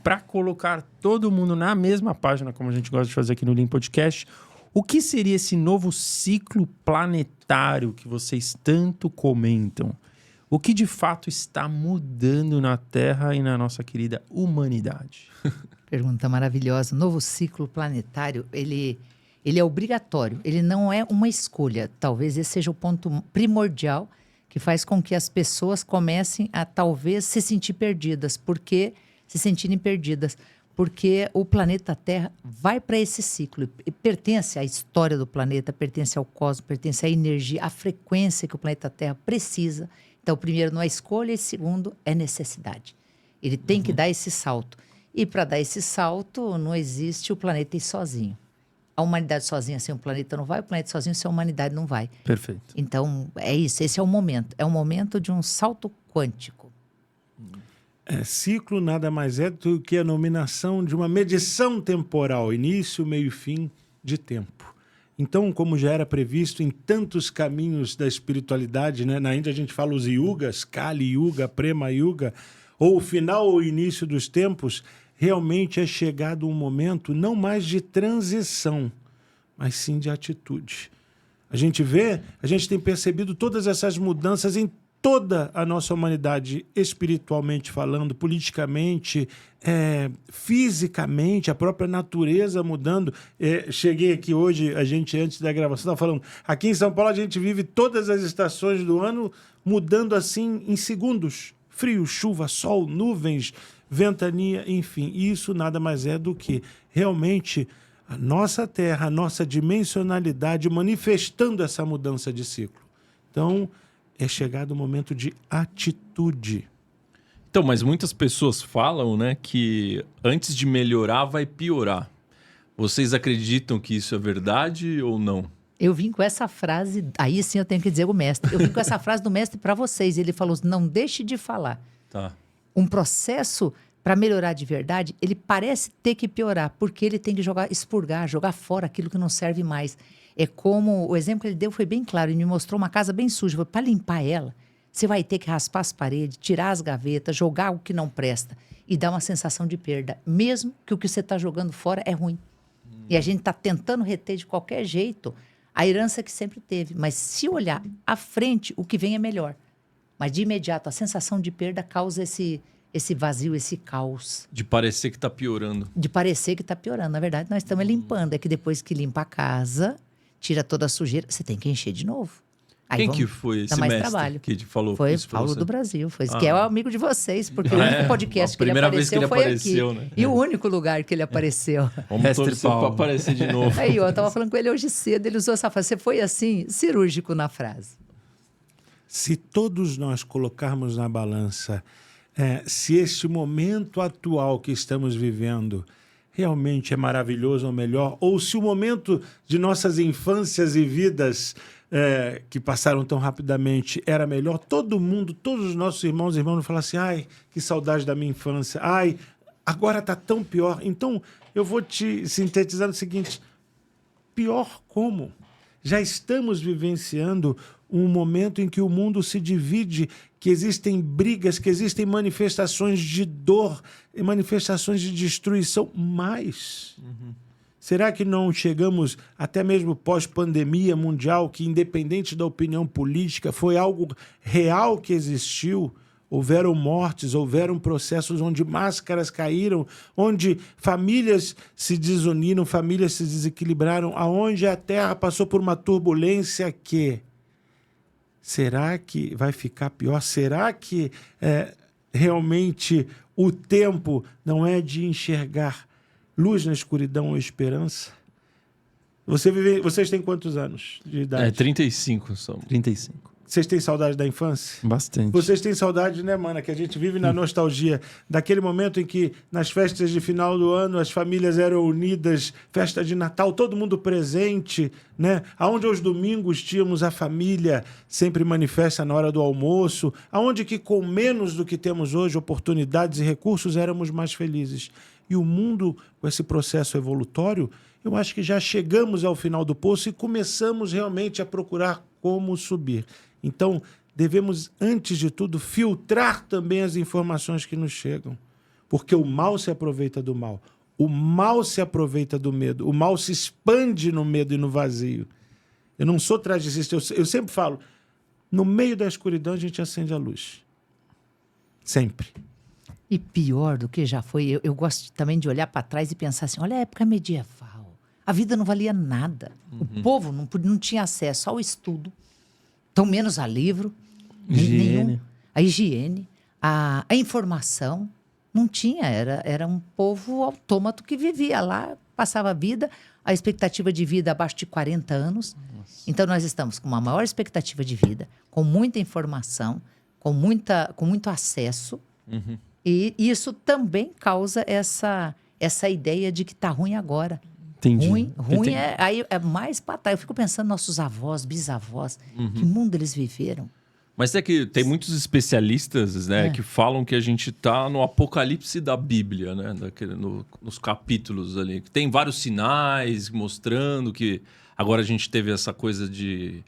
para colocar todo mundo na mesma página, como a gente gosta de fazer aqui no Lean Podcast, o que seria esse novo ciclo planetário que vocês tanto comentam? O que de fato está mudando na Terra e na nossa querida humanidade? Pergunta maravilhosa. O novo ciclo planetário, ele é obrigatório, ele não é uma escolha. Talvez esse seja o ponto primordial que faz com que as pessoas comecem a talvez se sentir perdidas. Se sentirem perdidas. Porque o planeta Terra vai para esse ciclo. E pertence à história do planeta, pertence ao cosmos, pertence à energia, à frequência que o planeta Terra precisa. Então, primeiro, não é escolha, e segundo, é necessidade. Ele tem que dar esse salto. E para dar esse salto, não existe o planeta ir sozinho. A humanidade sozinha sem o planeta não vai, o planeta sozinho sem a humanidade não vai. Perfeito. Então, é isso, esse é o momento. É o momento de um salto quântico. Ciclo nada mais é do que a nominação de uma medição temporal, início, meio e fim de tempo. Então, como já era previsto em tantos caminhos da espiritualidade, né? Na Índia a gente fala os yugas, Kali Yuga, Prema Yuga, ou o final ou início dos tempos, realmente é chegado um momento não mais de transição, mas sim de atitude. A gente tem percebido todas essas mudanças em toda a nossa humanidade, espiritualmente falando, politicamente, fisicamente, a própria natureza mudando. Cheguei aqui hoje, antes da gravação, estava falando, aqui em São Paulo a gente vive todas as estações do ano mudando assim em segundos. Frio, chuva, sol, nuvens, ventania, enfim. Isso nada mais é do que realmente a nossa Terra, a nossa dimensionalidade manifestando essa mudança de ciclo. Então, é chegado o momento de atitude. Então, mas muitas pessoas falam, né, que antes de melhorar vai piorar. Vocês acreditam que isso é verdade ou não? Eu vim com essa frase, aí sim eu tenho que dizer o mestre. Eu vim com essa frase do mestre para vocês. Ele falou, não deixe de falar. Tá. Um processo para melhorar de verdade, ele parece ter que piorar, porque ele tem que expurgar, jogar fora aquilo que não serve mais. É como, o exemplo que ele deu foi bem claro, ele me mostrou uma casa bem suja. Para limpar ela, você vai ter que raspar as paredes, tirar as gavetas, jogar o que não presta e dar uma sensação de perda, mesmo que o que você está jogando fora é ruim. E a gente está tentando reter de qualquer jeito a herança que sempre teve. Mas se olhar à frente, o que vem é melhor. Mas de imediato, a sensação de perda causa esse vazio, esse caos. De parecer que está piorando. De parecer que está piorando. Na verdade, nós estamos limpando. É que depois que limpa a casa, tira toda a sujeira, você tem que encher de novo. Aí quem que foi esse mais mestre trabalho. que te falou Foi isso? Paulo do Brasil, que é o amigo de vocês, porque o único podcast que ele primeira vez que ele foi apareceu, aqui. né? E o único lugar que ele apareceu. Vamos Mestre torcer Paulo. para aparecer de novo. Aí, eu estava falando com ele hoje cedo, ele usou essa frase. Você foi assim, cirúrgico na frase. Se todos nós colocarmos na balança, se este momento atual que estamos vivendo realmente é maravilhoso ou melhor, ou se o momento de nossas infâncias e vidas que passaram tão rapidamente era melhor, todo mundo, todos os nossos irmãos e irmãs falam assim, ai, que saudade da minha infância, ai, agora está tão pior. Então, eu vou te sintetizar o seguinte, pior como? Já estamos vivenciando um momento em que o mundo se divide, que existem brigas, que existem manifestações de dor, manifestações de destruição, mas será que não chegamos até mesmo pós-pandemia mundial, que independente da opinião política, foi algo real que existiu? Houveram mortes, houveram processos onde máscaras caíram, onde famílias se desuniram, famílias se desequilibraram, aonde a Terra passou por uma turbulência que... Será que vai ficar pior? Será que realmente o tempo não é de enxergar luz na escuridão ou esperança? Vocês têm quantos anos de idade? 35 somos. 35. Vocês têm saudade da infância? Bastante. Vocês têm saudade, né, mana? Que a gente vive na nostalgia daquele momento em que, nas festas de final do ano, as famílias eram unidas, festa de Natal, todo mundo presente, né? Aonde aos domingos tínhamos a família sempre manifesta na hora do almoço, aonde que com menos do que temos hoje, oportunidades e recursos, éramos mais felizes. E o mundo, com esse processo evolutório, eu acho que já chegamos ao final do poço e começamos realmente a procurar como subir. Então, devemos, antes de tudo, filtrar também as informações que nos chegam. Porque o mal se aproveita do mal. O mal se aproveita do medo. O mal se expande no medo e no vazio. Eu não sou tragicista. Eu sempre falo, no meio da escuridão a gente acende a luz. Sempre. E pior do que já foi, eu gosto também de olhar para trás e pensar assim, olha a época medieval. A vida não valia nada. O povo não tinha acesso ao estudo, tão menos a livro, Higiene. a higiene, a informação. Não tinha, era um povo autômato que vivia lá, passava a vida, a expectativa de vida abaixo de 40 anos. Nossa. Então nós estamos com uma maior expectativa de vida, com muita informação, com muito acesso. E isso também causa essa ideia de que está ruim agora. Entendi. Ruim Entendi. aí é mais para trás. Eu fico pensando nossos avós, bisavós, que mundo eles viveram. Mas é que tem muitos especialistas, né, que falam que a gente está no apocalipse da Bíblia, né, nos capítulos ali. Tem vários sinais mostrando que agora a gente teve essa coisa de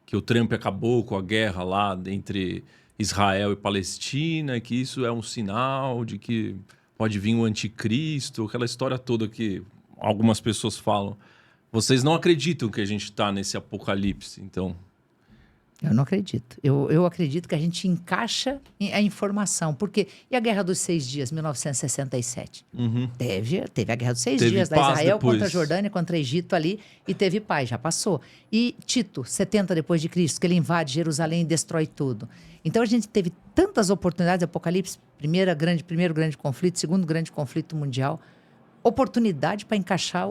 que o Trump acabou com a guerra lá entre Israel e Palestina, e que isso é um sinal de que pode vir o anticristo, aquela história toda que algumas pessoas falam. Vocês não acreditam que a gente está nesse apocalipse, então? Eu não acredito. Eu acredito que a gente encaixa a informação. Porque, e a Guerra dos 6 Dias, 1967? Teve a Guerra dos 6 Dias, da Israel depois. contra a Jordânia, contra o Egito ali, e teve paz, já passou. E Tito, 70 depois de Cristo, que ele invade Jerusalém e destrói tudo. Então a gente teve tantas oportunidades, Apocalipse, primeiro grande conflito, segundo grande conflito mundial, oportunidade para encaixar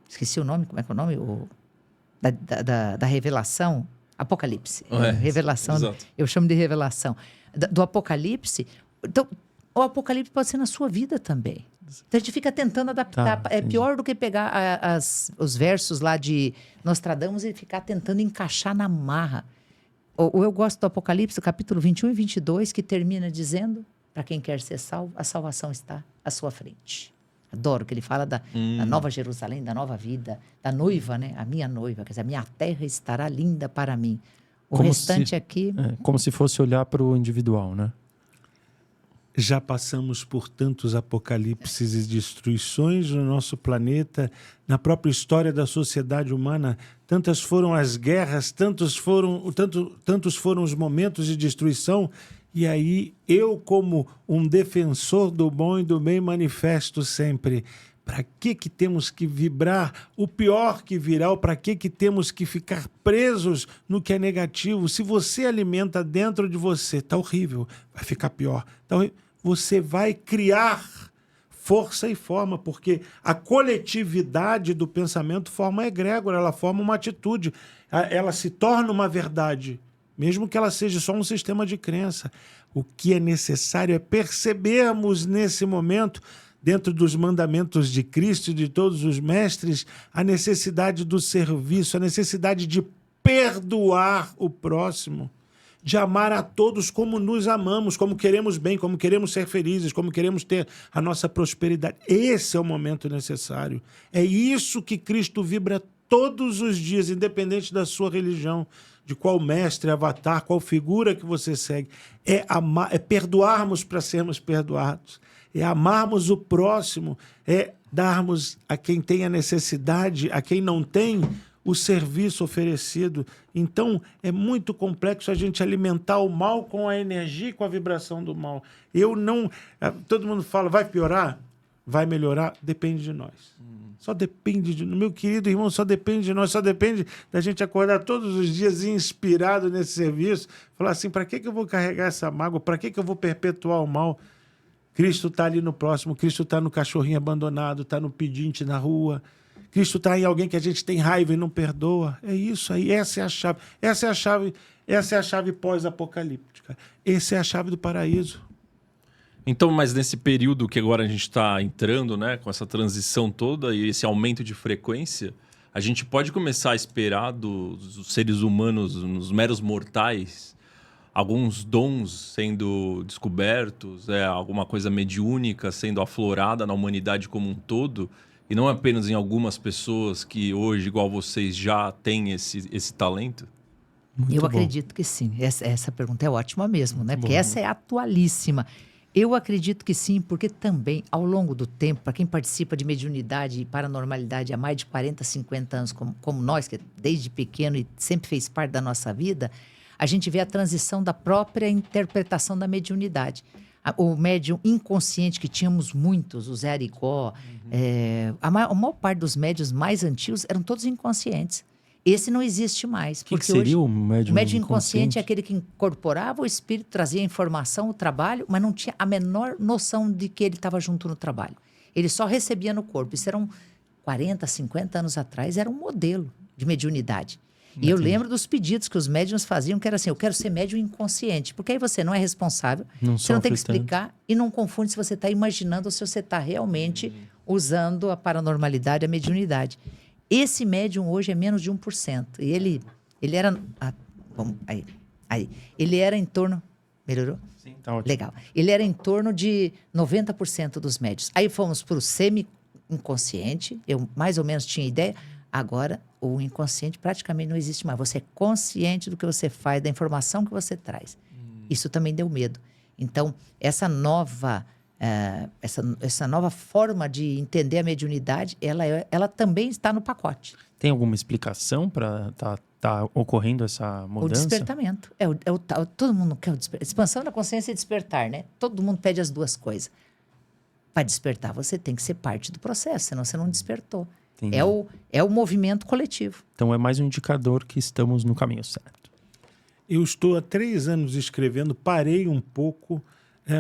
esqueci o nome, como é que é o nome? Da revelação, Apocalipse. Revelação, exato. eu chamo de revelação. Do Apocalipse. Então, o Apocalipse pode ser na sua vida também. Então a gente fica tentando adaptar. É pior do que pegar os versos lá de Nostradamus e ficar tentando encaixar na marra. Ou eu gosto do Apocalipse, capítulo 21 e 22, que termina dizendo, para quem quer ser salvo, a salvação está à sua frente. Adoro que ele fala da nova Jerusalém, da nova vida, da noiva, né? A minha noiva, quer dizer, a minha terra estará linda para mim. O Como restante aqui... como se fosse olhar para o individual, né? Já passamos por tantos apocalipses e destruições no nosso planeta, na própria história da sociedade humana. Tantas foram as guerras, tantos foram os momentos de destruição. E aí, eu, como um defensor do bom e do bem, manifesto sempre: para que temos que vibrar o pior que virá? Ou para que temos que ficar presos no que é negativo? Se você alimenta dentro de você, tá horrível, vai ficar pior. Então, você vai criar força e forma, porque a coletividade do pensamento forma a egrégora, ela forma uma atitude, ela se torna uma verdade. Mesmo que ela seja só um sistema de crença. O que é necessário é percebermos nesse momento, dentro dos mandamentos de Cristo e de todos os mestres, a necessidade do serviço, a necessidade de perdoar o próximo, de amar a todos como nos amamos, como queremos bem, como queremos ser felizes, como queremos ter a nossa prosperidade. Esse é o momento necessário. É isso que Cristo vibra todos os dias, independente da sua religião, de qual mestre, avatar, qual figura que você segue. É perdoarmos para sermos perdoados. É amarmos o próximo. É darmos a quem tem a necessidade, a quem não tem, o serviço oferecido. Então, é muito complexo a gente alimentar o mal com a energia e com a vibração do mal. Todo mundo fala, vai piorar? Vai melhorar? Depende de nós. Só depende de nós. Meu querido irmão, só depende de nós. Só depende da gente acordar todos os dias inspirado nesse serviço. Falar assim, para que eu vou carregar essa mágoa? Para que eu vou perpetuar o mal? Cristo está ali no próximo. Cristo está no cachorrinho abandonado. Está no pedinte na rua. Cristo está em alguém que a gente tem raiva e não perdoa. É isso aí. Essa é a chave. Essa é a chave pós-apocalíptica. Essa é a chave do paraíso. Então, mas nesse período que agora a gente está entrando, né, com essa transição toda e esse aumento de frequência, a gente pode começar a esperar dos seres humanos, nos meros mortais, alguns dons sendo descobertos, alguma coisa mediúnica sendo aflorada na humanidade como um todo, e não apenas em algumas pessoas que hoje, igual vocês, já têm esse talento? Eu bom. acredito que sim. Essa pergunta é ótima mesmo, né? Porque bom. essa é atualíssima. Eu acredito que sim, porque também, ao longo do tempo, para quem participa de mediunidade e paranormalidade há mais de 40, 50 anos, como nós, que desde pequeno e sempre fez parte da nossa vida, a gente vê a transição da própria interpretação da mediunidade. O médium inconsciente, que tínhamos muitos, o Zé Arigó, a maior parte dos médiuns mais antigos eram todos inconscientes. Esse não existe mais. O que seria o médium inconsciente? O médium inconsciente é aquele que incorporava o espírito, trazia a informação, o trabalho, mas não tinha a menor noção de que ele estava junto no trabalho. Ele só recebia no corpo. Isso eram 40, 50 anos atrás, era um modelo de mediunidade. E eu lembro dos pedidos que os médiuns faziam, que era assim, eu quero ser médium inconsciente. Porque aí você não é responsável, você não tem que explicar e não confunde se você está imaginando ou se você está realmente usando a paranormalidade, a mediunidade. Esse médium hoje é menos de 1%. E ele era... ele era em torno... Melhorou? Sim, tá ótimo. Legal. Ele era em torno de 90% dos médios. Aí fomos para o semi-inconsciente. Eu mais ou menos tinha ideia. Agora, o inconsciente praticamente não existe mais. Você é consciente do que você faz, da informação que você traz. Isso também deu medo. Então, essa nova forma de entender a mediunidade, ela também está no pacote. Tem alguma explicação para tá ocorrendo essa mudança? O despertamento. Todo mundo quer o despertamento. Expansão da consciência e despertar, né? Todo mundo pede as duas coisas. Para despertar, você tem que ser parte do processo, senão você não despertou. Entendi. É o movimento coletivo. Então é mais um indicador que estamos no caminho certo. Eu estou há 3 anos escrevendo, parei um pouco,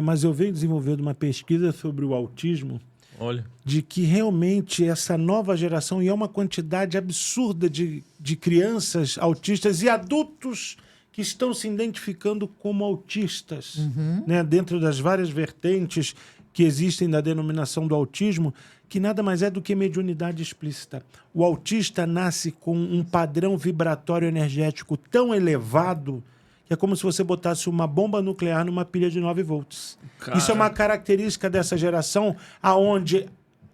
mas eu venho desenvolvendo uma pesquisa sobre o autismo, Olha. de que realmente essa nova geração, e é uma quantidade absurda de crianças autistas e adultos que estão se identificando como autistas, né? Dentro das várias vertentes que existem da denominação do autismo, que nada mais é do que mediunidade explícita. O autista nasce com um padrão vibratório energético tão elevado que é como se você botasse uma bomba nuclear numa pilha de 9 volts. Cara. Isso é uma característica dessa geração, aonde,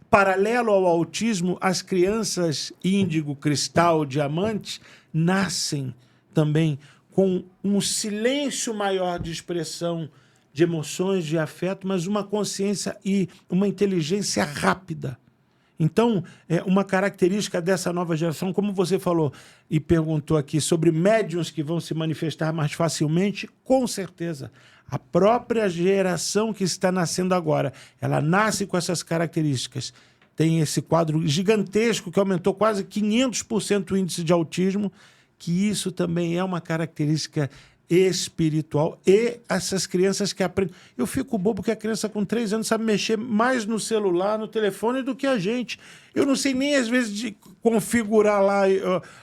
paralelo ao autismo, as crianças índigo, cristal, diamante, nascem também com um silêncio maior de expressão de emoções, de afeto, mas uma consciência e uma inteligência rápida. Então, uma característica dessa nova geração, como você falou e perguntou aqui sobre médiuns que vão se manifestar mais facilmente, com certeza. A própria geração que está nascendo agora, ela nasce com essas características. Tem esse quadro gigantesco que aumentou quase 500% o índice de autismo, que isso também é uma característica espiritual, e essas crianças que aprendem. Eu fico bobo que a criança com 3 anos sabe mexer mais no celular, no telefone do que a gente. Eu não sei nem às vezes de configurar lá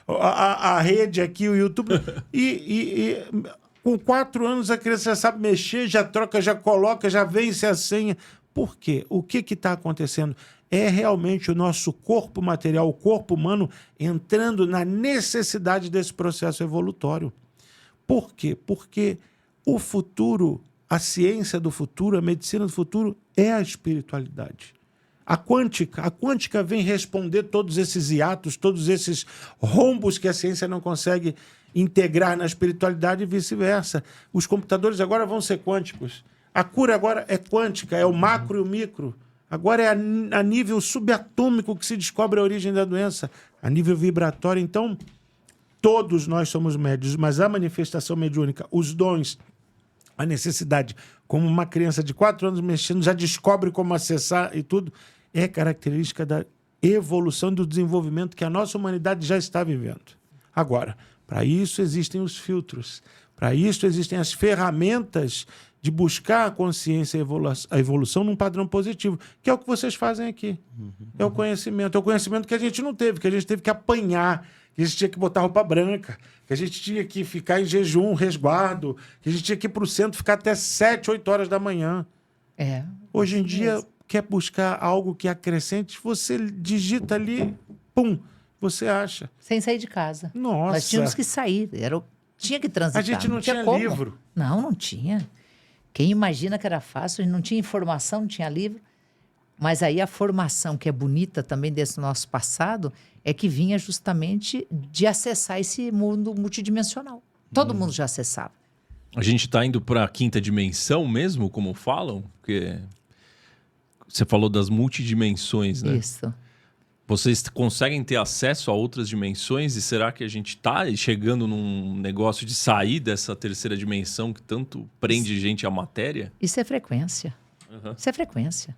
a rede aqui, o YouTube. E com 4 anos a criança já sabe mexer, já troca, já coloca, já vence a senha. Por quê? O que está acontecendo? É realmente o nosso corpo material, o corpo humano, entrando na necessidade desse processo evolutório. Por quê? Porque o futuro, a ciência do futuro, a medicina do futuro é a espiritualidade. A quântica vem responder todos esses hiatos, todos esses rombos que a ciência não consegue integrar na espiritualidade e vice-versa. Os computadores agora vão ser quânticos. A cura agora é quântica, é o macro e o micro. Agora é a nível subatômico que se descobre a origem da doença, a nível vibratório. Então, todos nós somos médios, mas a manifestação mediúnica, os dons, a necessidade, como uma criança de 4 anos mexendo, já descobre como acessar e tudo, é característica da evolução e do desenvolvimento que a nossa humanidade já está vivendo. Agora, para isso existem os filtros, para isso existem as ferramentas de buscar a consciência e a evolução num padrão positivo, que é o que vocês fazem aqui. É o conhecimento que a gente não teve, que a gente teve que apanhar, que a gente tinha que botar roupa branca, que a gente tinha que ficar em jejum, resguardo, que a gente tinha que ir para o centro ficar até 7, 8 horas da manhã. Hoje em dia, quer buscar algo que acrescente, você digita ali, pum, você acha. Sem sair de casa. Nossa. Nós tínhamos que sair, tinha que transitar. A gente não tinha como. livro. Não tinha. Quem imagina que era fácil, não tinha informação, não tinha livro. Mas aí a formação, que é bonita também desse nosso passado, é que vinha justamente de acessar esse mundo multidimensional. Todo mundo já acessava. A gente está indo para a quinta dimensão mesmo, como falam? Porque você falou das multidimensões, né? Isso. Vocês conseguem ter acesso a outras dimensões? E será que a gente está chegando num negócio de sair dessa terceira dimensão que tanto prende gente à matéria? Isso é frequência. Uhum. Isso é frequência.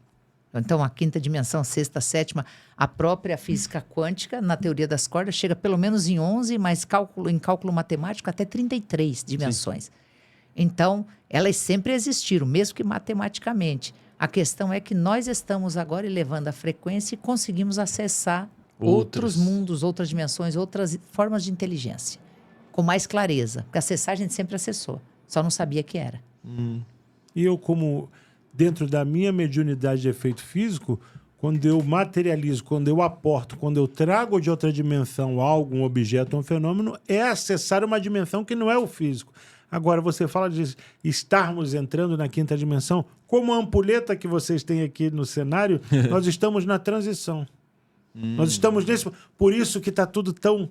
Então, a quinta dimensão, sexta, sétima, a própria física quântica, na teoria das cordas, chega pelo menos em 11, mas em cálculo matemático até 33 dimensões. Sim. Então, elas sempre existiram, mesmo que matematicamente. A questão é que nós estamos agora elevando a frequência e conseguimos acessar outros mundos, outras dimensões, outras formas de inteligência, com mais clareza. Porque acessar a gente sempre acessou, só não sabia que era. E eu, como dentro da minha mediunidade de efeito físico, quando eu materializo, quando eu aporto, quando eu trago de outra dimensão algo, um objeto, um fenômeno, é acessar uma dimensão que não é o físico. Agora, você fala de estarmos entrando na quinta dimensão, como a ampulheta que vocês têm aqui no cenário, nós estamos na transição. Nós estamos nesse... Por isso que está tudo tão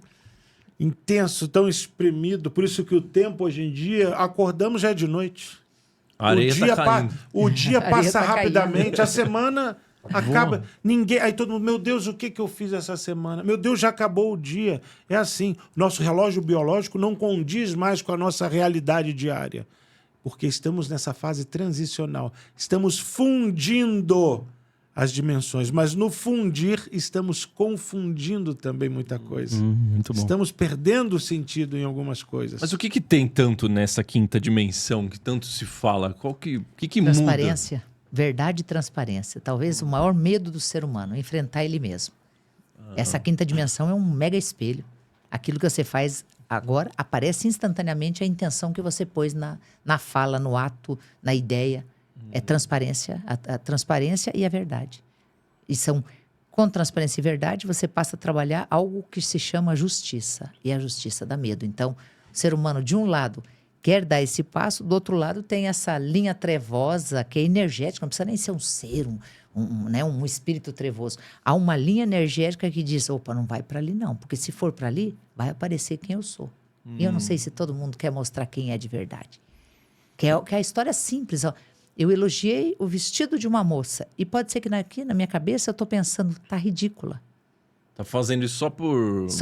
intenso, tão exprimido, por isso que o tempo hoje em dia, acordamos já é de noite. A areia tá caindo. O dia passa tá rapidamente, caindo. a semana acaba. Ninguém. Aí todo mundo, meu Deus, o que eu fiz essa semana? Meu Deus, já acabou o dia. É assim. Nosso relógio biológico não condiz mais com a nossa realidade diária. Porque estamos nessa fase transicional. Estamos fundindo as dimensões, mas no fundir estamos confundindo também muita coisa. Muito bom. Estamos perdendo o sentido em algumas coisas. Mas o que tem tanto nessa quinta dimensão que tanto se fala? O que muda? Transparência, verdade e transparência. Talvez o maior medo do ser humano, enfrentar ele mesmo. Essa quinta dimensão é um mega espelho. Aquilo que você faz agora aparece instantaneamente a intenção que você pôs na fala, no ato, na ideia. É transparência, a transparência e a verdade. E com transparência e verdade, você passa a trabalhar algo que se chama justiça. E a justiça dá medo. Então, o ser humano, de um lado, quer dar esse passo, do outro lado tem essa linha trevosa, que é energética, não precisa nem ser um ser, um espírito trevoso. Há uma linha energética que diz, opa, não vai para ali não, porque se for para ali, vai aparecer quem eu sou. E eu não sei se todo mundo quer mostrar quem é de verdade. Que é a história simples, ó. Eu elogiei o vestido de uma moça. E pode ser que aqui na minha cabeça eu estou pensando, tá ridícula. Tá fazendo isso só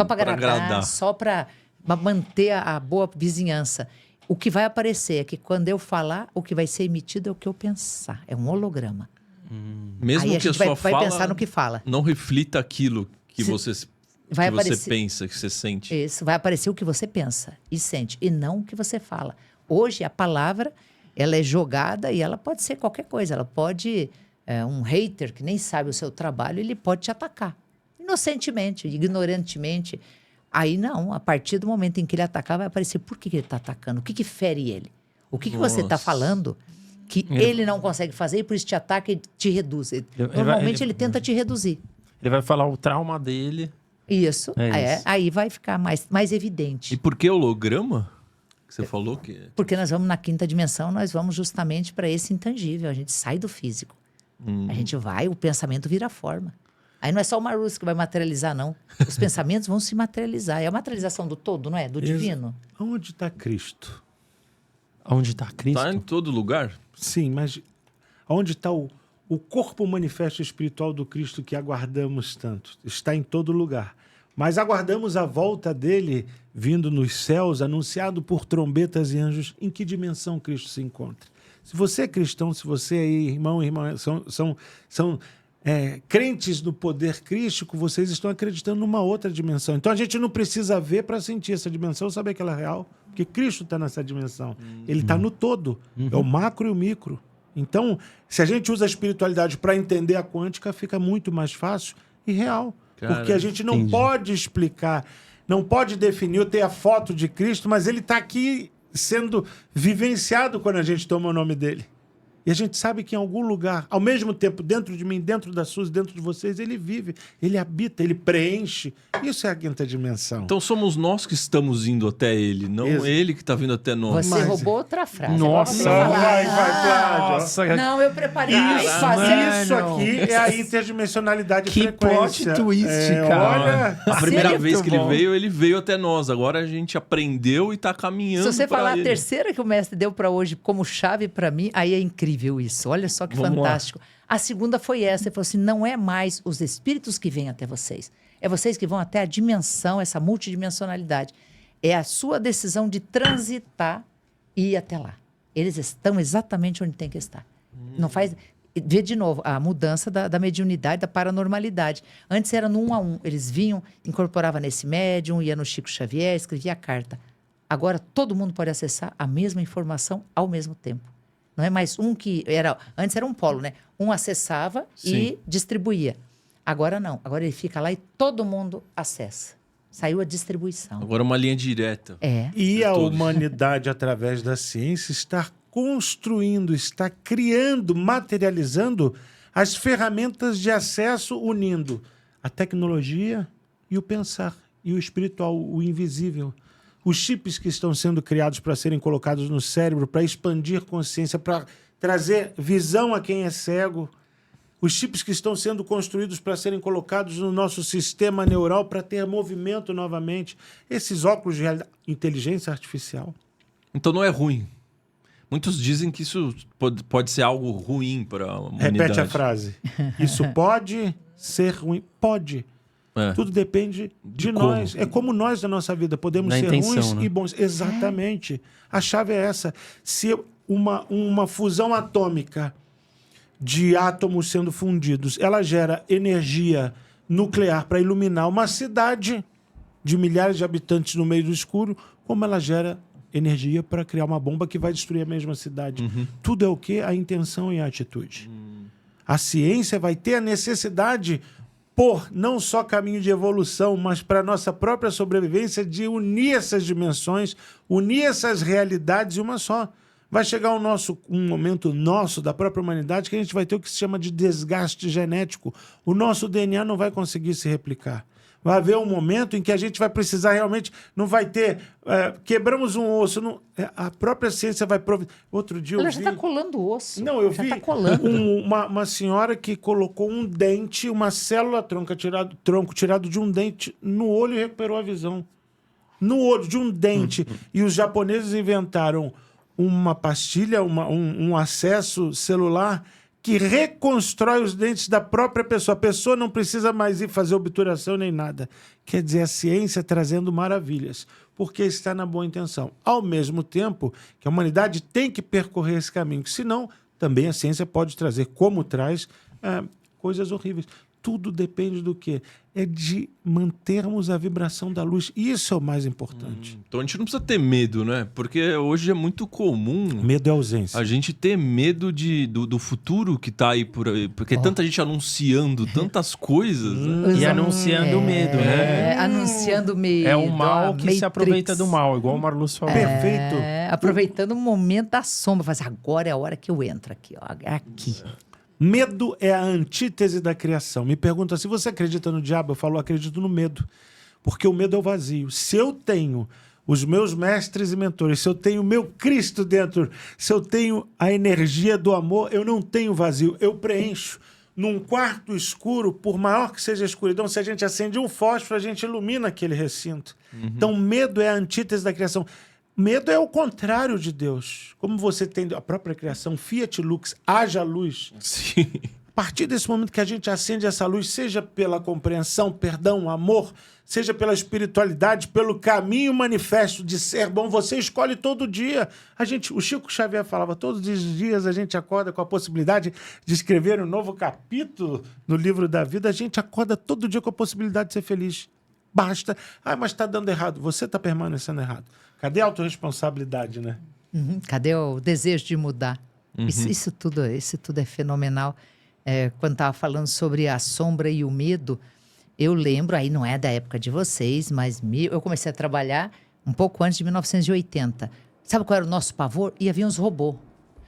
para agradar, só para manter a boa vizinhança. O que vai aparecer é que quando eu falar, o que vai ser emitido é o que eu pensar. É um holograma. Mesmo aí que a sua vai pensar no que fala. Não reflita aquilo que você pensa, que você sente. Isso, vai aparecer o que você pensa e sente, e não o que você fala. Hoje, a palavra, ela é jogada e ela pode ser qualquer coisa. Ela pode... um hater que nem sabe o seu trabalho, ele pode te atacar. Inocentemente, ignorantemente. Aí não, a partir do momento em que ele atacar, vai aparecer por que ele está atacando, o que fere ele. O que você está falando que ele não consegue fazer e por isso te ataca e te reduz. Normalmente ele tenta te reduzir. Ele vai falar o trauma dele. Isso, aí vai ficar mais evidente. E por que holograma? Você falou que... Porque nós vamos na quinta dimensão, nós vamos justamente para esse intangível. A gente sai do físico. A gente vai, o pensamento vira forma. Aí não é só o Marus que vai materializar, não. Os pensamentos vão se materializar. É a materialização do todo, não é? Do divino. Onde está Cristo? Onde está Cristo? Está em todo lugar? Sim, mas onde está o corpo manifesto espiritual do Cristo que aguardamos tanto? Está em todo lugar. Mas aguardamos a volta dele vindo nos céus, anunciado por trombetas e anjos. Em que dimensão Cristo se encontra? Se você é cristão, se você é irmão, são crentes no poder crístico, vocês estão acreditando numa outra dimensão. Então a gente não precisa ver para sentir essa dimensão, saber que ela é real, porque Cristo está nessa dimensão. Ele está no todo. É o macro e o micro. Então, se a gente usa a espiritualidade para entender a quântica, fica muito mais fácil e real. Porque a gente não pode explicar, não pode definir ou ter a foto de Cristo, mas ele está aqui sendo vivenciado quando a gente toma o nome dele. E a gente sabe que em algum lugar, ao mesmo tempo, dentro de mim, dentro da Suzy, dentro de vocês, ele vive, ele habita, ele preenche. Isso é a quinta dimensão. Então somos nós que estamos indo até ele, não ele que está vindo até nós. Você roubou outra frase. Nossa, vai, Cláudio. Nossa, Não, eu preparei. Isso aqui é a interdimensionalidade e que frequência. plot twist, cara. Olha, A primeira Seria vez muito que bom. ele veio até nós. Agora a gente aprendeu e está caminhando. Se você pra falar ele. a terceira que o mestre deu para hoje como chave para mim, aí é incrível isso. Olha só que Vamos fantástico. A segunda foi essa. Ele falou assim, não é mais os espíritos que vêm até vocês. É vocês que vão até a dimensão, essa multidimensionalidade. É a sua decisão de transitar e ir até lá. Eles estão exatamente onde tem que estar. Não faz... Vê de novo a mudança da mediunidade, da paranormalidade. Antes era no 1 a 1. Eles vinham, incorporavam nesse médium, ia no Chico Xavier, escrevia a carta. Agora todo mundo pode acessar a mesma informação ao mesmo tempo. Não é mais um que era... Antes era um polo, né? Um acessava e distribuía. Agora não. Agora ele fica lá e todo mundo acessa. Saiu a distribuição. Agora uma linha direta. É. e a todos. humanidade, através da ciência, está construindo, está criando, materializando as ferramentas de acesso, unindo a tecnologia e o pensar, e o espiritual, o invisível. Os chips que estão sendo criados para serem colocados no cérebro, para expandir consciência, para trazer visão a quem é cego. Os chips que estão sendo construídos para serem colocados no nosso sistema neural para ter movimento novamente. Esses óculos de realidade, inteligência artificial. Então não é ruim. Muitos dizem que isso pode ser algo ruim para a humanidade. Repete a frase. Isso pode ser ruim? Pode. É. Tudo depende de como. nós. É como nós da nossa vida. Podemos Da ser intenção, ruins né? e bons. Exatamente. A chave é essa. Se uma fusão atômica de átomos sendo fundidos, ela gera energia nuclear para iluminar uma cidade de milhares de habitantes no meio do escuro, como ela gera energia para criar uma bomba que vai destruir a mesma cidade. Tudo é o quê? A intenção e a atitude. A ciência vai ter a necessidade, por não só caminho de evolução, mas para a nossa própria sobrevivência, de unir essas dimensões, unir essas realidades em uma só. Vai chegar um momento nosso, da própria humanidade, que a gente vai ter o que se chama de desgaste genético. O nosso DNA não vai conseguir se replicar. Vai haver um momento em que a gente vai precisar realmente... Não vai ter... quebramos um osso. A própria ciência vai... Outro dia eu Ela vi... já está colando o osso. Não, eu já vi está colando. uma senhora que colocou um dente, uma célula tronco tirado de um dente no olho e recuperou a visão. No olho de um dente. E os japoneses inventaram uma pastilha, um acesso celular que reconstrói os dentes da própria pessoa. A pessoa não precisa mais ir fazer obturação nem nada. Quer dizer, a ciência trazendo maravilhas, porque está na boa intenção. Ao mesmo tempo que a humanidade tem que percorrer esse caminho, senão também a ciência pode trazer, como traz, coisas horríveis. Tudo depende do quê? É de mantermos a vibração da luz. Isso é o mais importante. Então a gente não precisa ter medo, né? Porque hoje é muito comum Medo é ausência. a gente ter medo do futuro que tá aí por aí. Porque tanta gente anunciando tantas coisas, né? E anunciando o medo, né? Anunciando o medo. É o mal a que se Matrix. aproveita do mal, igual o Marluz falou. Perfeito. Aproveitando o momento da sombra. Faz, agora é a hora que eu entro aqui. Ó, é aqui. Medo é a antítese da criação. Me pergunta, se você acredita no diabo? Eu falo, acredito no medo. Porque o medo é o vazio. Se eu tenho os meus mestres e mentores, se eu tenho o meu Cristo dentro, se eu tenho a energia do amor, eu não tenho vazio. Eu preencho. Num quarto escuro, por maior que seja a escuridão, se a gente acende um fósforo, a gente ilumina aquele recinto. Então, medo é a antítese da criação. Medo é o contrário de Deus. Como você tem a própria criação, Fiat Lux, haja luz. Sim. A partir desse momento que a gente acende essa luz, seja pela compreensão, perdão, amor, seja pela espiritualidade, pelo caminho manifesto de ser bom, você escolhe todo dia. O Chico Xavier falava, todos os dias a gente acorda com a possibilidade de escrever um novo capítulo no livro da vida, a gente acorda todo dia com a possibilidade de ser feliz. Basta. Mas está dando errado. Você está permanecendo errado. Cadê a autorresponsabilidade, né? Cadê o desejo de mudar? Isso tudo é fenomenal. Quando estava falando sobre a sombra e o medo, eu lembro, aí não é da época de vocês, mas eu comecei a trabalhar um pouco antes de 1980. Sabe qual era o nosso pavor? E havia uns robôs.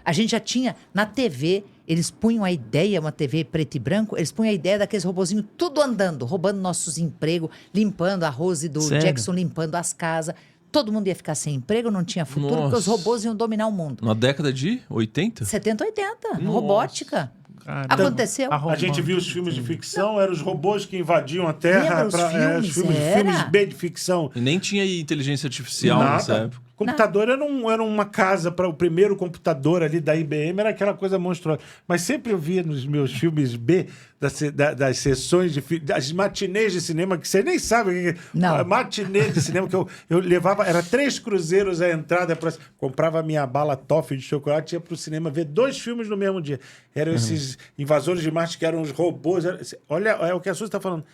A gente já tinha na TV, eles punham a ideia, uma TV preto e branco, eles punham a ideia daqueles robozinhos tudo andando, roubando nossos empregos, limpando a Rose do Sério? Jackson, limpando as casas. Todo mundo ia ficar sem emprego, não tinha futuro, porque os Nossa. robôs iam dominar o mundo. Na década de 80? 70, 80, Nossa. robótica. Caramba. Aconteceu. A gente viu os filmes de ficção, eram os robôs que invadiam a Terra. Lembra os filmes? Filmes B de ficção. E nem tinha inteligência artificial nessa Nada. época. O computador era uma casa para o primeiro computador ali da IBM, era aquela coisa monstruosa. Mas sempre eu via nos meus filmes B, das sessões, das matinês de cinema, que você nem sabe o que é. Não. Matinê de cinema, que eu levava, era 3 cruzeiros a entrada, comprava a minha bala toffee de chocolate e ia para o cinema ver 2 filmes no mesmo dia. Eram esses invasores de Marte, que eram os robôs. Olha, é o que a Suzy está falando.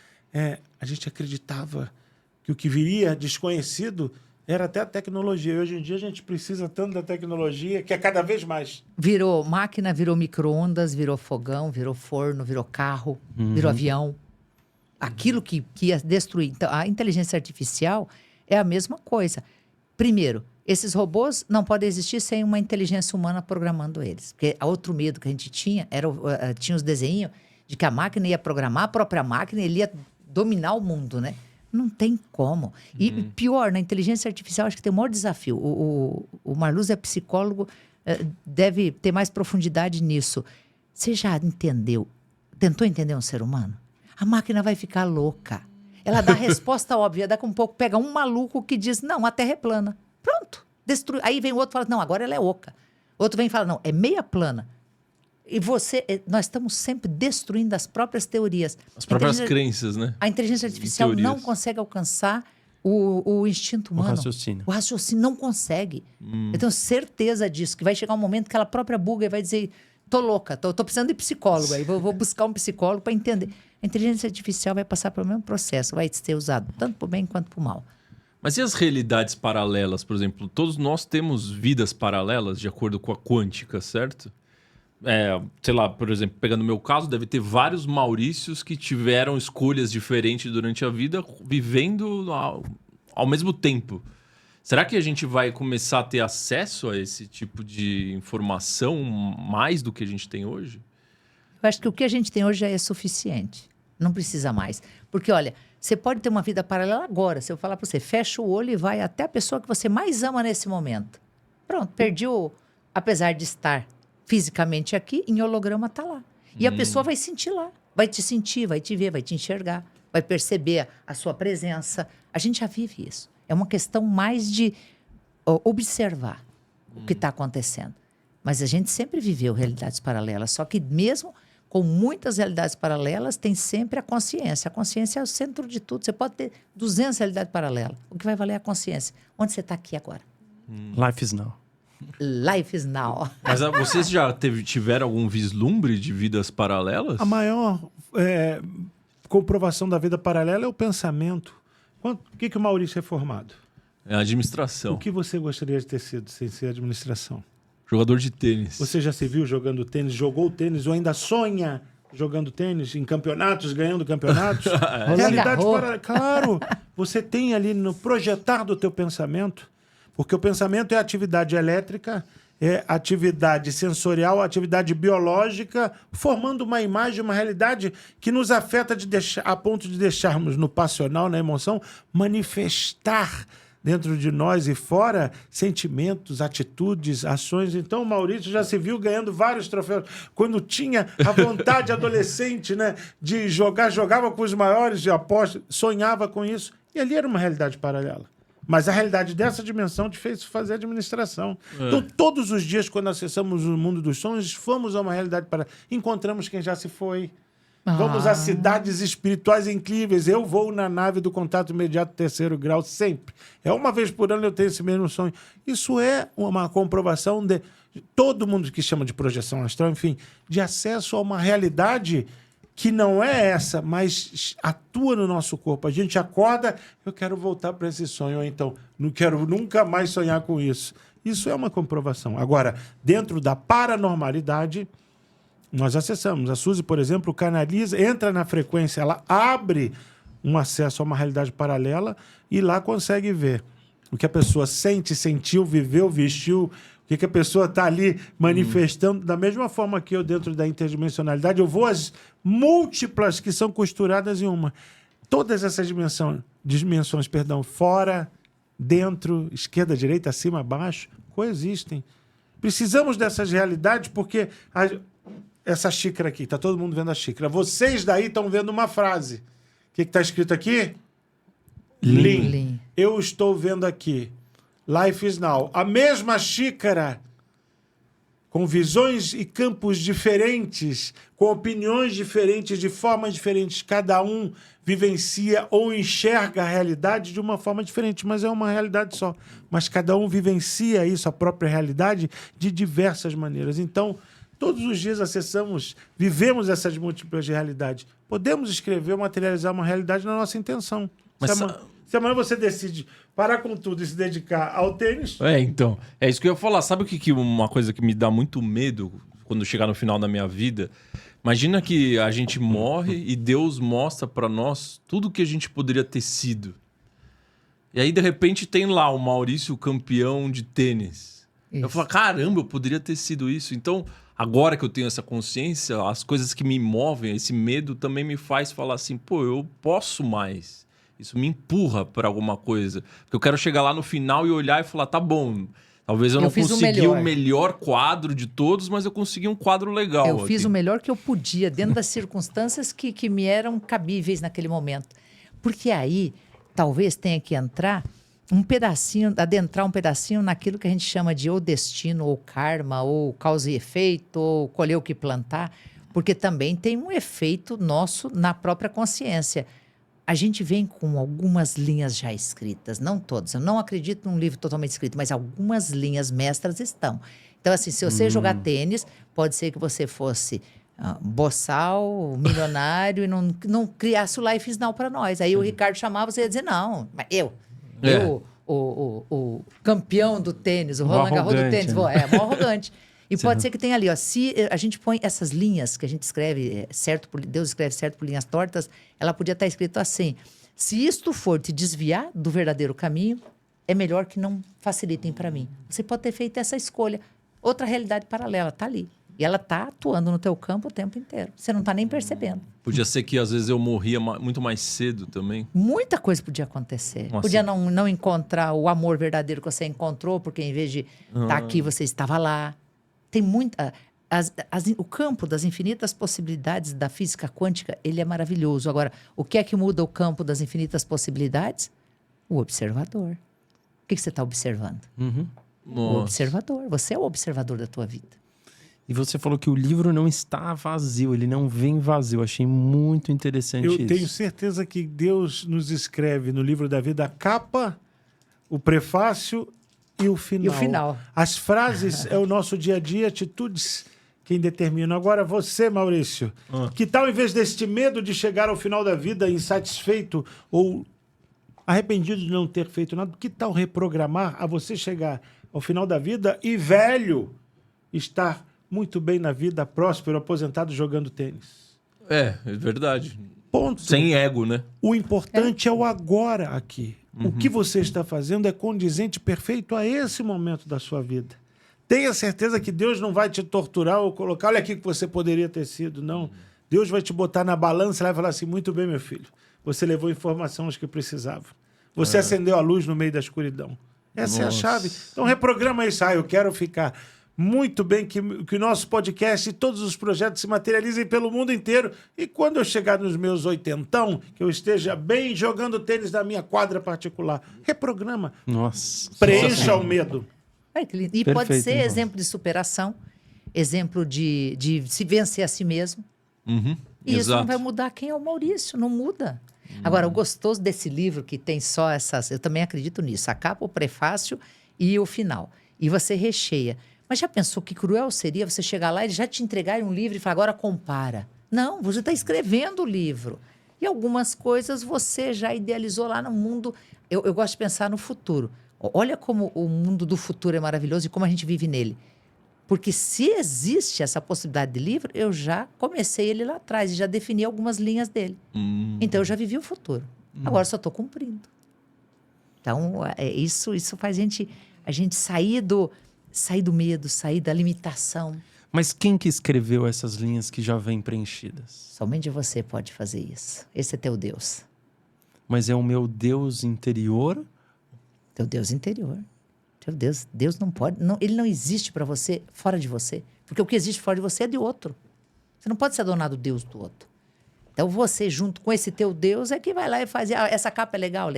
A gente acreditava que o que viria desconhecido era até a tecnologia. E hoje em dia a gente precisa tanto da tecnologia que é cada vez mais. Virou máquina, virou micro-ondas, virou fogão, virou forno, virou carro, virou avião. Aquilo que ia destruir. Então, a inteligência artificial é a mesma coisa. Primeiro, esses robôs não podem existir sem uma inteligência humana programando eles. Porque outro medo que a gente tinha tinha os desenhos de que a máquina ia programar a própria máquina e ele ia dominar o mundo, né? Não tem como. E pior, na inteligência artificial, acho que tem o maior desafio. O Marluz é psicólogo, deve ter mais profundidade nisso. Você já tentou entender um ser humano? A máquina vai ficar louca. Ela dá a resposta óbvia, daqui a um pouco pega um maluco que diz, não, a Terra é plana. Pronto, destrui. Aí vem o outro e fala, não, agora ela é oca. Outro vem e fala, não, é meia plana. E nós estamos sempre destruindo as próprias teorias. As próprias crenças, né? A inteligência artificial teorias. não consegue alcançar o instinto humano. raciocínio. O raciocínio não consegue. Eu tenho certeza disso, que vai chegar um momento que ela própria buga e vai dizer, tô louca, tô precisando de psicólogo aí, vou buscar um psicólogo para entender. A inteligência artificial vai passar pelo mesmo processo, vai ser usado tanto para o bem quanto para o mal. Mas e as realidades paralelas, por exemplo? Todos nós temos vidas paralelas, de acordo com a quântica, certo? Sei lá, por exemplo, pegando o meu caso, deve ter vários Maurícios que tiveram escolhas diferentes durante a vida, vivendo ao mesmo tempo. Será que a gente vai começar a ter acesso a esse tipo de informação mais do que a gente tem hoje? Eu acho que o que a gente tem hoje já é suficiente. Não precisa mais. Porque, olha, você pode ter uma vida paralela agora. Se eu falar para você, fecha o olho e vai até a pessoa que você mais ama nesse momento. Pronto, perdi apesar de estar fisicamente aqui, em holograma está lá. E a pessoa vai sentir lá. Vai te sentir, vai te ver, vai te enxergar. Vai perceber a sua presença. A gente já vive isso. É uma questão mais de observar o que está acontecendo. Mas a gente sempre viveu realidades paralelas. Só que mesmo com muitas realidades paralelas, tem sempre a consciência. A consciência é o centro de tudo. Você pode ter 200 realidades paralelas. O que vai valer é a consciência. Onde você está aqui agora? Life is now. Life is now. Mas vocês já tiveram algum vislumbre de vidas paralelas? A maior comprovação da vida paralela é o pensamento. O que o Maurício é formado? É a administração. O que você gostaria de ter sido sem ser administração? Jogador de tênis. Você já se viu jogando tênis, jogou tênis ou ainda sonha jogando tênis em campeonatos, ganhando campeonatos? Realidade paralela. Claro, você tem ali no projetar do teu pensamento, porque o pensamento é atividade elétrica, é atividade sensorial, atividade biológica, formando uma imagem, uma realidade que nos afeta a ponto de deixarmos no passional, na emoção, manifestar dentro de nós e fora sentimentos, atitudes, ações. Então o Maurício já se viu ganhando vários troféus. Quando tinha a vontade adolescente, né, de jogava com os maiores de aposta, sonhava com isso. E ali era uma realidade paralela. Mas a realidade dessa dimensão te fez fazer administração. Então, todos os dias, quando acessamos o mundo dos sonhos, fomos a uma realidade paralela. Encontramos quem já se foi. Vamos a cidades espirituais incríveis. Eu vou na nave do contato imediato 3º grau sempre. Uma vez por ano eu tenho esse mesmo sonho. Isso é uma comprovação de todo mundo que chama de projeção astral, enfim, de acesso a uma realidade que não é essa, mas atua no nosso corpo. A gente acorda, eu quero voltar para esse sonho, ou então, não quero nunca mais sonhar com isso. Isso é uma comprovação. Agora, dentro da paranormalidade, nós acessamos. A Suzy, por exemplo, canaliza, entra na frequência, ela abre um acesso a uma realidade paralela e lá consegue ver o que a pessoa sente, sentiu, viveu, vestiu, que a pessoa está ali manifestando da mesma forma que eu dentro da interdimensionalidade. Eu vou às múltiplas que são costuradas em uma. Todas essas dimensões, fora, dentro, esquerda, direita, acima, abaixo, coexistem. Precisamos dessas realidades porque essa xícara aqui, está todo mundo vendo a xícara. Vocês daí estão vendo uma frase. O que está escrito aqui? Lean. Eu estou vendo aqui. Life is now. A mesma xícara, com visões e campos diferentes, com opiniões diferentes, de formas diferentes. Cada um vivencia ou enxerga a realidade de uma forma diferente, mas é uma realidade só. Mas cada um vivencia isso, a própria realidade, de diversas maneiras. Então, todos os dias vivemos essas múltiplas realidades. Podemos escrever ou materializar uma realidade na nossa intenção. Mas se amanhã você decide parar com tudo e se dedicar ao tênis... Então, é isso que eu ia falar. Sabe uma coisa que me dá muito medo quando chegar no final da minha vida? Imagina que a gente morre e Deus mostra pra nós tudo que a gente poderia ter sido. E aí, de repente, tem lá o Maurício campeão de tênis. Isso. Eu falo, caramba, eu poderia ter sido isso. Então, agora que eu tenho essa consciência, as coisas que me movem, esse medo também me faz falar assim, pô, eu posso mais. Isso me empurra para alguma coisa. Porque eu quero chegar lá no final e olhar e falar, tá bom, talvez eu não consegui o melhor quadro de todos, mas eu consegui um quadro legal. Eu fiz o melhor que eu podia, dentro das circunstâncias que me eram cabíveis naquele momento. Porque aí, talvez tenha que adentrar um pedacinho naquilo que a gente chama de ou destino, ou karma, ou causa e efeito, ou colher o que plantar, porque também tem um efeito nosso na própria consciência. A gente vem com algumas linhas já escritas, não todas. Eu não acredito num livro totalmente escrito, mas algumas linhas mestras estão. Então, assim, se você jogar tênis, pode ser que você fosse boçal, milionário, e não criasse o Life is Now para nós. Aí o Ricardo chamava, você ia dizer, não, mas o campeão do tênis, o Roland Garros do tênis, mó arrogante. E pode ser que tenha ali, se a gente põe essas linhas que a gente escreve, Deus escreve certo por linhas tortas, ela podia estar escrito assim: se isto for te desviar do verdadeiro caminho, é melhor que não facilitem para mim. Você pode ter feito essa escolha. Outra realidade paralela está ali. E ela está atuando no teu campo o tempo inteiro. Você não está nem percebendo. Podia ser que às vezes eu morria muito mais cedo também. Muita coisa podia acontecer. Nossa. Podia não encontrar o amor verdadeiro que você encontrou, porque em vez de estar aqui, você estava lá. Tem muita... o campo das infinitas possibilidades da física quântica, ele é maravilhoso. Agora, o que é que muda o campo das infinitas possibilidades? O observador. O que você está observando? O observador. Você é o observador da tua vida. E você falou que o livro não está vazio, ele não vem vazio. Achei muito interessante isso. Eu tenho certeza que Deus nos escreve no livro da vida a capa, o prefácio e o final. E o final. As frases é o nosso dia a dia, atitudes quem determina. Agora você, Maurício, que tal em vez deste medo de chegar ao final da vida insatisfeito ou arrependido de não ter feito nada, que tal reprogramar a você chegar ao final da vida e velho estar muito bem na vida, próspero, aposentado, jogando tênis? É verdade. Ponto. Sem ego, né? O importante é o agora aqui. O que você está fazendo é condizente, perfeito a esse momento da sua vida. Tenha certeza que Deus não vai te torturar ou colocar, olha aqui que você poderia ter sido, não. Deus vai te botar na balança e vai falar assim, muito bem, meu filho, você levou informações que precisava. Você acendeu a luz no meio da escuridão. Essa é a chave. Então reprograma isso. Eu quero ficar muito bem que o nosso podcast e todos os projetos se materializem pelo mundo inteiro. E quando eu chegar nos meus 80, que eu esteja bem jogando tênis na minha quadra particular. Reprograma. Nossa. Preencha o medo. E pode ser exemplo de superação, exemplo de se vencer a si mesmo. E isso não vai mudar quem é o Maurício, não muda. Agora, o gostoso desse livro, que tem só essas... Eu também acredito nisso. A capa, o prefácio e o final. E você recheia. Mas já pensou que cruel seria você chegar lá e já te entregarem um livro e falar, agora compara. Não, você está escrevendo o livro. E algumas coisas você já idealizou lá no mundo. Eu gosto de pensar no futuro. Olha como o mundo do futuro é maravilhoso e como a gente vive nele. Porque se existe essa possibilidade de livro, eu já comecei ele lá atrás e já defini algumas linhas dele. Então, eu já vivi o futuro. Agora, só estou cumprindo. Então, isso faz a gente sair sair do medo, sair da limitação. Mas quem que escreveu essas linhas que já vêm preenchidas? Somente você pode fazer isso. Esse é teu Deus. Mas é o meu Deus interior? Teu Deus interior. Teu Deus não pode, ele não existe para você fora de você. Porque o que existe fora de você é de outro. Você não pode ser dono do Deus do outro. Então você, junto com esse teu Deus, é que vai lá e faz. Essa capa é legal.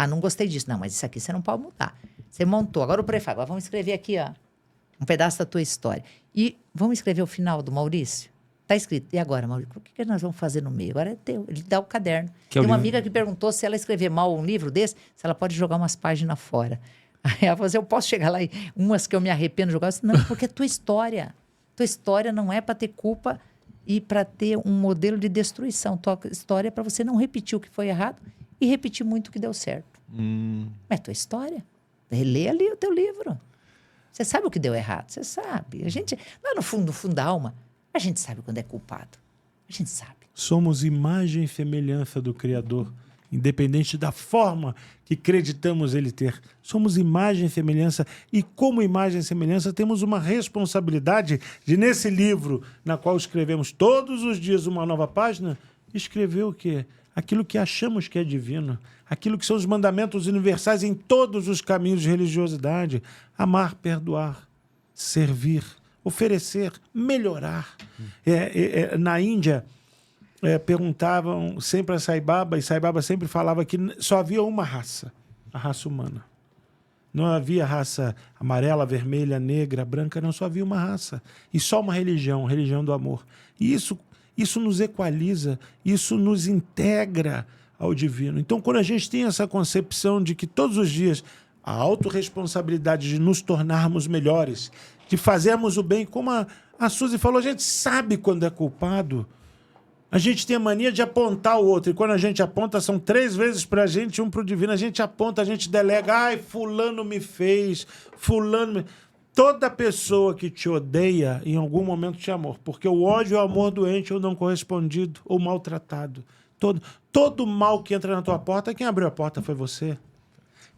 Não gostei disso. Não, mas isso aqui você não pode mudar. Você montou. Agora o prefácio. Agora vamos escrever aqui, ó, um pedaço da tua história. E vamos escrever o final do Maurício? Tá escrito. E agora, Maurício, o que nós vamos fazer no meio? Agora é teu. Ele dá o caderno. Que é o Tem uma livro. amiga que perguntou se ela escrever mal um livro desse, se ela pode jogar umas páginas fora. Aí ela falou assim, eu posso chegar lá e umas que eu me arrependo de jogar? Eu disse, não, porque é tua história. Tua história não é para ter culpa e para ter um modelo de destruição. Tua história é para você não repetir o que foi errado e repetir muito o que deu certo. Mas é tua história. Relê ali o teu livro. Você sabe o que deu errado, você sabe. A gente, lá no fundo da alma, a gente sabe quando é culpado. A gente sabe. Somos imagem e semelhança do Criador, independente da forma que acreditamos ele ter. Somos imagem e semelhança, e como imagem e semelhança temos uma responsabilidade de, nesse livro, na qual escrevemos todos os dias uma nova página, escrever o quê? Aquilo que achamos que é divino, aquilo que são os mandamentos universais em todos os caminhos de religiosidade: amar, perdoar, servir, oferecer, melhorar. Na Índia, perguntavam sempre a Sai Baba, e Sai Baba sempre falava que só havia uma raça, a raça humana. Não havia raça amarela, vermelha, negra, branca, não, só havia uma raça. E só uma religião, a religião do amor. E isso nos equaliza, isso nos integra ao divino. Então, quando a gente tem essa concepção de que todos os dias a autorresponsabilidade de nos tornarmos melhores, de fazermos o bem, como a Suzy falou, a gente sabe quando é culpado. A gente tem a mania de apontar o outro. E quando a gente aponta, são 3 vezes para a gente e 1 para o divino. A gente aponta, a gente delega. Ai, fulano me fez, fulano me... Toda pessoa que te odeia, em algum momento te amou. Porque o ódio é o amor doente ou não correspondido ou maltratado. Todo mal que entra na tua porta, quem abriu a porta foi você.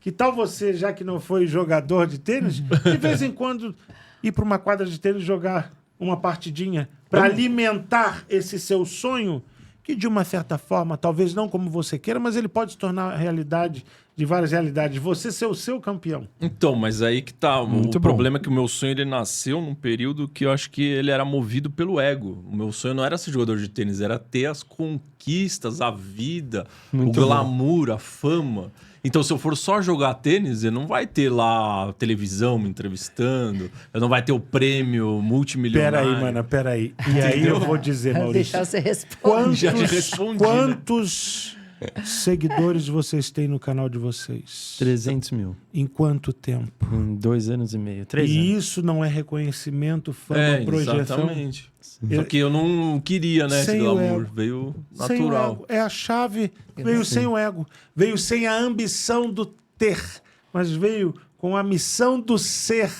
Que tal você, já que não foi jogador de tênis, de vez em quando ir para uma quadra de tênis jogar uma partidinha para alimentar esse seu sonho, que de uma certa forma, talvez não como você queira, mas ele pode se tornar realidade de várias realidades. Você ser o seu campeão. Então, mas aí que tá. Muito O bom. problema é que o meu sonho ele nasceu num período que eu acho que ele era movido pelo ego. O meu sonho não era ser jogador de tênis, era ter as conquistas, a vida, Muito o glamour, a fama. Então, se eu for só jogar tênis, eu não vai ter lá a televisão me entrevistando, eu não vai ter o prêmio multimilionário. Peraí. E aí eu vou dizer, Vou Maurício, deixar você responder. Já te respondi, quantos seguidores vocês têm no canal de vocês? 300 mil. Em quanto tempo? Em 2 anos e meio. 3 anos. E isso não é reconhecimento, fama, projeção? Exatamente. Só que eu não queria, né, esse Sem o glamour. ego. Veio Sem o natural. ego. É a chave. Veio sem o ego. Veio sem a ambição do ter. Mas veio com a missão do ser.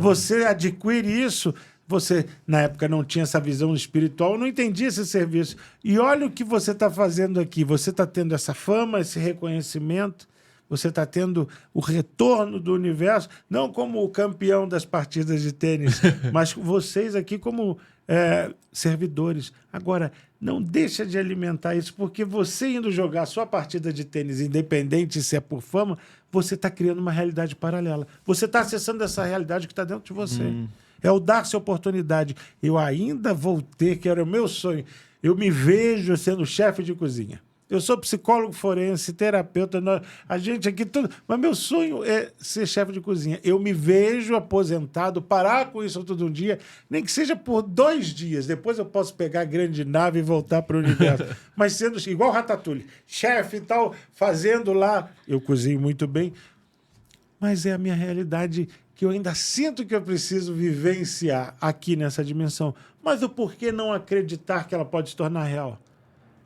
Você adquire isso. Você, na época, não tinha essa visão espiritual, não entendia esse serviço. E olha o que você está fazendo aqui. Você está tendo essa fama, esse reconhecimento. Você está tendo o retorno do universo, não como o campeão das partidas de tênis, mas vocês aqui como servidores. Agora, não deixa de alimentar isso, porque você indo jogar sua partida de tênis, independente se é por fama, você está criando uma realidade paralela. Você está acessando essa realidade que está dentro de você. É o dar-se oportunidade. Eu ainda vou ter, que era o meu sonho, eu me vejo sendo chefe de cozinha. Eu sou psicólogo forense, terapeuta, a gente aqui tudo. Mas meu sonho é ser chefe de cozinha. Eu me vejo aposentado, parar com isso todo dia, nem que seja por 2 dias. Depois eu posso pegar a grande nave e voltar para o universo. Mas sendo igual Ratatouille, chefe e tal, fazendo lá. Eu cozinho muito bem. Mas é a minha realidade que eu ainda sinto que eu preciso vivenciar aqui nessa dimensão. Mas o porquê não acreditar que ela pode se tornar real?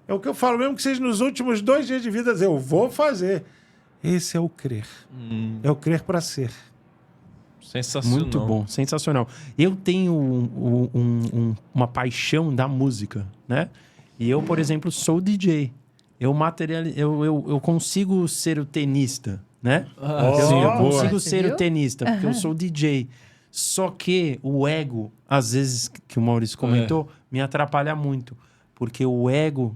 É o que eu falo, mesmo que seja nos últimos 2 dias de vida, eu vou fazer. Esse é o crer. É o crer para ser. Sensacional. Muito bom, sensacional. Eu tenho uma paixão da música, né? E eu, por exemplo, sou DJ. Eu consigo ser o tenista, né? sim, eu boa. consigo Você ser viu? o tenista, porque eu sou o DJ. Só que o ego, às vezes, que o Maurício comentou, me atrapalha muito. Porque o ego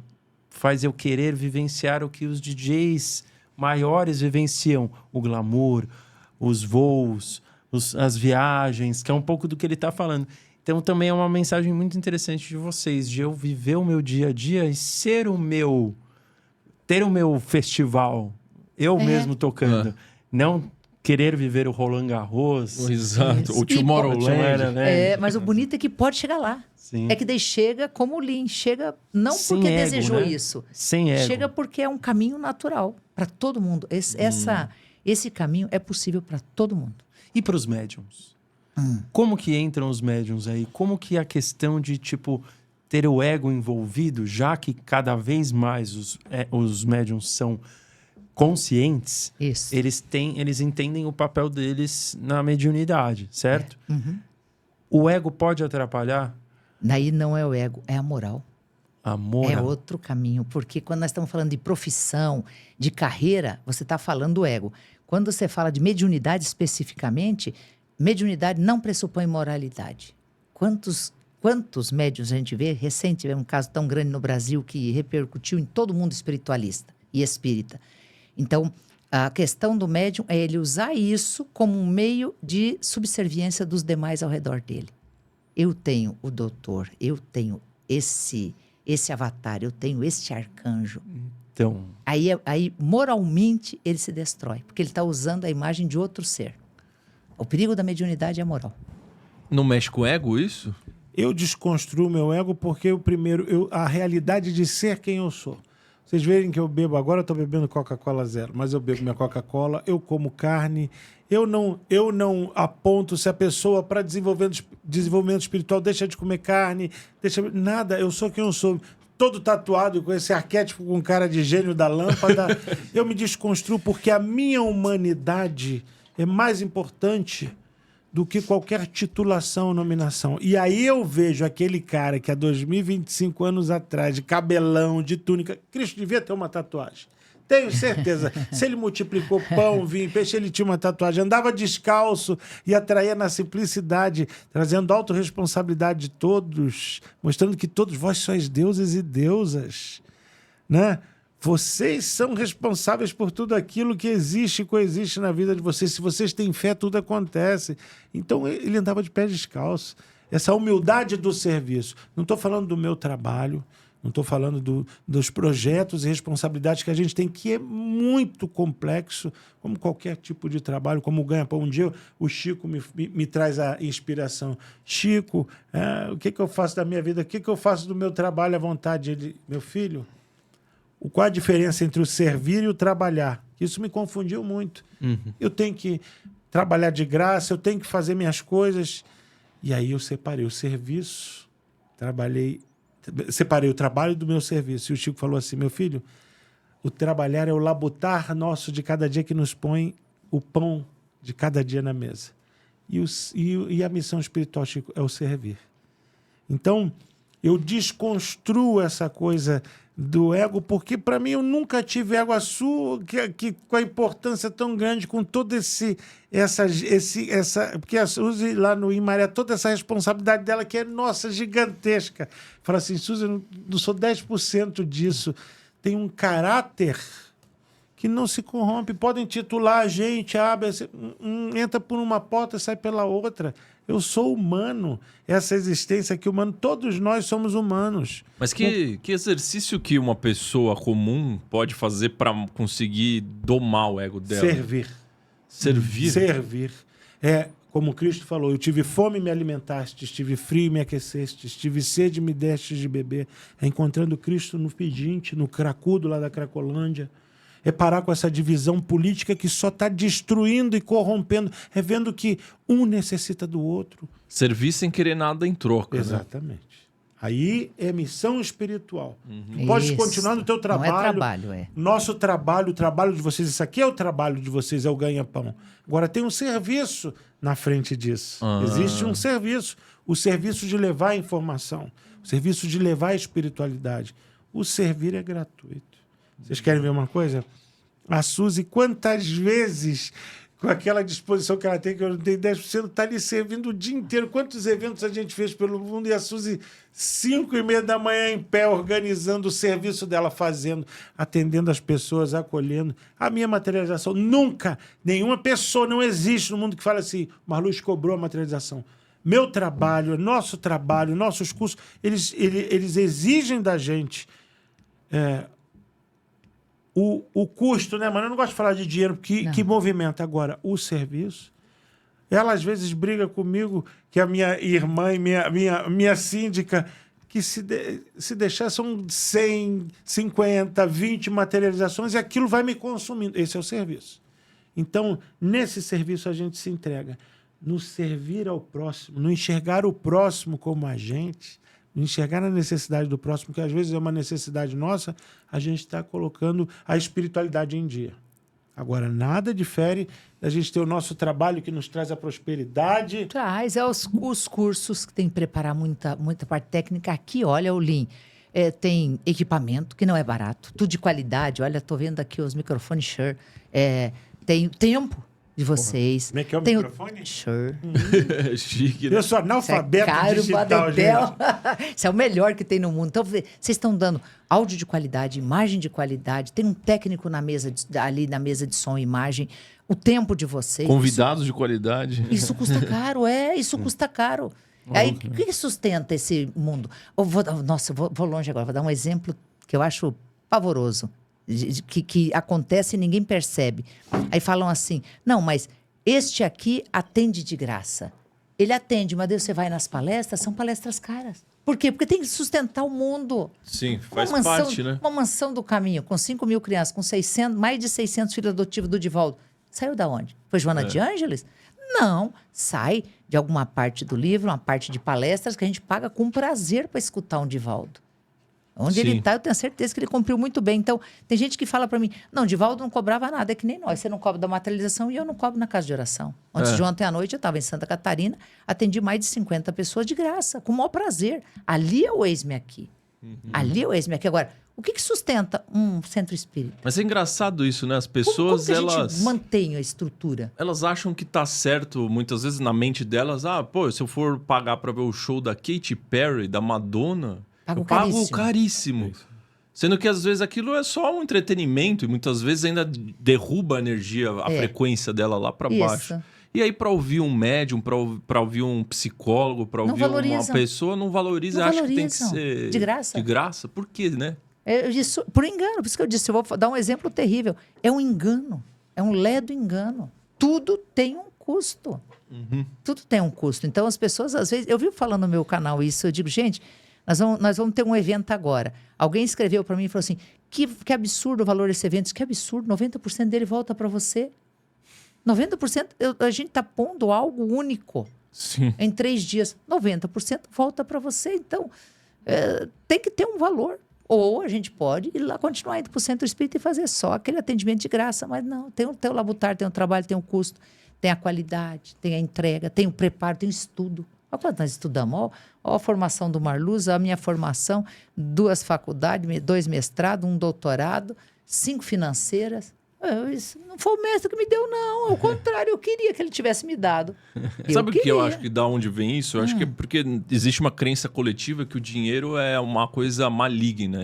faz eu querer vivenciar o que os DJs maiores vivenciam. O glamour, os voos, as viagens, que é um pouco do que ele está falando. Então, também é uma mensagem muito interessante de vocês, de eu viver o meu dia a dia e ser o meu... Ter o meu festival, eu mesmo tocando. Não querer viver o Roland Garros. Exato. O E Tomorrowland. Mas o bonito é que pode chegar lá. Sim. É que daí chega como o Lean. Chega não Sem porque ego, desejou né? isso. Sem ego. Chega porque é um caminho natural para todo mundo. Esse caminho é possível para todo mundo. E para os médiums? Como que entram os médiums aí? Como que a questão de, tipo, ter o ego envolvido, já que cada vez mais os médiums são conscientes, Isso. eles entendem o papel deles na mediunidade, certo? O ego pode atrapalhar Daí não é o ego, é a moral. a moral. É outro caminho. Porque quando nós estamos falando de profissão, de carreira, você está falando do ego. Quando você fala de mediunidade especificamente, mediunidade não pressupõe moralidade. Quantos médiuns a gente vê? Recente tivemos um caso tão grande no Brasil que repercutiu em todo mundo espiritualista e espírita. Então, a questão do médium é ele usar isso como um meio de subserviência dos demais ao redor dele. Eu tenho o doutor, eu tenho esse avatar, eu tenho este arcanjo. Então, Aí, moralmente, ele se destrói, porque ele está usando a imagem de outro ser. O perigo da mediunidade é a moral. Não mexe com o ego isso? Eu desconstruo meu ego porque a realidade de ser quem eu sou. Vocês verem que eu bebo agora, eu estou bebendo Coca-Cola zero, mas eu bebo minha Coca-Cola, eu como carne, eu não aponto se a pessoa para desenvolvimento espiritual deixa de comer carne, nada, eu sou quem eu sou. Todo tatuado com esse arquétipo com cara de gênio da lâmpada, eu me desconstruo porque a minha humanidade é mais importante do que qualquer titulação ou nominação. E aí eu vejo aquele cara que há 2025 anos atrás, de cabelão, de túnica, Cristo devia ter uma tatuagem. Tenho certeza. Se ele multiplicou pão, vinho, peixe, ele tinha uma tatuagem. Andava descalço e atraía na simplicidade, trazendo autorresponsabilidade de todos, mostrando que todos vós sois deuses e deusas, né? Vocês são responsáveis por tudo aquilo que existe e coexiste na vida de vocês. Se vocês têm fé, tudo acontece. Então, ele andava de pé descalço. Essa humildade do serviço. Não estou falando do meu trabalho, não estou falando dos projetos e responsabilidades que a gente tem, que é muito complexo, como qualquer tipo de trabalho, como o ganha-pão. Um dia o Chico me traz a inspiração. Chico, o que eu faço da minha vida? O que eu faço do meu trabalho à vontade? Ele, meu filho... Qual a diferença entre o servir e o trabalhar? Isso me confundiu muito. Eu tenho que trabalhar de graça, eu tenho que fazer minhas coisas. E aí eu separei o serviço, separei o trabalho do meu serviço. E o Chico falou assim, meu filho, o trabalhar é o labutar nosso de cada dia que nos põe o pão de cada dia na mesa. E a missão espiritual, Chico, é o servir. Então, eu desconstruo essa coisa do ego, porque para mim eu nunca tive ego que com a importância tão grande, com todo porque a Suzy lá no Imaré, toda essa responsabilidade dela que é, nossa, gigantesca. Fala assim, Suzy, eu não sou 10% disso. Tem um caráter que não se corrompe. Podem titular a gente, entra por uma porta e sai pela outra. Eu sou humano. Essa existência aqui humana, todos nós somos humanos. Mas que exercício que uma pessoa comum pode fazer para conseguir domar o ego dela? Servir. É, como Cristo falou, eu tive fome e me alimentaste, estive frio e me aqueceste, estive sede e me destes de beber. É encontrando Cristo no pedinte, no cracudo lá da Cracolândia. É parar com essa divisão política que só está destruindo e corrompendo. É vendo que um necessita do outro. Servir sem querer nada em troca. Exatamente. Né? Aí é missão espiritual. Uhum. Pode Isso. continuar no teu trabalho. Não é trabalho, é. Nosso trabalho, o trabalho de vocês, isso aqui é o trabalho de vocês, é o ganha-pão. Agora tem um serviço na frente disso. Existe um serviço. O serviço de levar a informação. O serviço de levar a espiritualidade. O servir é gratuito. Vocês querem ver uma coisa? A Suzy, quantas vezes, com aquela disposição que ela tem, que eu não tenho 10%, está ali servindo o dia inteiro. Quantos eventos a gente fez pelo mundo e a Suzy, 5h30 da manhã em pé, organizando o serviço dela, fazendo, atendendo as pessoas, acolhendo. A minha materialização, nunca, nenhuma pessoa, não existe no mundo que fala assim, Marluz cobrou a materialização. Meu trabalho, nossos cursos, eles exigem da gente o custo, né, mano? Eu não gosto de falar de dinheiro, que movimenta. Agora, o serviço. Ela, às vezes, briga comigo, que a minha irmã e minha síndica, que se deixar são 100, 50, 20 materializações e aquilo vai me consumindo. Esse é o serviço. Então, nesse serviço, a gente se entrega. No servir ao próximo, no enxergar o próximo como a gente, no enxergar a necessidade do próximo, que às vezes é uma necessidade nossa, a gente está colocando a espiritualidade em dia. Agora, nada difere da gente ter o nosso trabalho que nos traz a prosperidade. Traz, os cursos que tem que preparar muita parte técnica. Aqui, olha, o Lean, tem equipamento que não é barato, tudo de qualidade. Olha, estou vendo aqui os microfones Shure. Tem o tempo de vocês. Como é que é o tem microfone? Shure. Chique, né? Eu sou analfabeto Caro, digital, gente. Isso é o melhor que tem no mundo. Então, vocês estão dando áudio de qualidade, imagem de qualidade, tem um técnico ali na mesa de som e imagem, o tempo de vocês. Convidados de qualidade. Isso custa caro, isso custa caro. Aí, o que sustenta esse mundo? Eu vou longe agora, vou dar um exemplo que eu acho pavoroso, que acontece e ninguém percebe. Aí falam assim, não, mas este aqui atende de graça. Ele atende, mas daí você vai nas palestras, são palestras caras. Por quê? Porque tem que sustentar o mundo. Sim, faz parte, né? Uma mansão do caminho, com 5 mil crianças, com 600, mais de 600 filhos adotivos do Divaldo. Saiu da onde? Foi Joana de Ângeles? Não, sai de alguma parte do livro, uma parte de palestras que a gente paga com prazer para escutar um Divaldo. Onde ele está, eu tenho certeza que ele cumpriu muito bem. Então, tem gente que fala para mim, não, Divaldo não cobrava nada, é que nem nós. Você não cobra da materialização e eu não cobro na casa de oração. Antes de ontem à noite, eu estava em Santa Catarina, atendi mais de 50 pessoas de graça, com o maior prazer. Ali é o eis-me aqui. Ali é o eis-me aqui. Agora, o que sustenta um centro espírita? Mas é engraçado isso, né? As pessoas, como que a gente mantém a estrutura? Elas acham que tá certo, muitas vezes, na mente delas. Se eu for pagar para ver o show da Katy Perry, da Madonna... Eu pago caríssimo. Sendo que, às vezes, aquilo é só um entretenimento e muitas vezes ainda derruba a energia, a frequência dela lá para baixo. E aí, para ouvir um médium, para ouvir um psicólogo, para ouvir uma pessoa, não valoriza. Acha que tem que ser... De graça. De graça? Por quê, né? Isso, por engano. Por isso que eu disse, eu vou dar um exemplo terrível. É um engano. É um ledo engano. Tudo tem um custo. Tudo tem um custo. Então, as pessoas, às vezes... Eu vivo falando no meu canal isso, eu digo, gente... Nós vamos ter um evento agora. Alguém escreveu para mim e falou assim, que absurdo o valor desse evento. Que absurdo, 90% dele volta para você. 90%, a gente está pondo algo único. Sim. Em 3 dias. 90% volta para você. Então, tem que ter um valor. Ou a gente pode ir lá, continuar indo para o centro espírita e fazer só aquele atendimento de graça. Mas não, tem o labutar, tem o trabalho, tem o custo, tem a qualidade, tem a entrega, tem o preparo, tem o estudo. Olha quanto nós estudamos. Olha a formação do Marluz, a minha formação, 2 faculdades, 2 mestrados, 1 doutorado, 5 financeiras. Isso não foi o mestre que me deu, não. Ao contrário, eu queria que ele tivesse me dado. Sabe o que eu acho que da onde vem isso? Eu acho que é porque existe uma crença coletiva que o dinheiro é uma coisa maligna,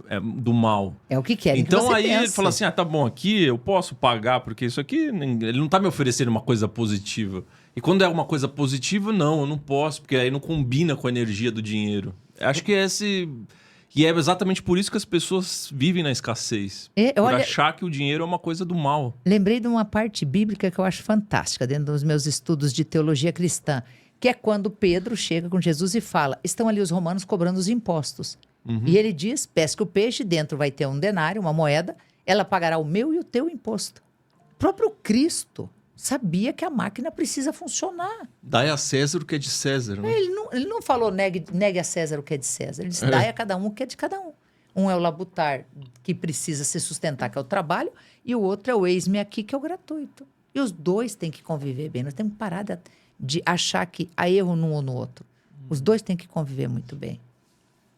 é do mal. É o que querem então que você aí pense. ele fala assim, tá bom, aqui eu posso pagar, porque isso aqui, ele não tá me oferecendo uma coisa positiva. E quando é uma coisa positiva, não, eu não posso, porque aí não combina com a energia do dinheiro. Acho que E é exatamente por isso que as pessoas vivem na escassez. Por achar que o dinheiro é uma coisa do mal. Lembrei de uma parte bíblica que eu acho fantástica, dentro dos meus estudos de teologia cristã, que é quando Pedro chega com Jesus e fala, estão ali os romanos cobrando os impostos. E ele diz, pesca o peixe, dentro vai ter um denário, uma moeda, ela pagará o meu e o teu imposto. O próprio Cristo sabia que a máquina precisa funcionar. Dai a César o que é de César, né? Ele não falou negue a César o que é de César. Ele disse, dai a cada um o que é de cada um. Um é o labutar, que precisa se sustentar, que é o trabalho, e o outro é o eis-me aqui, que é o gratuito. E os dois têm que conviver bem. Nós temos que parar de achar que há erro num ou no outro. Os dois têm que conviver muito bem.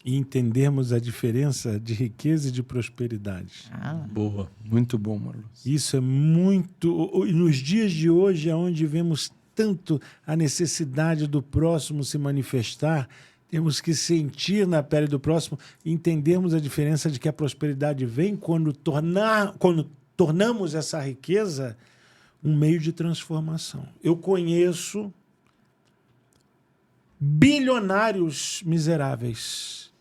e entendermos a diferença de riqueza e de prosperidade. Boa. Muito bom, Marluz. Isso é muito... Nos dias de hoje, é onde vemos tanto a necessidade do próximo se manifestar, temos que sentir na pele do próximo e entendermos a diferença de que a prosperidade vem quando tornamos essa riqueza um meio de transformação. Eu conheço bilionários miseráveis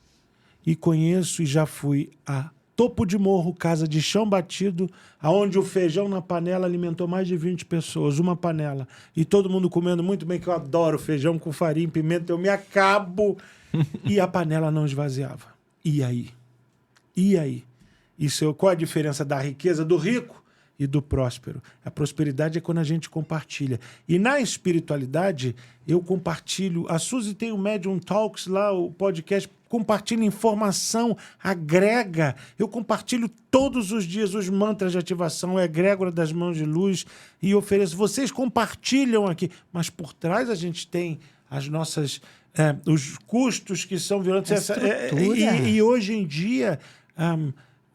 e conheço e já fui a topo de morro, casa de chão batido, aonde o feijão na panela alimentou mais de 20 pessoas, uma panela, e todo mundo comendo muito bem, que eu adoro feijão com farinha e pimenta, eu me acabo, e a panela não esvaziava. E aí? E aí? Qual a diferença da riqueza do rico e do próspero? A prosperidade é quando a gente compartilha. E na espiritualidade, eu compartilho. A Suzy tem o Medium Talks lá, o podcast, compartilha informação, agrega. Eu compartilho todos os dias os mantras de ativação, a egrégora das mãos de luz e ofereço. Vocês compartilham aqui, mas por trás a gente tem as nossas... os custos que são violentos. E hoje em dia...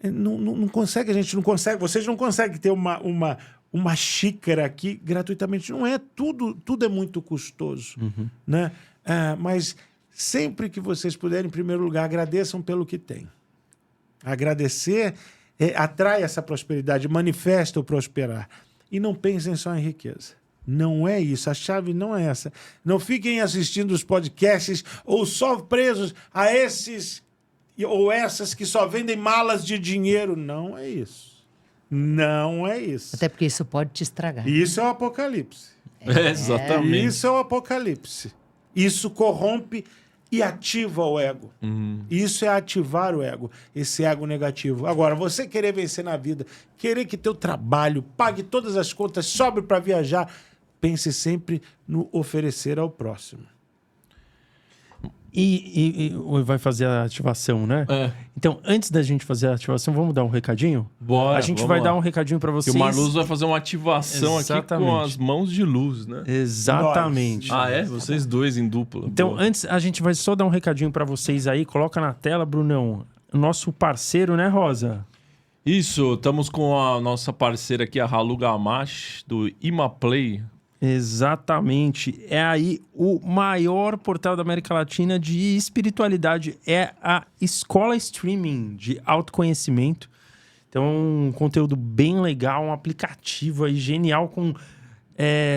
não consegue, a gente não consegue, vocês não conseguem ter uma xícara aqui gratuitamente. Não é, tudo é muito custoso. Né? Mas sempre que vocês puderem, em primeiro lugar, agradeçam pelo que têm. Agradecer atrai essa prosperidade, manifesta o prosperar. E não pensem só em riqueza. Não é isso, a chave não é essa. Não fiquem assistindo os podcasts ou só presos a esses... ou essas que só vendem malas de dinheiro. Não é isso. Não é isso. Até porque isso pode te estragar. Isso é o apocalipse. Exatamente. Isso é o apocalipse. Isso corrompe e ativa o ego. Isso é ativar o ego. Esse ego negativo. Agora, você querer vencer na vida, querer que teu trabalho pague todas as contas, sobre para viajar, pense sempre no oferecer ao próximo. E vai fazer a ativação, né? Então, antes da gente fazer a ativação, vamos dar um recadinho? Bora, a gente vai dar um recadinho para vocês. Que o Marluz vai fazer uma ativação aqui com as mãos de luz, né? Exatamente. Vocês dois em dupla. Então, Boa. antes, a gente vai só dar um recadinho para vocês aí. Coloca na tela, Brunão. Nosso parceiro, né, Rosa? Isso, estamos com a nossa parceira aqui, a Halu Gamache, do Imaplay. Exatamente. É aí o maior portal da América Latina de espiritualidade. É a escola streaming de autoconhecimento. Então, um conteúdo bem legal, um aplicativo aí genial com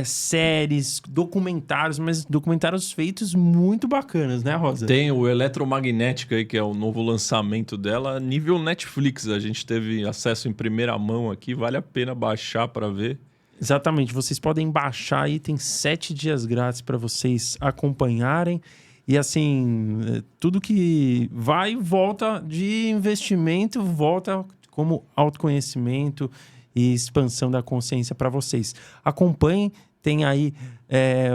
séries, documentários, mas documentários feitos muito bacanas, né, Rosa? Tem o Eletromagnética aí, que é o novo lançamento dela, nível Netflix. A gente teve acesso em primeira mão aqui, vale a pena baixar para ver. Exatamente, vocês podem baixar aí, tem 7 dias grátis para vocês acompanharem. E assim, tudo que vai e volta de investimento, volta como autoconhecimento e expansão da consciência para vocês. Acompanhem, tem aí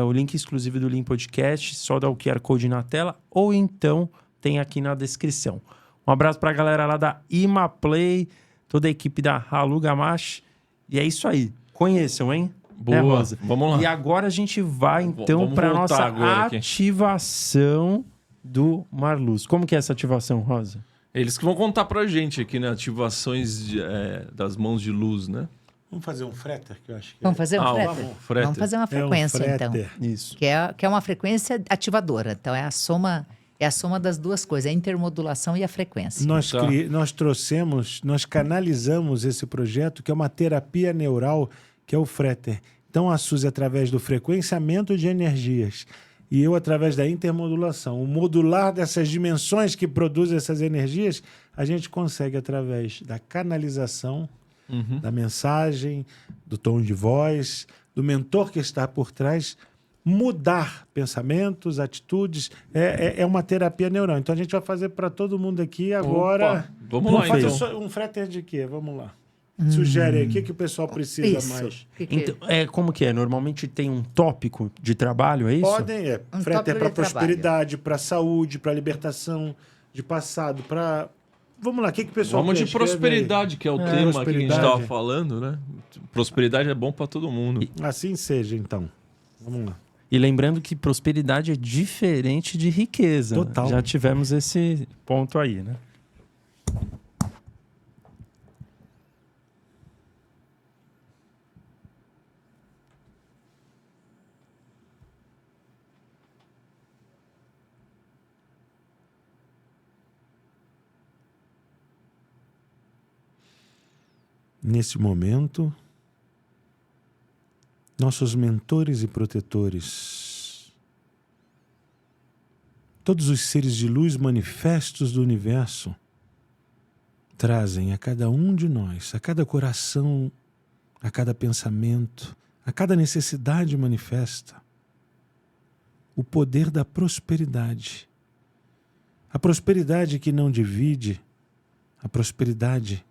o link exclusivo do Lean Podcast, só dá o QR Code na tela, ou então tem aqui na descrição. Um abraço para a galera lá da Imaplay, toda a equipe da Halu Gamache, e é isso aí. Conheçam, hein? Boa, Rosa? Vamos lá. E agora a gente vai, então, para a nossa ativação do Marluz. Como que é essa ativação, Rosa? Eles que vão contar pra gente aqui, né? Ativações das mãos de luz, né? Vamos fazer um fretter, que eu acho que Vamos fazer um fretter? Vamos fazer uma frequência, então. Isso. Que é uma frequência ativadora. Então, é a soma das duas coisas, a intermodulação e a frequência. Nós canalizamos esse projeto, que é uma terapia neural, que é o fretter. Então, a Suzy, através do frequenciamento de energias, e eu, através da intermodulação, o modular dessas dimensões que produzem essas energias, a gente consegue, através da canalização, da mensagem, do tom de voz, do mentor que está por trás, mudar pensamentos, atitudes. É uma terapia neural. Então, a gente vai fazer para todo mundo aqui agora. Opa, vamos lá, fazer então. um fretter de quê? Vamos lá. Sugere aí, o que o pessoal precisa mais? Então, como que é? Normalmente tem um tópico de trabalho, é isso? Podem, Um fretter tópico para de prosperidade, para saúde, para libertação de passado, para... Vamos lá, o que o pessoal Vamos quer? de prosperidade, que é o tema que a gente prosperidade. estava falando, né? Prosperidade é bom para todo mundo. Assim seja, então. Vamos lá. E lembrando que prosperidade é diferente de riqueza. Total. Já tivemos esse ponto aí, né? Nesse momento, nossos mentores e protetores, todos os seres de luz manifestos do universo, trazem a cada um de nós, a cada coração, a cada pensamento, a cada necessidade manifesta, o poder da prosperidade. A prosperidade que não divide, a prosperidade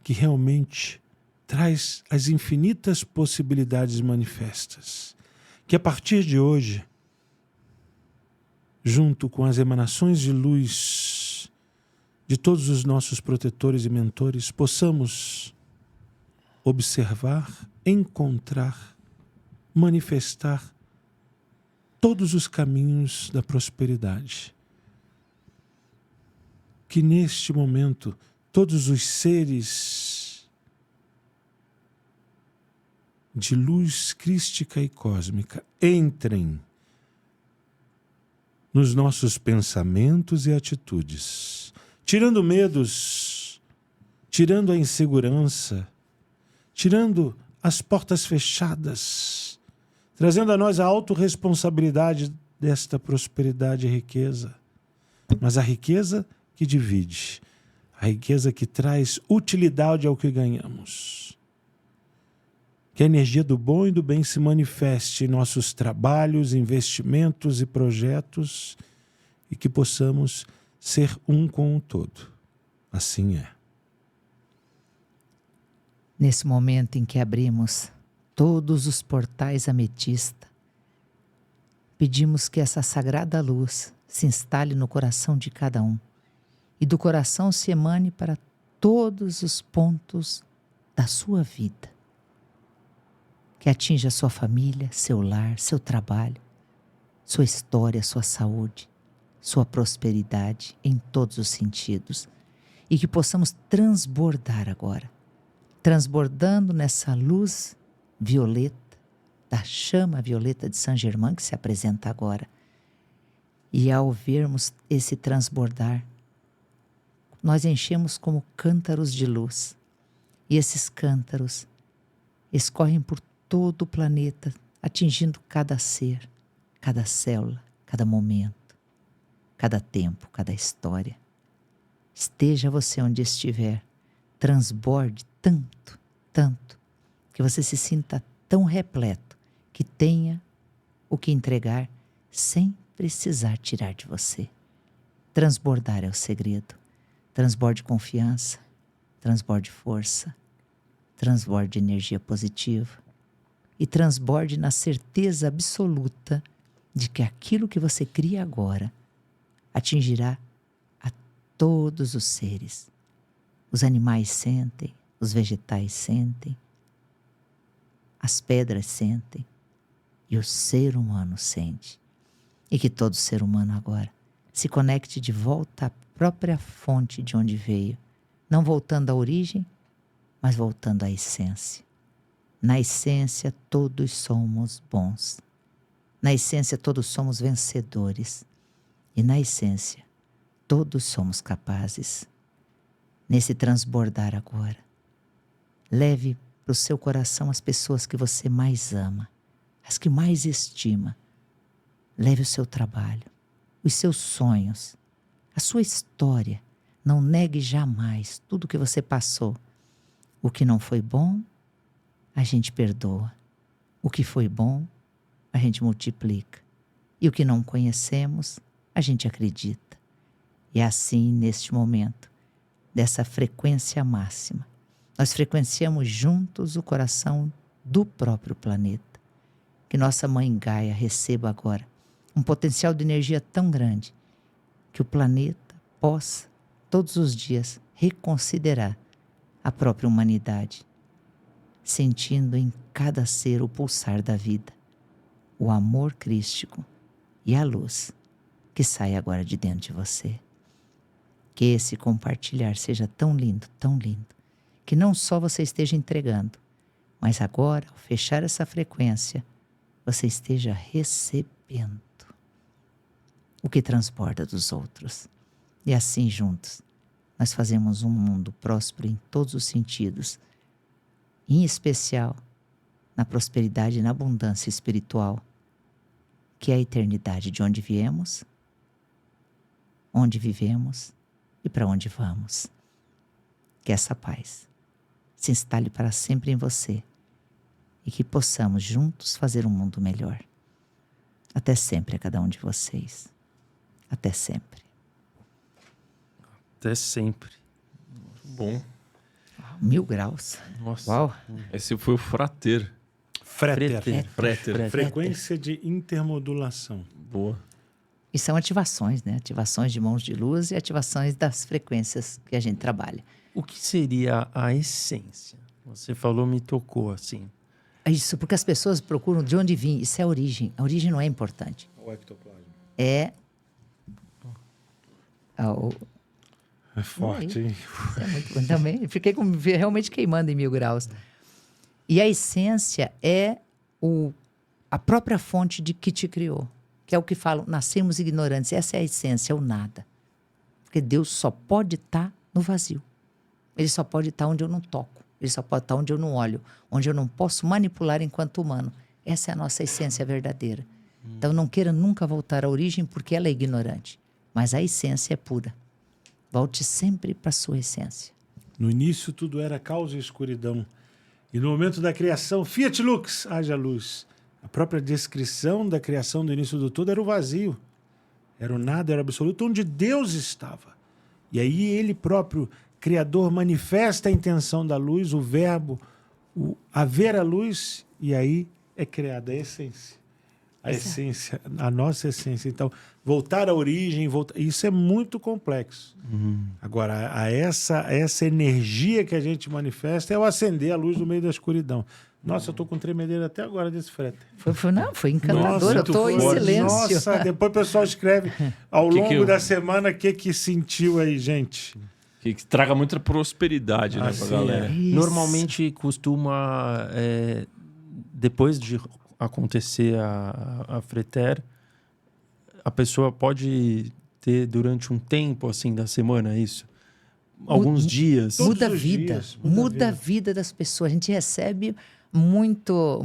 que realmente traz as infinitas possibilidades manifestas. Que a partir de hoje, junto com as emanações de luz de todos os nossos protetores e mentores, possamos observar, encontrar, manifestar todos os caminhos da prosperidade. Que neste momento todos os seres de luz crística e cósmica entrem nos nossos pensamentos e atitudes, tirando medos, tirando a insegurança, tirando as portas fechadas, trazendo a nós a autorresponsabilidade desta prosperidade e riqueza. Mas a riqueza que divide, a riqueza que traz utilidade ao que ganhamos. Que a energia do bom e do bem se manifeste em nossos trabalhos, investimentos e projetos e que possamos ser um com o todo. Assim é. Nesse momento em que abrimos todos os portais ametista, pedimos que essa sagrada luz se instale no coração de cada um e do coração se emane para todos os pontos da sua vida. Que atinja sua família, seu lar, seu trabalho, sua história, sua saúde, sua prosperidade em todos os sentidos. E que possamos transbordar agora, transbordando nessa luz violeta, da chama violeta de Saint Germain que se apresenta agora. E ao vermos esse transbordar, nós enchemos como cântaros de luz. E esses cântaros escorrem por todo o planeta, atingindo cada ser, cada célula, cada momento, cada tempo, cada história. Esteja você onde estiver, transborde tanto, tanto, que você se sinta tão repleto, que tenha o que entregar sem precisar tirar de você. Transbordar é o segredo. Transborde confiança, transborde força, transborde energia positiva e transborde na certeza absoluta de que aquilo que você cria agora atingirá a todos os seres. Os animais sentem, os vegetais sentem, as pedras sentem e o ser humano sente. E que todo ser humano agora se conecte de volta à própria fonte de onde veio, não voltando à origem, mas voltando à essência. Na essência, todos somos bons. Na essência, todos somos vencedores. E na essência, todos somos capazes. Nesse transbordar agora, leve para o seu coração as pessoas que você mais ama, as que mais estima. Leve o seu trabalho, os seus sonhos, a sua história. Não negue jamais tudo o que você passou. O que não foi bom, a gente perdoa. O que foi bom, a gente multiplica. E o que não conhecemos, a gente acredita. E assim, neste momento, dessa frequência máxima, nós frequenciamos juntos o coração do próprio planeta. Que nossa Mãe Gaia receba agora um potencial de energia tão grande que o planeta possa, todos os dias, reconsiderar a própria humanidade, sentindo em cada ser o pulsar da vida, o amor crístico e a luz que sai agora de dentro de você. Que esse compartilhar seja tão lindo, que não só você esteja entregando, mas agora, ao fechar essa frequência, você esteja recebendo o que transborda dos outros. E assim, juntos, nós fazemos um mundo próspero em todos os sentidos, em especial na prosperidade e na abundância espiritual, que é a eternidade de onde viemos, onde vivemos e para onde vamos. Que essa paz se instale para sempre em você e que possamos juntos fazer um mundo melhor. Até sempre a cada um de vocês. Até sempre. Até sempre. Bom. 1000 graus. Nossa. Uau. Esse foi o Frater. Freter. Frater. Frequência de intermodulação. Boa. E são ativações, né? Ativações de mãos de luz e ativações das frequências que a gente trabalha. O que seria a essência? Você falou, me tocou assim. É isso, porque as pessoas procuram de onde vim. Isso é a origem. A origem não é importante. O ectoplasma. É É forte, hein? Isso é muito bom também. Fiquei realmente queimando em 1000 graus. E a essência é a própria fonte de que te criou. Que é o que falam, nascemos ignorantes. Essa é a essência, é o nada. Porque Deus só pode estar no vazio. Ele só pode estar onde eu não toco. Ele só pode estar onde eu não olho. Onde eu não posso manipular enquanto humano. Essa é a nossa essência verdadeira. Então não queira nunca voltar à origem porque ela é ignorante. Mas a essência é pura. Volte sempre para a sua essência. No início tudo era caos e escuridão. E no momento da criação, Fiat Lux, haja luz. A própria descrição da criação do início do tudo era o vazio. Era o nada, era o absoluto, onde Deus estava. E aí ele próprio, Criador, manifesta a intenção da luz, o verbo, o haver a luz, e aí é criada a essência. A essência, a nossa essência. Então, voltar à origem, isso é muito complexo. Agora, essa energia que a gente manifesta é o acender a luz no meio da escuridão. Nossa, eu tô com tremedeira até agora desse frete. Foi encantador, Nossa, eu tô em forte. silêncio. Nossa, depois o pessoal escreve ao longo da semana o que sentiu aí, gente. Que traga muita prosperidade, né, pra Assim, galera. Isso. Normalmente costuma, depois de acontecer a Freter, a pessoa pode ter durante um tempo assim da semana, é isso? Alguns dias. Todos Muda a os vida, dias, muda a vida das pessoas. A gente recebe muito...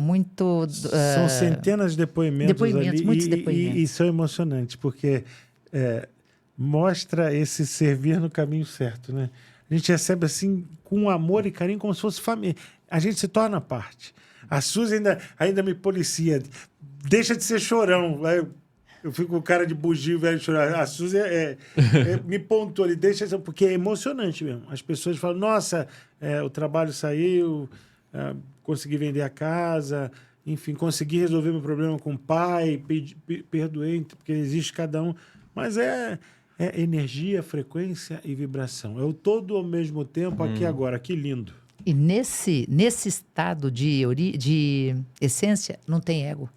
São centenas de depoimentos ali muitos e depoimentos. são emocionantes, porque mostra esse servir no caminho certo, né? A gente recebe assim com amor e carinho como se fosse família. A gente se torna parte. A Suzy ainda me policia. Deixa de ser chorão. Eu fico com o cara de bugio, velho, chorar. A Suzy me pontuou ali, porque é emocionante mesmo. As pessoas falam, nossa, o trabalho saiu, consegui vender a casa, enfim, consegui resolver meu problema com o pai, perdoei, porque existe cada um. Mas é energia, frequência e vibração. É o todo ao mesmo tempo, aqui e agora. Que lindo. E nesse estado de essência, não tem ego.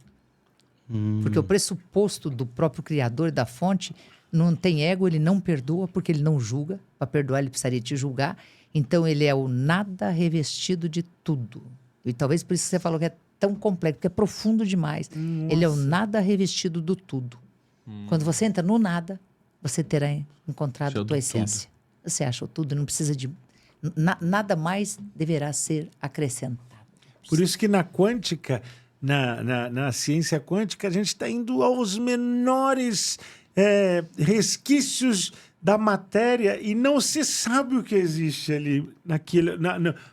Porque o pressuposto do próprio Criador da fonte não tem ego, ele não perdoa porque ele não julga. Para perdoar, ele precisaria te julgar. Então, ele é o nada revestido de tudo. E talvez por isso que você falou que é tão complexo, porque é profundo demais. Nossa. Ele é o nada revestido do tudo. Quando você entra no nada, você terá encontrado a tua essência. Você acha o tudo, não precisa de... nada mais deverá ser acrescentado. Por isso que na quântica, na ciência quântica, a gente está indo aos menores resquícios da matéria e não se sabe o que existe ali naquilo,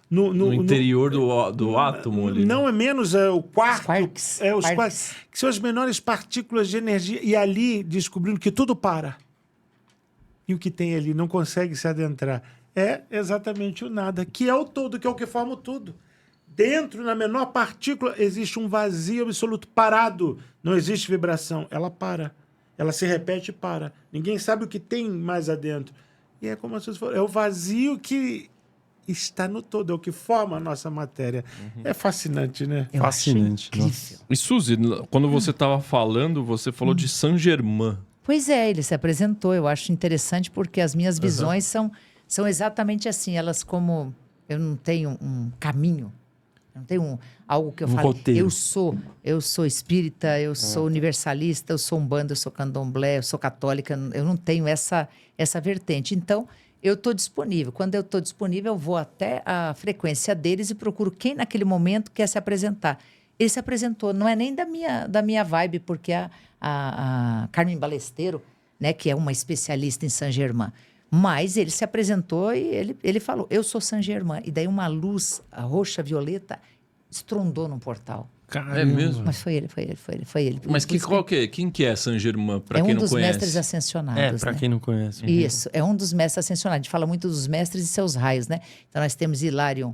no interior do átomo ali. Não é menos o quarto. Quarks. Os quarks, que são as menores partículas de energia. E ali descobrindo que tudo para. E o que tem ali não consegue se adentrar. É exatamente o nada, que é o todo, que é o que forma o tudo. Dentro, na menor partícula, existe um vazio absoluto, parado. Não existe vibração. Ela para. Ela se repete e para. Ninguém sabe o que tem mais adentro. E é como se fosse, é o vazio que está no todo, é o que forma a nossa matéria. É fascinante, né? Eu acho Fascinante, incrível. E Suzy, quando você estava falando, você falou de Saint-Germain. Pois é, ele se apresentou. Eu acho interessante porque as minhas visões são exatamente assim. Elas como... Eu não tenho um caminho. Eu não tenho algo que eu fale. roteiro. Eu sou espírita, eu sou universalista, eu sou umbanda, eu sou candomblé, eu sou católica. Eu não tenho essa vertente. Então, eu estou disponível. Quando eu estou disponível, eu vou até a frequência deles e procuro quem naquele momento quer se apresentar. Ele se apresentou. Não é nem da minha vibe, porque a Carmen Balesteiro, né, que é uma especialista em Saint-Germain, mas ele se apresentou e ele falou, eu sou Saint-Germain. E daí uma luz roxa, violeta, estrondou no portal. Caramba. É mesmo? Mas foi ele. Mas quem que é Saint-Germain, para quem não É um dos conhece? mestres ascensionados, Para né? quem não conhece. Isso, é um dos mestres ascensionados. A gente fala muito dos mestres e seus raios, né? Então, nós temos Hilarion,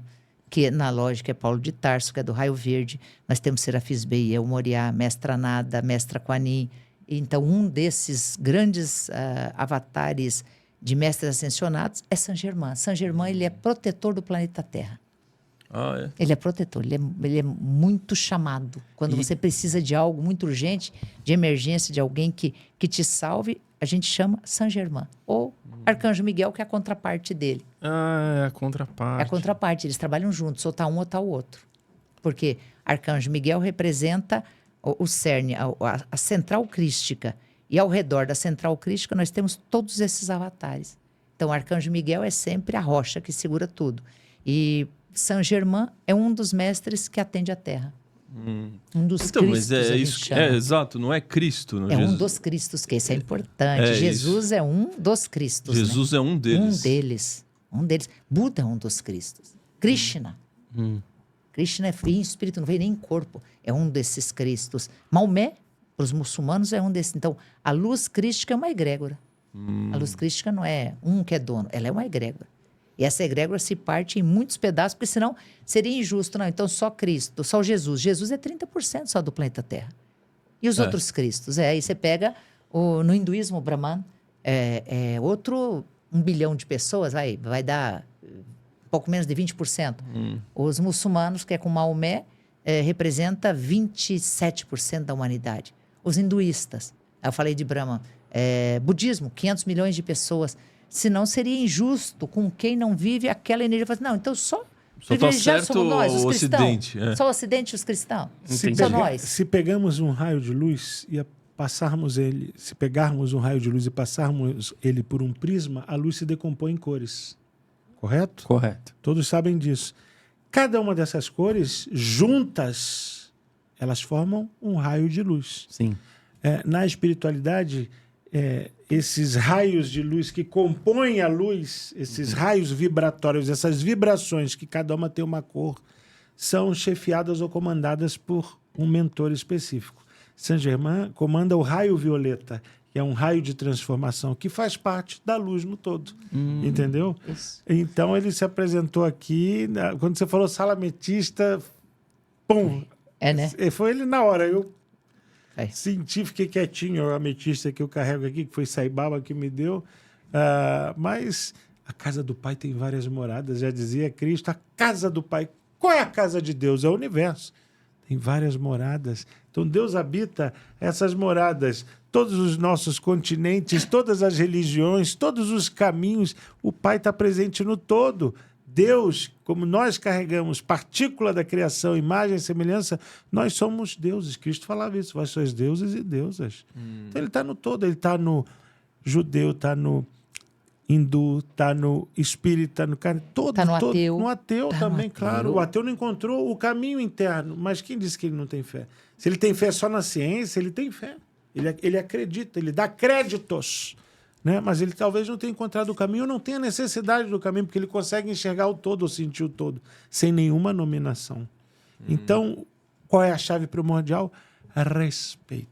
que na lógica é Paulo de Tarso, que é do raio verde. Nós temos Serafis Bey, El Moriá, Mestra Nada, Mestra Kuan Yin. Então, um desses grandes avatares de mestres ascensionados é Saint-Germain. Saint-Germain, ele é protetor do planeta Terra. Ah, é? Ele é protetor, ele é muito chamado. Quando você precisa de algo muito urgente, de emergência, de alguém que te salve, a gente chama Saint-Germain. Ou Arcanjo Miguel, que é a contraparte dele. Ah, é a contraparte. É a contraparte, eles trabalham juntos, ou tá um ou tá o outro. Porque Arcanjo Miguel representa o cerne, a central crística. E ao redor da central crística nós temos todos esses avatares. Então, Arcanjo Miguel é sempre a rocha que segura tudo. E Saint-Germain é um dos mestres que atende a Terra. Um dos Então, Cristos, mas a é gente isso. chama. Exato, não é Cristo. Não? É um dos Cristos, que isso é importante. É Jesus isso. é um dos Cristos. Jesus né? é um deles. Um deles. Buda é um dos Cristos. Krishna. Krishna é em espírito, não veio nem em corpo. É um desses Cristos. Maomé, para os muçulmanos, é um desses. Então, a luz crística é uma egrégora. A luz crística não é um que é dono, ela é uma egrégora. E essa egrégora se parte em muitos pedaços, porque senão seria injusto. Não, então só Cristo, só Jesus. Jesus é 30% só do planeta Terra. E os outros Cristos? Aí você pega, no hinduísmo, o Brahman, outro 1 bilhão de pessoas, vai dar pouco menos de 20%. Os muçulmanos, que é com Maomé, representa 27% da humanidade. Os hinduístas, eu falei de Brahman, budismo, 500 milhões de pessoas. Senão seria injusto com quem não vive aquela energia. Não, então só tá privilegiados certo somos nós, os o cristãos. Ocidente, é. Só o Ocidente e os cristãos. Entendi. Só nós. Se pegarmos um raio de luz se pegarmos um raio de luz e passarmos ele por um prisma, a luz se decompõe em cores. Correto? Correto. Todos sabem disso. Cada uma dessas cores, juntas, elas formam um raio de luz. Sim. Na espiritualidade, esses raios de luz que compõem a luz, esses raios vibratórios, essas vibrações que cada uma tem uma cor, são chefiadas ou comandadas por um mentor específico. Saint-Germain comanda o raio violeta, que é um raio de transformação que faz parte da luz no todo. Entendeu? Isso. Então ele se apresentou aqui, quando você falou sala ametista, pum! Né? Foi ele na hora. Eu É. senti, fiquei quietinho, a ametista que eu carrego aqui, que foi Saibaba que me deu. Mas a casa do Pai tem várias moradas, já dizia Cristo, a casa do Pai. Qual é a casa de Deus? É o universo. Tem várias moradas. Então Deus habita essas moradas, todos os nossos continentes, todas as religiões, todos os caminhos. O Pai está presente no todo. Deus, como nós carregamos partícula da criação, imagem e semelhança, nós somos deuses. Cristo falava isso, vós sois deuses e deusas. Então ele está no todo, ele está no judeu, está no hindu, está no espírita, no cara, todo. Tá no ateu. No ateu Tá também, no claro. ateu. O ateu não encontrou o caminho interno. Mas quem disse que ele não tem fé? Se ele tem fé só na ciência, ele tem fé. Ele acredita, ele dá créditos. Né? Mas ele talvez não tenha encontrado o caminho, ou não tenha necessidade do caminho, porque ele consegue enxergar o todo ou sentir o todo, sem nenhuma nominação. Então, qual é a chave primordial? Respeito.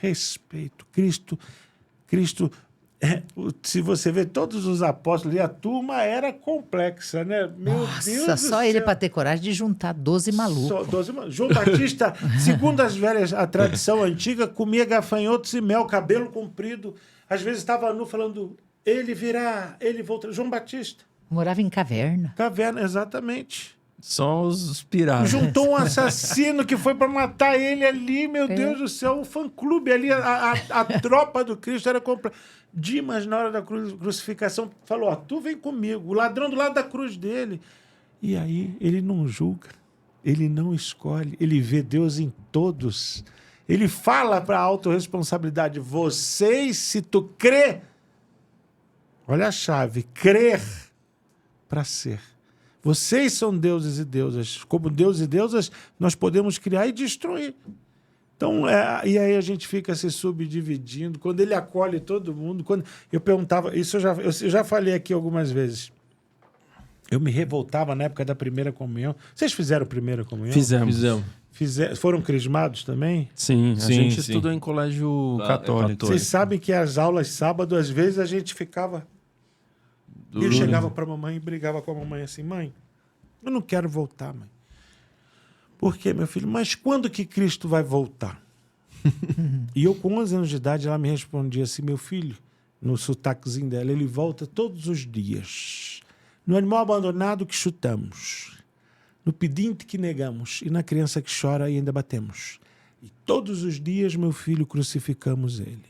Respeito. Cristo, se você vê todos os apóstolos, a turma era complexa, né? Meu Deus Nossa, do só ele céu. para ter coragem de juntar 12 malucos. João Batista, segundo a tradição antiga, comia gafanhotos e mel, cabelo comprido. Às vezes estava nu falando, ele virá, ele voltará. João Batista. Morava em caverna. Caverna, exatamente. Só os piratas. Juntou um assassino que foi para matar ele ali, meu Deus do céu, o fã-clube ali, a tropa do Cristo era completa. Dimas, na hora da crucificação, falou, ó, tu vem comigo, o ladrão do lado da cruz dele. E aí ele não julga, ele não escolhe, ele vê Deus em todos. Ele fala para a autorresponsabilidade, vocês, se tu crê, olha a chave, crer para ser. Vocês são deuses e deusas. Como deuses e deusas, nós podemos criar e destruir. Então, e aí a gente fica se subdividindo. Quando ele acolhe todo mundo... Quando eu perguntava... Isso eu já falei aqui algumas vezes. Eu me revoltava na época da primeira comunhão. Vocês fizeram primeira comunhão? Fizemos. Foram crismados também? Sim, a Sim, gente sim. estudou em colégio católico. Vocês sabem que as aulas sábado, às vezes, a gente ficava... E eu chegava para a mamãe e brigava com a mamãe assim, mãe, eu não quero voltar, mãe. Por quê, meu filho? Mas quando que Cristo vai voltar? E eu, com 11 anos de idade, ela me respondia assim, meu filho, no sotaquezinho dela, ele volta todos os dias. No animal abandonado que chutamos, no pedinte que negamos e na criança que chora e ainda batemos. E todos os dias, meu filho, crucificamos ele.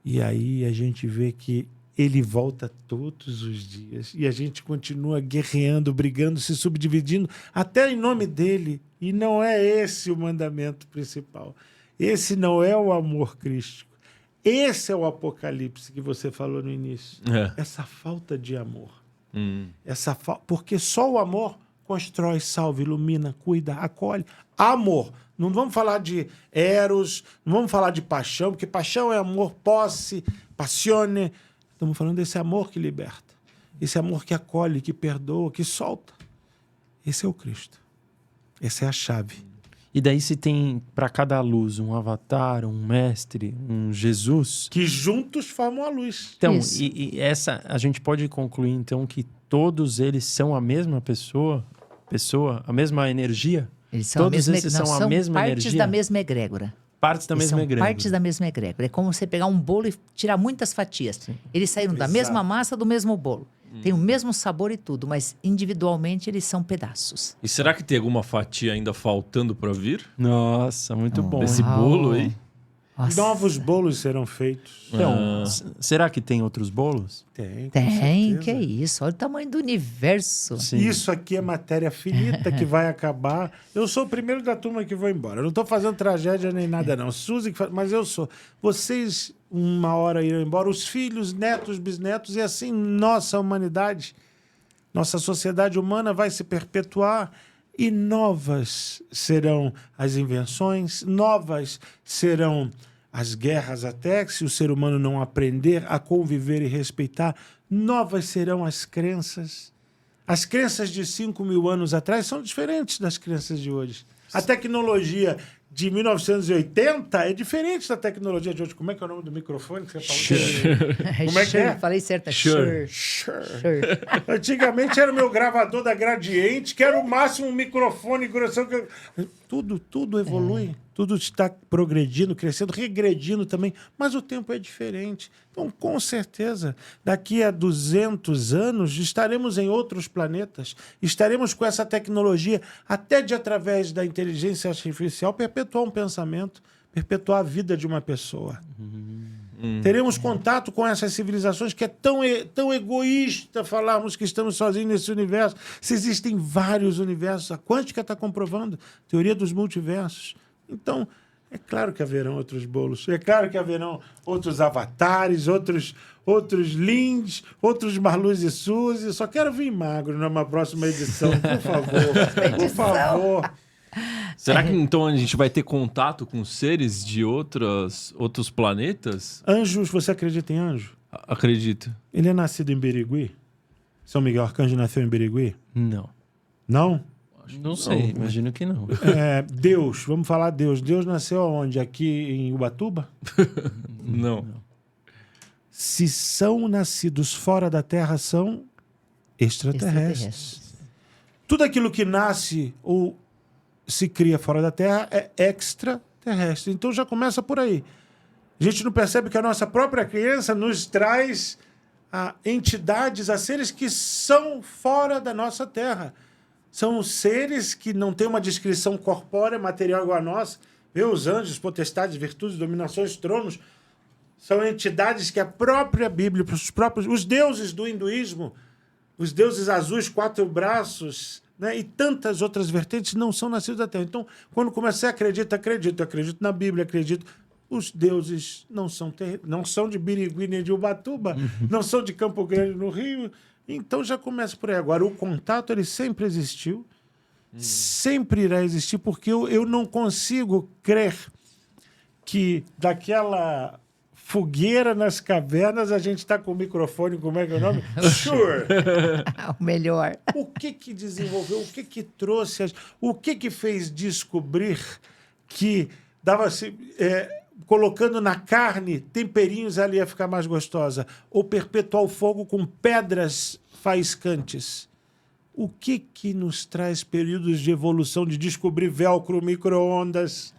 E aí a gente vê que ele volta todos os dias e a gente continua guerreando, brigando, se subdividindo, até em nome dele. E não é esse o mandamento principal. Esse não é o amor crístico. Esse é o apocalipse que você falou no início. Essa falta de amor. Porque só o amor constrói, salva, ilumina, cuida, acolhe. Amor. Não vamos falar de eros, não vamos falar de paixão, porque paixão é amor, posse, passione. Estamos falando desse amor que liberta. Esse amor que acolhe, que perdoa, que solta. Esse é o Cristo. Essa é a chave. E daí se tem para cada luz um avatar, um mestre, um Jesus. Que juntos formam a luz. Então, Isso. e essa a gente pode concluir então que todos eles são a mesma pessoa, a mesma energia? Eles são Todos a mesma, esses não, são a são mesma partes energia? da mesma egrégora. Partes da Eles mesma são egrégora. partes da mesma egrégora. É como você pegar um bolo e tirar muitas fatias. Eles saíram da Exato. mesma massa, do mesmo bolo. Tem o mesmo sabor e tudo, mas individualmente eles são pedaços. E será que tem alguma fatia ainda faltando para vir? Nossa, muito bom. Desse hein? bolo aí? Nossa. Novos bolos serão feitos. Então, será que tem outros bolos? Tem, com Tem, certeza. que é isso. Olha o tamanho do universo. Sim. Isso aqui é matéria finita que vai acabar. Eu sou o primeiro da turma que vou embora. Eu não estou fazendo tragédia nem nada, não. Suzy que faz, mas eu sou. Vocês, uma hora irão embora, os filhos, netos, bisnetos, e assim nossa humanidade, nossa sociedade humana vai se perpetuar e novas serão as invenções, novas serão as guerras até, se o ser humano não aprender a conviver e respeitar, novas serão as crenças. As crenças de 5.000 anos atrás são diferentes das crenças de hoje. A tecnologia de 1980 é diferente da tecnologia de hoje. Como é que é o nome do microfone que você falou? Como é que é? Falei certo. Sure. Sure. Antigamente era o meu gravador da Gradiente, que era o máximo um microfone grossão. Tudo evolui, tudo está progredindo, crescendo, regredindo também, mas o tempo é diferente. Então, com certeza, daqui a 200 anos estaremos em outros planetas, estaremos com essa tecnologia, até de através da inteligência artificial, perpetuar um pensamento, perpetuar a vida de uma pessoa. Teremos contato com essas civilizações que é tão egoísta falarmos que estamos sozinhos nesse universo. Se existem vários universos, a quântica está comprovando, teoria dos multiversos. Então, é claro que haverão outros bolos, é claro que haverão outros avatares, outros Linds, outros Marluz e Suzy. Só quero vir magro numa próxima edição, por favor. Por favor. Será que então a gente vai ter contato com seres de outros planetas? Anjos, você acredita em anjo? Acredito. Ele é nascido em Birigui? São Miguel Arcanjo nasceu em Birigui? Não. Não? Não sei, imagino que não. Deus, vamos falar Deus. Deus nasceu aonde? Aqui em Ubatuba? Não. Se são nascidos fora da Terra, são extraterrestres. Tudo aquilo que nasce ou se cria fora da Terra é extraterrestre. Então já começa por aí. A gente não percebe que a nossa própria crença nos traz a entidades, a seres que são fora da nossa Terra. São seres que não têm uma descrição corpórea, material igual a nossa. Vê os anjos, potestades, virtudes, dominações, tronos. São entidades que a própria Bíblia, os deuses do hinduísmo, os deuses azuis, 4 braços, né, e tantas outras vertentes não são nascidos da Terra. Então, quando comecei a acreditar, acredito na Bíblia, acredito. Os deuses não são de Birigui nem de Ubatuba, não são de Campo Grande, no Rio. Então já começa por aí. Agora, o contato ele sempre existiu, sempre irá existir, porque eu não consigo crer que daquela fogueira nas cavernas a gente está com o microfone, como é que é o nome? Sure! O melhor. O que desenvolveu, o que trouxe, o que fez descobrir que dava-se... colocando na carne temperinhos, ela ia ficar mais gostosa. Ou perpetuar o fogo com pedras faiscantes. O que nos traz períodos de evolução, de descobrir velcro, micro-ondas,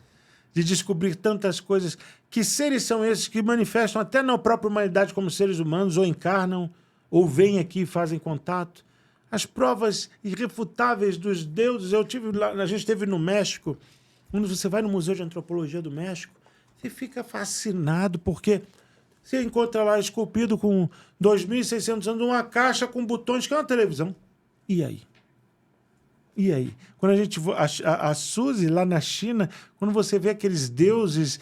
de descobrir tantas coisas? Que seres são esses que manifestam até na própria humanidade como seres humanos, ou encarnam, ou vêm aqui e fazem contato? As provas irrefutáveis dos deuses. A gente esteve no México. Quando você vai no Museu de Antropologia do México, você fica fascinado, porque você encontra lá esculpido com 2.600 anos uma caixa com botões, que é uma televisão. E aí? E aí? Quando a gente... A Suzy, lá na China, quando você vê aqueles deuses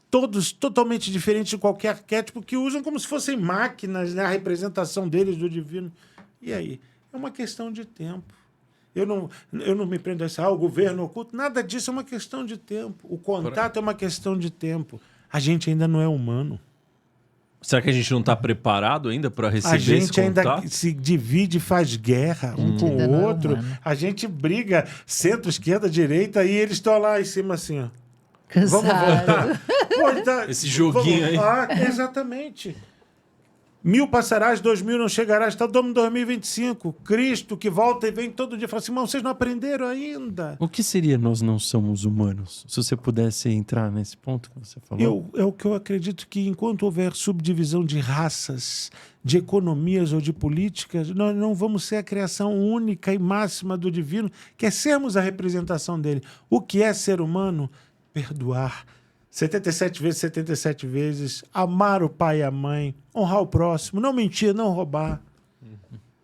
todos totalmente diferentes de qualquer arquétipo, que usam como se fossem máquinas, né? A representação deles do divino. E aí? É uma questão de tempo. Eu não me prendo a isso, o governo oculto, nada disso, é uma questão de tempo. O contato é uma questão de tempo. A gente ainda não é humano. Será que a gente não está preparado ainda para receber esse contato? A gente ainda se divide, faz guerra um com o outro. A gente briga centro, esquerda, direita, e eles estão lá em cima assim, ó. Cansado. Vamos voltar? Pô, tá, esse joguinho aí. Exatamente. 1000 passarás, 2000 não chegarás, está o domo 2025. Cristo que volta e vem todo dia. Fala assim, irmão, vocês não aprenderam ainda? O que seria nós não somos humanos? Se você pudesse entrar nesse ponto que você falou. É o que eu acredito, que enquanto houver subdivisão de raças, de economias ou de políticas, nós não vamos ser a criação única e máxima do divino, que é sermos a representação dele. O que é ser humano? Perdoar. 77 vezes, 77 vezes, amar o pai e a mãe, honrar o próximo, não mentir, não roubar,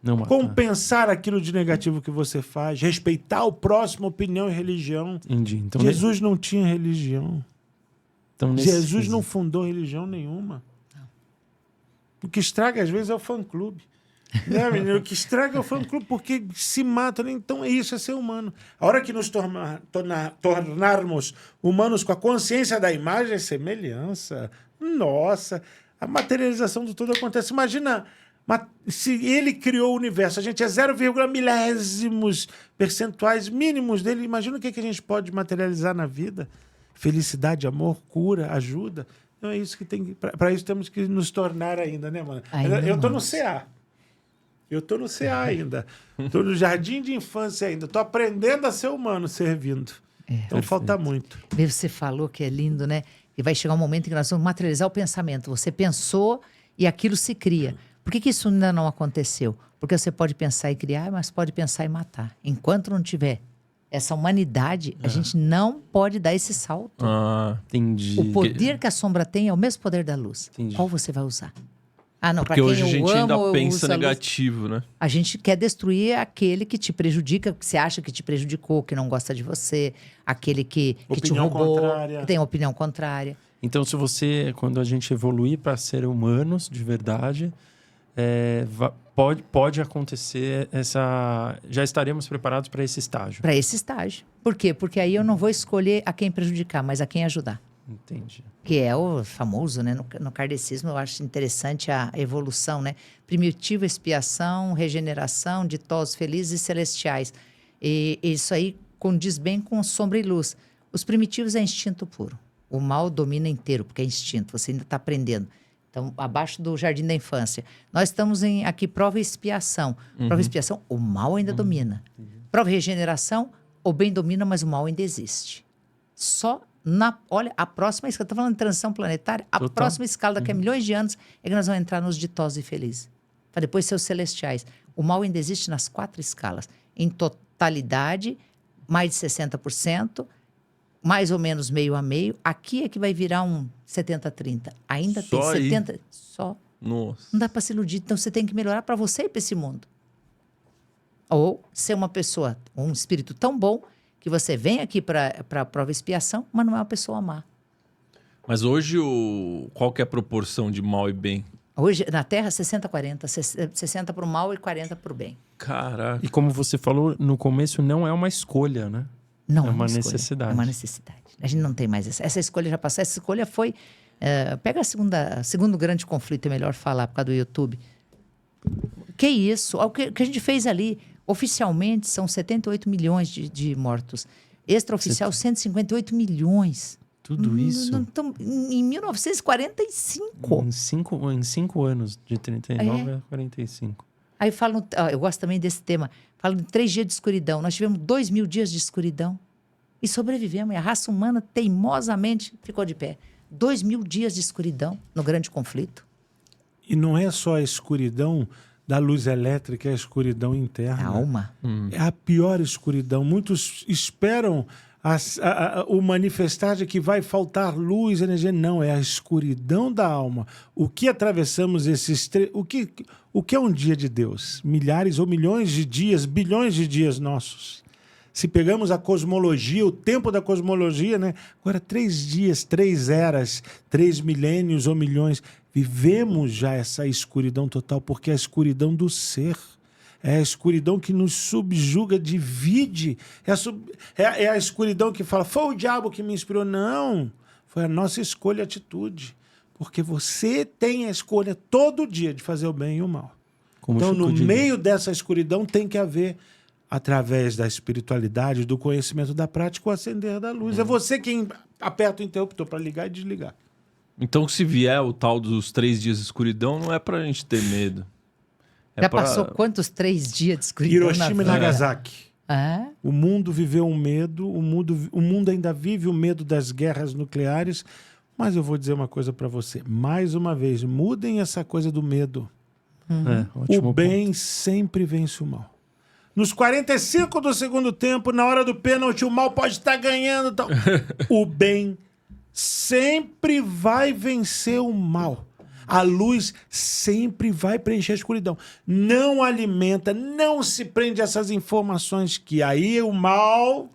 Não matar. compensar aquilo de negativo que você faz, respeitar o próximo, opinião e religião. Entendi. Então, Jesus não tinha religião. então, Jesus não fundou religião nenhuma. O que estraga, às vezes, é o fã-clube. Né, menino? O que estraga é o fã-clube, porque se mata. Né? Então, isso é ser humano. A hora que nos tornarmos humanos com a consciência da imagem e semelhança, nossa, a materialização do todo acontece. Imagina, se ele criou o universo, a gente é 0, milésimos percentuais mínimos dele. Imagina o que a gente pode materializar na vida. Felicidade, amor, cura, ajuda. Então, é isso que tem. Para isso temos que nos tornar ainda, né, mano? Eu tô no CA. Eu tô no CA ainda. Tô no jardim de infância ainda. Tô aprendendo a ser humano servindo. Então falta muito. Você falou que é lindo, né? E vai chegar um momento em que nós vamos materializar o pensamento. Você pensou e aquilo se cria. Por que isso ainda não aconteceu? Porque você pode pensar e criar, mas pode pensar e matar. Enquanto não tiver essa humanidade, a gente não pode dar esse salto. Entendi. O poder que a sombra tem é o mesmo poder da luz. Entendi. Qual você vai usar? Ah, não, Porque hoje a gente ainda eu pensa uso a luz. negativo, né? A gente quer destruir aquele que te prejudica, que você acha que te prejudicou, que não gosta de você, aquele que te Opinião roubou, contrária. que tem opinião contrária. Então, quando a gente evoluir para ser humanos de verdade, pode acontecer já estaremos preparados para esse estágio. Para esse estágio. Por quê? Porque aí eu não vou escolher a quem prejudicar, mas a quem ajudar. Entendi. Que é o famoso, né? No kardecismo, eu acho interessante a evolução, né? Primitiva expiação, regeneração, ditosos felizes e celestiais. E isso aí condiz bem com sombra e luz. Os primitivos é instinto puro. O mal domina inteiro, porque é instinto, você ainda está aprendendo. Então, abaixo do jardim da infância. Nós estamos aqui prova e expiação. Prova e expiação, o mal ainda domina. Prova e regeneração, o bem domina, mas o mal ainda existe. Olha, a próxima escala, estou falando de transição planetária, a Total. próxima escala daqui a milhões de anos é que nós vamos entrar nos ditosos e felizes. para depois ser os celestiais. O mal ainda existe nas 4 escalas. Em totalidade, mais de 60%, mais ou menos meio a meio. Aqui é que vai virar um 70-30. Ainda tem Só aí? 70%. Só. Nossa. Não dá para se iludir. Então você tem que melhorar para você e para esse mundo. Ou ser uma pessoa, um espírito tão bom que você vem aqui para a prova e expiação, mas não é uma pessoa má. Mas hoje, qual que é a proporção de mal e bem? Hoje, na Terra, 60-40. 60 para o mal e 40 para o bem. Caraca. E como você falou no começo, não é uma escolha, né? Não É é uma escolha, necessidade. É uma necessidade. A gente não tem mais essa escolha já passou. Essa escolha foi... pega segundo grande conflito, é melhor falar, por causa do YouTube. Que isso? O que a gente fez ali, oficialmente, são 78 milhões de mortos. Extraoficial, 158 milhões. Tudo isso Em 1945. em 5 anos, de 39 a 45. Aí falam, eu gosto também desse tema, falam de 3 dias de escuridão. Nós tivemos 2.000 dias de escuridão e sobrevivemos. E a raça humana teimosamente ficou de pé. 2.000 dias de escuridão no grande conflito. E não é só a escuridão da luz elétrica, é a escuridão interna. A alma. É a pior escuridão. Muitos esperam o manifestar de que vai faltar luz, energia. Não, é a escuridão da alma. O que atravessamos o que é um dia de Deus? Milhares ou milhões de dias, bilhões de dias nossos. Se pegamos a cosmologia, o tempo da cosmologia, né? Agora 3 dias, 3 eras, 3 milênios ou milhões. Vivemos já essa escuridão total, porque é a escuridão do ser. É a escuridão que nos subjuga, divide. É a escuridão que fala, foi o diabo que me inspirou. Não, foi a nossa escolha e atitude. Porque você tem a escolha todo dia de fazer o bem e o mal. Como então, Chico no diria. meio dessa escuridão tem que haver, através da espiritualidade, do conhecimento da prática, o acender da luz. É você quem aperta o interruptor para ligar e desligar. Então, se vier o tal dos 3 dias de escuridão, não é pra gente ter medo. Já passou quantos 3 dias de escuridão Hiroshima e na vida? Nagasaki. Ah, O mundo viveu um medo, o mundo ainda vive o medo das guerras nucleares, mas eu vou dizer uma coisa para você. Mais uma vez, mudem essa coisa do medo. Ótimo O bem sempre vence o mal. Nos 45 do segundo tempo, na hora do pênalti, o mal pode estar ganhando. Tal. O bem sempre vai vencer o mal. A luz sempre vai preencher a escuridão. Não alimenta, não se prende a essas informações, que aí o mal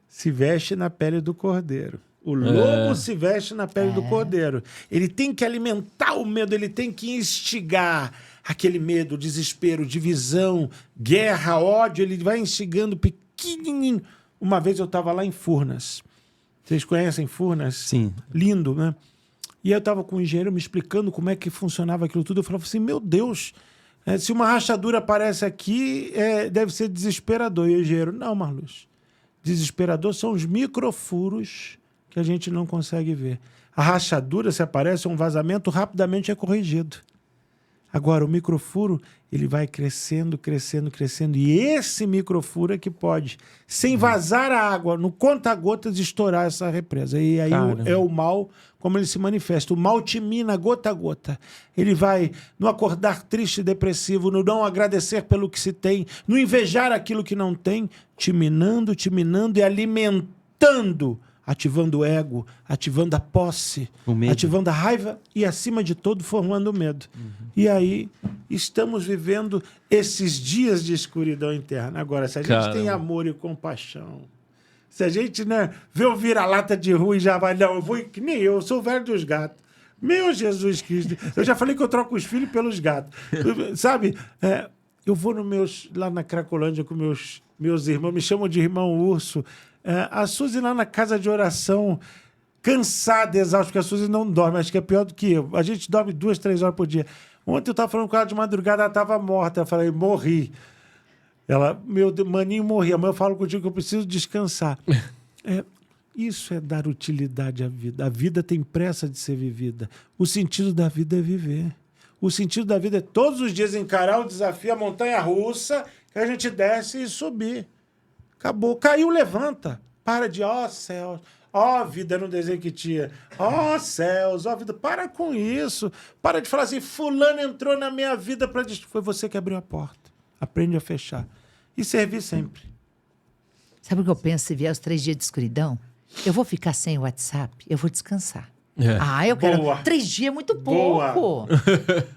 se veste na pele do cordeiro. O lobo se veste na pele do cordeiro. Ele tem que alimentar o medo, ele tem que instigar aquele medo, desespero, divisão, guerra, ódio. Ele vai instigando pequenininho. Uma vez eu estava lá em Furnas. Vocês conhecem Furnas? Sim. Lindo, né? E eu estava com o engenheiro me explicando como é que funcionava aquilo tudo. Eu falava assim, meu Deus, se uma rachadura aparece aqui, deve ser desesperador. E o engenheiro, não, Marluz. Desesperador são os microfuros que a gente não consegue ver. A rachadura, se aparece um vazamento, rapidamente é corrigido. Agora, o microfuro, ele vai crescendo, crescendo, crescendo. E esse microfuro é que pode, sem vazar a água, no conta-gotas, estourar essa represa. E aí é o mal, como ele se manifesta. O mal te mina gota a gota. Ele vai no acordar triste e depressivo, no não agradecer pelo que se tem, no invejar aquilo que não tem, te minando e alimentando, ativando o ego, ativando a posse, ativando a raiva e, acima de tudo, formando o medo. E aí estamos vivendo esses dias de escuridão interna. Agora, se a gente tem amor e compaixão, se a gente, né, vê o vira-lata de rua e já vai, não, eu vou, que nem eu sou o velho dos gatos. Meu Jesus Cristo, eu já falei que eu troco os filhos pelos gatos. Sabe, eu vou lá na Cracolândia com meus irmãos, me chamam de irmão urso. A Suzy lá na casa de oração, cansada, exausta, porque a Suzy não dorme, acho que é pior do que eu. A gente dorme 2, 3 horas por dia. Ontem eu estava falando com ela de madrugada, ela estava morta. Eu falei, morri. Ela, meu maninho, morri. Amanhã eu falo contigo que eu preciso descansar. Isso é dar utilidade à vida. A vida tem pressa de ser vivida. O sentido da vida é viver. O sentido da vida é todos os dias encarar o desafio, a montanha russa, que a gente desce e subir. Acabou. Caiu, levanta. Para de, ó céus, Ó vida, no desenho que tinha. Ó céus, ó vida. Para com isso. Para de falar assim, fulano entrou na minha vida para... Foi você que abriu a porta. Aprende a fechar. E servir sempre. Sabe o que eu penso se vier os 3 dias de escuridão? Eu vou ficar sem o WhatsApp, eu vou descansar. Eu quero. Boa. 3 dias é muito Boa. pouco.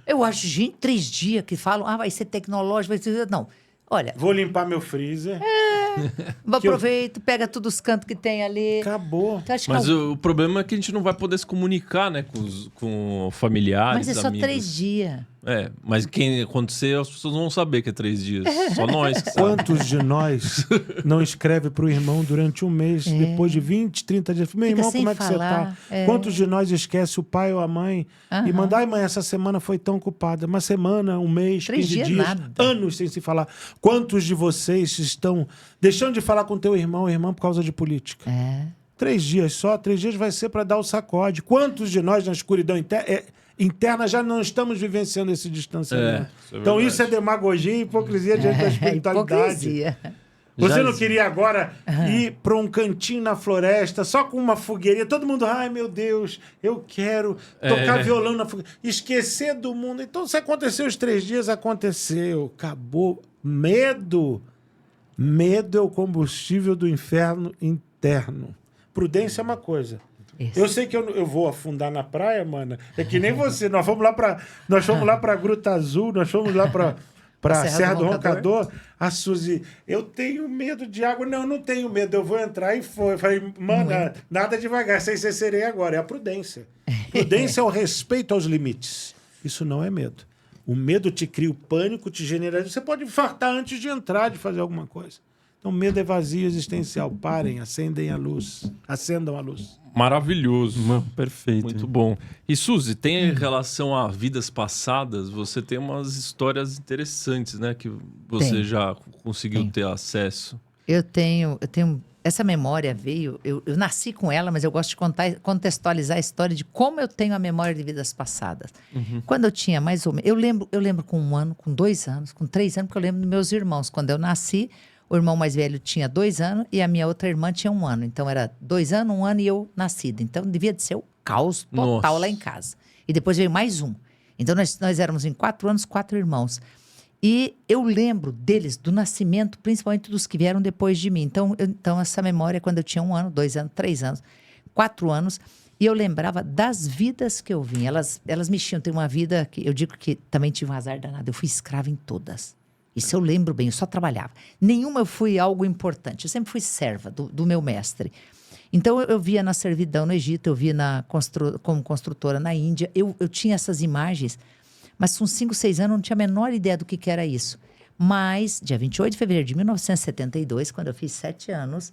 Eu acho, gente, 3 dias que falam, vai ser tecnológico, vai ser... Não. Olha, Vou limpar meu freezer. aproveita, pega todos os cantos que tem ali. Acabou. Então, acho que Mas é o problema é que a gente não vai poder se comunicar, né? Com familiares, Mas é só amigos. 3 dias. Mas quem acontecer, as pessoas não vão saber que é 3 dias. Só nós que sabemos. Quantos de nós não escreve para o irmão durante um mês, depois de 20, 30 dias? Meu Fica irmão, sem como é que falar, você tá? Quantos de nós esquece o pai ou a mãe e manda, ai mãe, essa semana foi tão ocupada. Uma semana, um mês, 3 15 dias, dias, nada. anos sem se falar. Quantos de vocês estão deixando de falar com teu irmão ou irmã por causa de política? 3 dias só, 3 dias vai ser para dar o sacode. Quantos de nós na escuridão interna já não estamos vivenciando esse distanciamento? Isso é Então verdade. isso é demagogia e hipocrisia diante da espiritualidade. Hipocrisia. Você Já não existe. queria agora ir para um cantinho na floresta, só com uma fogueirinha, todo mundo, ai meu Deus, eu quero tocar violão na fogueira, esquecer do mundo. Então, se aconteceu os 3 dias, aconteceu, acabou. Medo é o combustível do inferno interno. Prudência é uma coisa. Isso. Eu sei que eu vou afundar na praia, mano. É que nem você. Nós fomos lá para Gruta Azul, nós fomos lá para Serra do Roncador. A Suzy, eu tenho medo de água. Não tenho medo, eu vou entrar. E foi. Eu falei, mano, nada devagar, sem ser sereia agora. É a prudência. Prudência é o respeito aos limites. Isso não é medo. O medo te cria o pânico, te generaliza. Você pode infartar antes de entrar, de fazer alguma coisa. Então, medo é vazio existencial. Parem, acendam a luz. Maravilhoso. Perfeito. Muito bom. E Suzy, tem em relação a vidas passadas, você tem umas histórias interessantes, né? Que você Tenho. já conseguiu Tenho. ter acesso. Eu tenho. Essa memória veio. Eu nasci com ela, mas eu gosto de contextualizar a história de como eu tenho a memória de vidas passadas. Quando eu tinha mais ou menos. Eu lembro com 1 ano, com 2 anos, com 3 anos, porque eu lembro dos meus irmãos. Quando eu nasci, o irmão mais velho tinha 2 anos e a minha outra irmã tinha 1 ano. Então era 2 anos, 1 ano e eu nascida. Então devia de ser o caos total Nossa. lá em casa. E depois veio mais um. Então nós éramos em 4 anos, 4 irmãos. E eu lembro deles, do nascimento, principalmente dos que vieram depois de mim. Então essa memória, quando eu tinha 1 ano, 2 anos, 3 anos, 4 anos, e eu lembrava das vidas que eu vim. Elas mexiam. Tem uma vida que eu digo que também tive um azar danado. Eu fui escrava em todas. Isso eu lembro bem, eu só trabalhava. Nenhuma eu fui algo importante. Eu sempre fui serva do meu mestre. Então eu via na servidão no Egito, eu via como construtora na Índia. Eu tinha essas imagens. Mas com 5, 6 anos eu não tinha a menor ideia do que era isso. Mas, dia 28 de fevereiro de 1972, quando eu fiz 7 anos,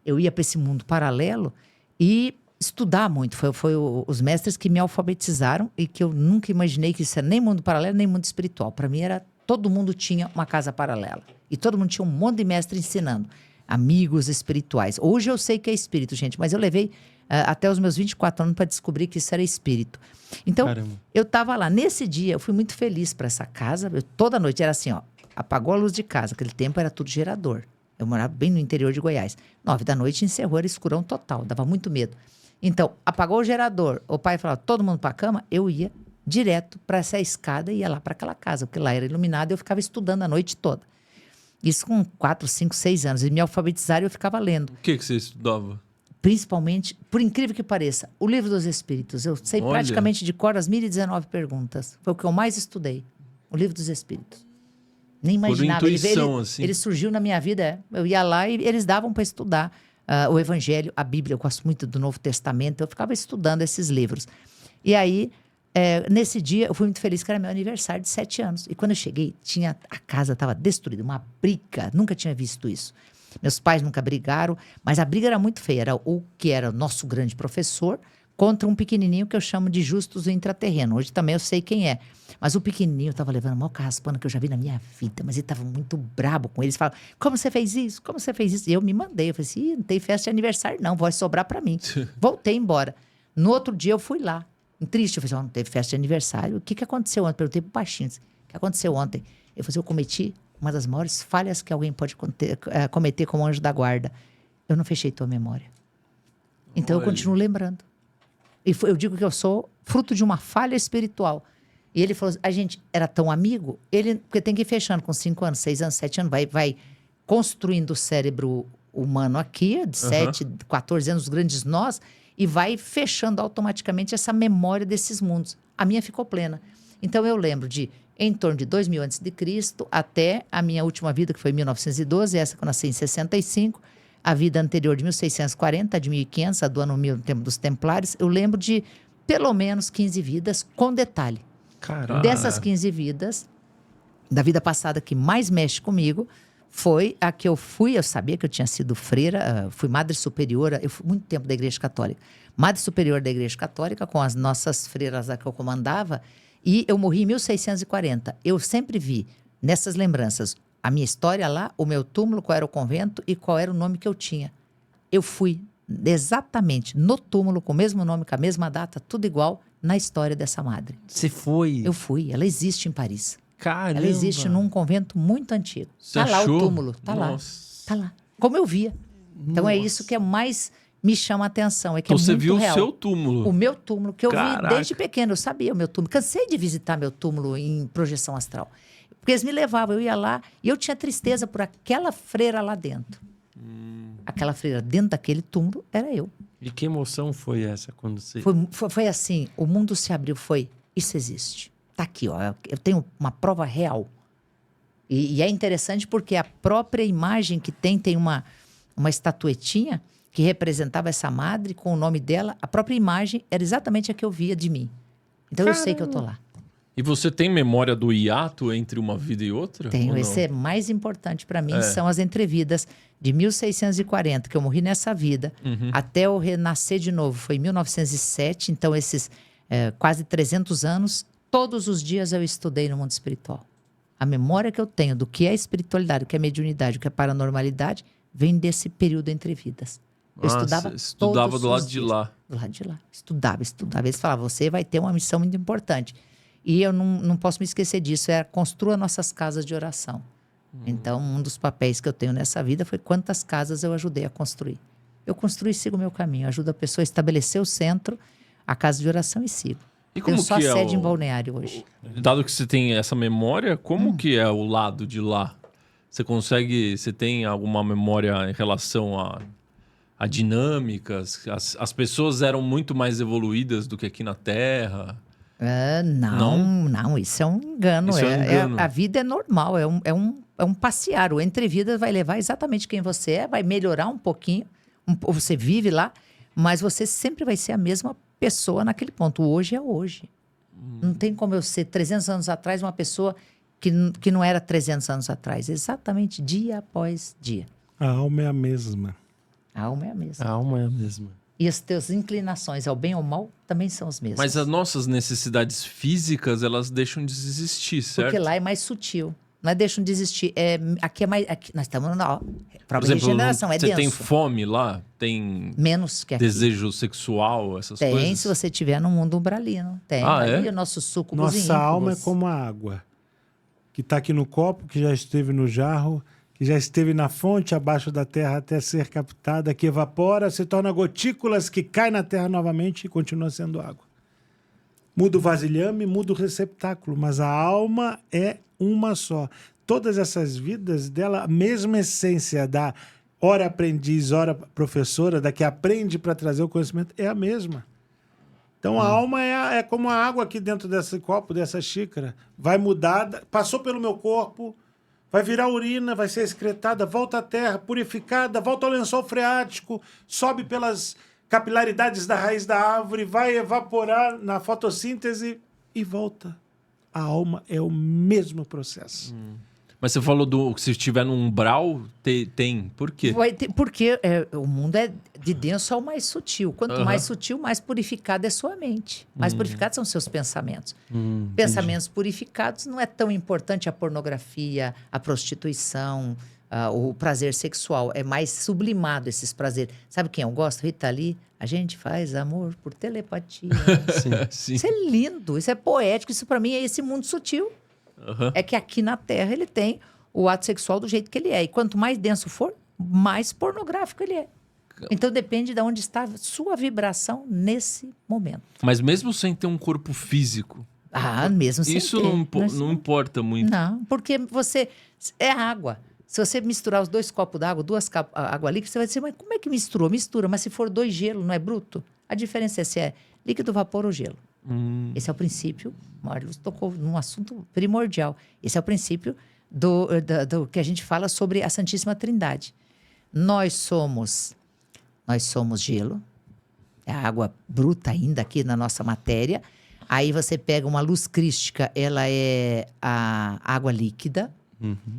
eu ia para esse mundo paralelo e estudar muito. Foi os mestres que me alfabetizaram e que eu nunca imaginei que isso era nem mundo paralelo, nem mundo espiritual. Para mim era, todo mundo tinha uma casa paralela. E todo mundo tinha um monte de mestre ensinando. Amigos espirituais. Hoje eu sei que é espírito, gente, mas eu levei até os meus 24 anos para descobrir que isso era espírito. Então, Caramba. eu estava lá. Nesse dia, eu fui muito feliz para essa casa. Toda noite era assim, ó. Apagou a luz de casa. Aquele tempo era tudo gerador. Eu morava bem no interior de Goiás. 9 da noite encerrou, era escurão total. Dava muito medo. Então, apagou o gerador. O pai falava, todo mundo para a cama. Eu ia direto para essa escada e ia lá para aquela casa. Porque lá era iluminado e eu ficava estudando a noite toda. Isso com 4, 5, 6 anos. E me alfabetizaram e eu ficava lendo. O que você estudava? Principalmente, por incrível que pareça, o Livro dos Espíritos. Eu sei Olha. praticamente de cor as 1019 perguntas. Foi o que eu mais estudei. O Livro dos Espíritos. Nem imaginava. intuição, assim. Ele surgiu na minha vida. Eu ia lá e eles davam para estudar o Evangelho, a Bíblia. Eu gosto muito do Novo Testamento. Eu ficava estudando esses livros. E aí, nesse dia, eu fui muito feliz que era meu aniversário de 7 anos. E quando eu cheguei, a casa estava destruída. Uma briga. Nunca tinha visto isso. Meus pais nunca brigaram, mas a briga era muito feia. Era o que era nosso grande professor contra um pequenininho que eu chamo de Justus o Intraterreno. Hoje também eu sei quem é. Mas o pequenininho estava levando a maior carraspana que eu já vi na minha vida. Mas ele estava muito brabo com eles. Falava, como você fez isso? Como você fez isso? E eu me mandei. Eu falei assim, não tem festa de aniversário não, vai sobrar para mim. Voltei embora. No outro dia eu fui lá. Triste, eu falei assim, não teve festa de aniversário. O que aconteceu ontem? Perguntei pro baixinho. O que aconteceu ontem? Eu falei assim, eu cometi uma das maiores falhas que alguém pode cometer como anjo da guarda. Eu não fechei tua memória. Então eu Olha. continuo lembrando. E eu digo que eu sou fruto de uma falha espiritual. E ele falou, a gente era tão amigo, porque tem que ir fechando com 5 anos, 6 anos, 7 anos, vai construindo o cérebro humano aqui, de 7, 14 anos, os grandes nós, e vai fechando automaticamente essa memória desses mundos. A minha ficou plena. Então eu lembro de em torno de 2000 a.C. até a minha última vida, que foi em 1912, essa que eu nasci em 65, a vida anterior de 1640, de 1500, a do ano 1000, no tempo dos Templários, eu lembro de pelo menos 15 vidas, com detalhe. Caramba. Dessas 15 vidas, da vida passada que mais mexe comigo, foi a que eu sabia que eu tinha sido freira, fui madre superiora, eu fui muito tempo da Igreja Católica. Madre superior da Igreja Católica, com as nossas freiras a que eu comandava, e eu morri em 1640. Eu sempre vi, nessas lembranças, a minha história lá, o meu túmulo, qual era o convento e qual era o nome que eu tinha. Eu fui exatamente no túmulo, com o mesmo nome, com a mesma data, tudo igual, na história dessa madre. Você foi? Eu fui, ela existe em Paris. Caramba. Ela existe num convento muito antigo. Você Tá lá o achou? túmulo, tá Nossa. lá. Tá lá. Como eu via. Então é isso que é mais me chama a atenção, é que Então é você muito viu real. o seu túmulo. O meu túmulo, que eu vi Caraca. desde pequeno, eu sabia o meu túmulo. Cansei de visitar meu túmulo em projeção astral. Porque eles me levavam, eu ia lá e eu tinha tristeza por aquela freira lá dentro. Aquela freira dentro daquele túmulo era eu. E que emoção foi essa quando você... Foi assim, o mundo se abriu, isso existe. Tá aqui, ó, eu tenho uma prova real. E é interessante porque a própria imagem que tem uma estatuetinha que representava essa madre com o nome dela, a própria imagem era exatamente a que eu via de mim. Então eu sei que eu tô lá. E você tem memória do hiato entre uma vida e outra? Tenho. Ou não? Esse é mais importante para mim, são as entrevidas de 1640, que eu morri nessa vida, até eu renascer de novo. Foi em 1907, então esses quase 300 anos, todos os dias eu estudei no mundo espiritual. A memória que eu tenho do que é espiritualidade, o que é mediunidade, o que é paranormalidade, vem desse período entre vidas. Eu estudava todos do lado os de dias. lá. Do lado de lá. Estudava. Eles falavam, você vai ter uma missão muito importante. E eu não posso me esquecer disso, construa nossas casas de oração. Então, um dos papéis que eu tenho nessa vida foi quantas casas eu ajudei a construir. Eu construo e sigo o meu caminho. Ajudo a pessoa a estabelecer o centro, a casa de oração e sigo. E como Tenho só que é sede em Balneário hoje. Dado que você tem essa memória, como que é o lado de lá? Você tem alguma memória em relação a dinâmicas? As pessoas eram muito mais evoluídas do que aqui na Terra? Não, isso é um engano. Isso é um engano. A vida é normal, é um passear. O entrevida vai levar exatamente quem você é, vai melhorar um pouquinho. Você vive lá, mas você sempre vai ser a mesma pessoa naquele ponto. O hoje é hoje. Não tem como eu ser 300 anos atrás uma pessoa que não era 300 anos atrás. Exatamente dia após dia. A alma é a mesma. A alma é a mesma. A alma é a mesma. E as tuas inclinações ao bem ou ao mal também são as mesmas. Mas as nossas necessidades físicas, elas deixam de existir, certo? Porque lá é mais sutil. Não é deixam de existir. Aqui é mais... nós estamos na prova Por de exemplo, regeneração, é você denso. tem fome lá? Tem Menos que aqui. desejo sexual, essas Tem, coisas? se você estiver no mundo umbralino. Tem. Ah, ali é? o nosso suco Nossa alma é como a água, que está aqui no copo, que já esteve no jarro, que já esteve na fonte abaixo da terra até ser captada, que evapora, se torna gotículas, que cai na terra novamente e continua sendo água. Muda o vasilhame, muda o receptáculo, mas a alma é uma só. Todas essas vidas dela, a mesma essência da ora aprendiz, ora professora, da que aprende para trazer o conhecimento, é a mesma. Então a alma é como a água aqui dentro desse copo, dessa xícara. Vai mudar, passou pelo meu corpo, vai virar urina, vai ser excretada, volta à terra, purificada, volta ao lençol freático, sobe pelas capilaridades da raiz da árvore, vai evaporar na fotossíntese e volta. A alma é o mesmo processo. Mas você falou que se estiver no umbral, tem. Por quê? Porque o mundo é de denso ao mais sutil. Quanto mais sutil, mais purificada é sua mente. Mais purificados são seus pensamentos. Pensamentos purificados não é tão importante a pornografia, a prostituição, o prazer sexual. É mais sublimado esses prazeres. Sabe quem eu gosto? Rita Lee. A gente faz amor por telepatia. Sim. Isso é lindo, isso é poético. Isso para mim é esse mundo sutil. É que aqui na Terra ele tem o ato sexual do jeito que ele é. E quanto mais denso for, mais pornográfico ele é. Então depende de onde está a sua vibração nesse momento. Mas mesmo sem ter um corpo físico, Mesmo sem isso ter. não importa muito. Não, porque você... É água. Se você misturar os 2 copos d'água, 2 água líquida, você vai dizer, mas como é que misturou? Mistura, mas se for 2 gelo, não é bruto? A diferença é se é líquido, vapor ou gelo. Esse é o princípio. Marlos tocou num assunto primordial. Esse é o princípio do que a gente fala sobre a Santíssima Trindade. Nós somos gelo, é a água bruta ainda aqui na nossa matéria. Aí você pega uma luz crística, ela é a água líquida.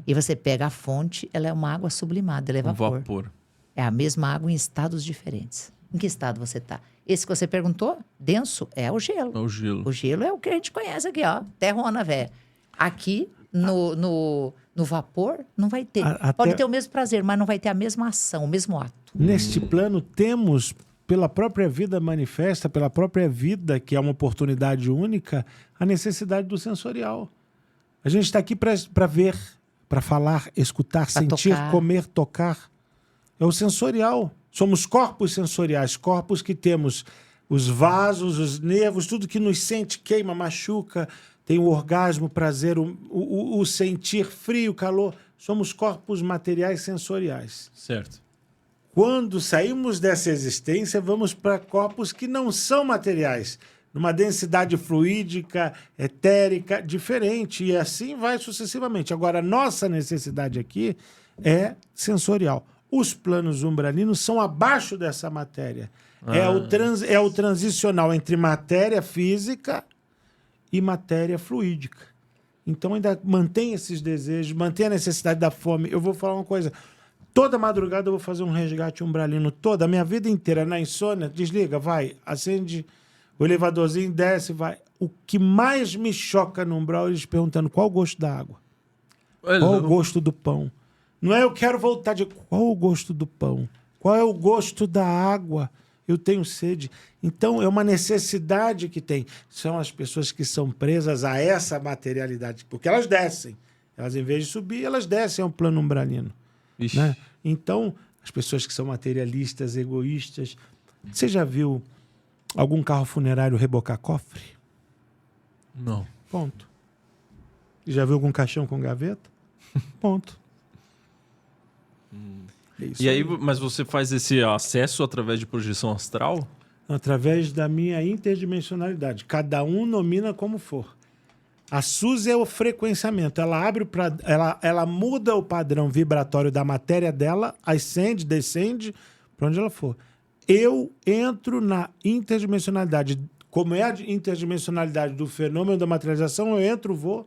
E você pega a fonte, ela é uma água sublimada, ela é vapor. É a mesma água em estados diferentes. Em que estado você está? Esse que você perguntou, denso, é o gelo. É o gelo. O gelo é o que a gente conhece aqui, ó. Terrona, velho. Aqui, no vapor, não vai ter. Pode ter o mesmo prazer, mas não vai ter a mesma ação, o mesmo ato. Neste plano, temos, pela própria vida manifesta, pela própria vida, que é uma oportunidade única, a necessidade do sensorial. A gente está aqui para ver, para falar, escutar, sentir, tocar. comer, tocar. É o sensorial. Somos corpos sensoriais, corpos que temos os vasos, os nervos, tudo que nos sente, queima, machuca, tem o orgasmo, o prazer, o sentir frio, calor. Somos corpos materiais sensoriais. Certo. Quando saímos dessa existência, vamos para corpos que não são materiais, numa densidade fluídica, etérica, diferente, e assim vai sucessivamente. Agora, a nossa necessidade aqui é sensorial. Os planos umbralinos são abaixo dessa matéria. É o transicional entre matéria física e matéria fluídica. Então, ainda mantém esses desejos, mantém a necessidade da fome. Eu vou falar uma coisa. Toda madrugada eu vou fazer um resgate umbralino. Toda a minha vida inteira, na insônia, desliga, vai, acende o elevadorzinho, desce, vai. O que mais me choca no umbral é eles perguntando qual o gosto da água. Qual o gosto do pão? Não é eu quero voltar de... Qual o gosto do pão? Qual é o gosto da água? Eu tenho sede. Então, é uma necessidade que tem. São as pessoas que são presas a essa materialidade, porque elas descem. Elas, em vez de subir, elas descem ao plano umbralino. Né? Então, as pessoas que são materialistas, egoístas... Você já viu algum carro funerário rebocar cofre? Não. Ponto. Já viu algum caixão com gaveta? Ponto. É isso E aí, mas você faz esse acesso através de projeção astral? Através da minha interdimensionalidade. Cada um nomina como for. A SUS é o frequenciamento. Ela abre ela muda o padrão vibratório da matéria dela, ascende, descende, para onde ela for. Eu entro na interdimensionalidade. Como é a interdimensionalidade do fenômeno da materialização, eu entro, vou.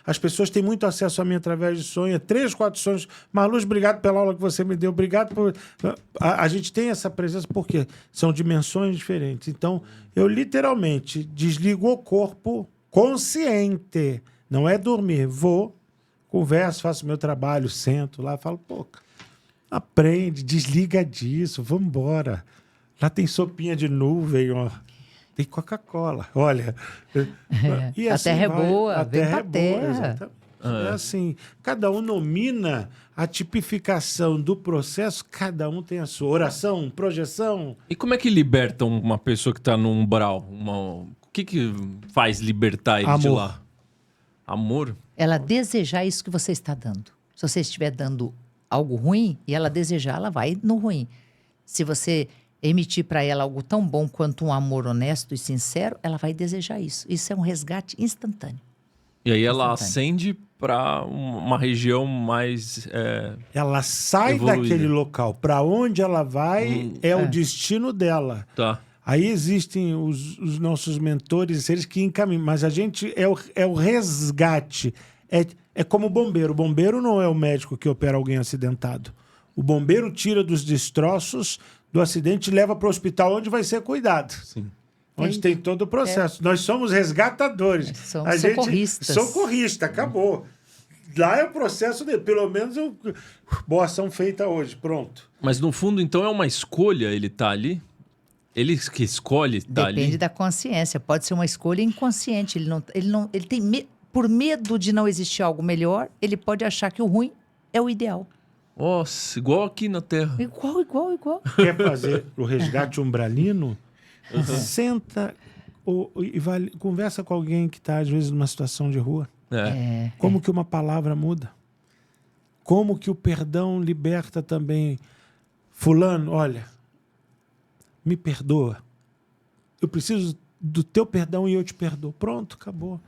As pessoas têm muito acesso a mim através de sonho. 3, 4 sonhos. Marluz, obrigado pela aula que você me deu. Obrigado por... A gente tem essa presença porque são dimensões diferentes. Então, eu literalmente desligo o corpo consciente. Não é dormir. Vou, converso, faço meu trabalho, sento lá, falo, pô, aprende, desliga disso, vamos embora. Lá tem sopinha de nuvem, ó. Tem Coca-Cola, olha. E a terra é boa, vem pra terra. Exatamente. É assim, cada um nomina a tipificação do processo, cada um tem a sua oração, projeção. E como é que liberta uma pessoa que está no umbral? O que faz libertar ele de lá? Amor? Ela desejar isso que você está dando. Se você estiver dando algo ruim e ela desejar, ela vai no ruim. Se você emitir para ela algo tão bom quanto um amor honesto e sincero, ela vai desejar isso. Isso é um resgate instantâneo. E aí ela ascende para uma região mais ela sai evoluída. daquele local. Para onde ela vai o destino dela. Tá. Aí existem os nossos mentores, seres que encaminham. Mas a gente é o resgate. É como o bombeiro. O bombeiro não é o médico que opera alguém acidentado. O bombeiro tira dos destroços do acidente e leva para o hospital onde vai ser cuidado. Sim. Onde tem todo o processo. Nós somos resgatadores. Somos socorristas. Socorrista, acabou. Lá é o processo de, pelo menos, boa ação feita hoje, pronto. Mas no fundo, então, é uma escolha ele tá ali? Ele que escolhe estar ali? Depende da consciência. Pode ser uma escolha inconsciente. Ele tem por medo de não existir algo melhor, ele pode achar que o ruim é o ideal. Nossa, igual aqui na Terra. Igual. Quer fazer o resgate umbralino? Senta conversa com alguém que está, às vezes, numa situação de rua. Como que uma palavra muda? Como que o perdão liberta também? Fulano, olha, me perdoa. Eu preciso do teu perdão e eu te perdoo. Pronto, acabou.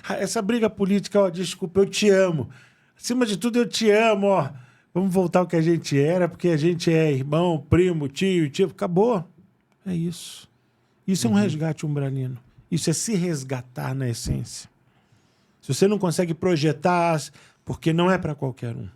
Essa briga política, ó, desculpa, eu te amo. Acima de tudo, eu te amo, ó. Vamos voltar ao que a gente era, porque a gente é irmão, primo, tio. Acabou. É isso. Isso é um resgate umbralino. Isso é se resgatar na essência. Se você não consegue projetar, porque não é para qualquer um.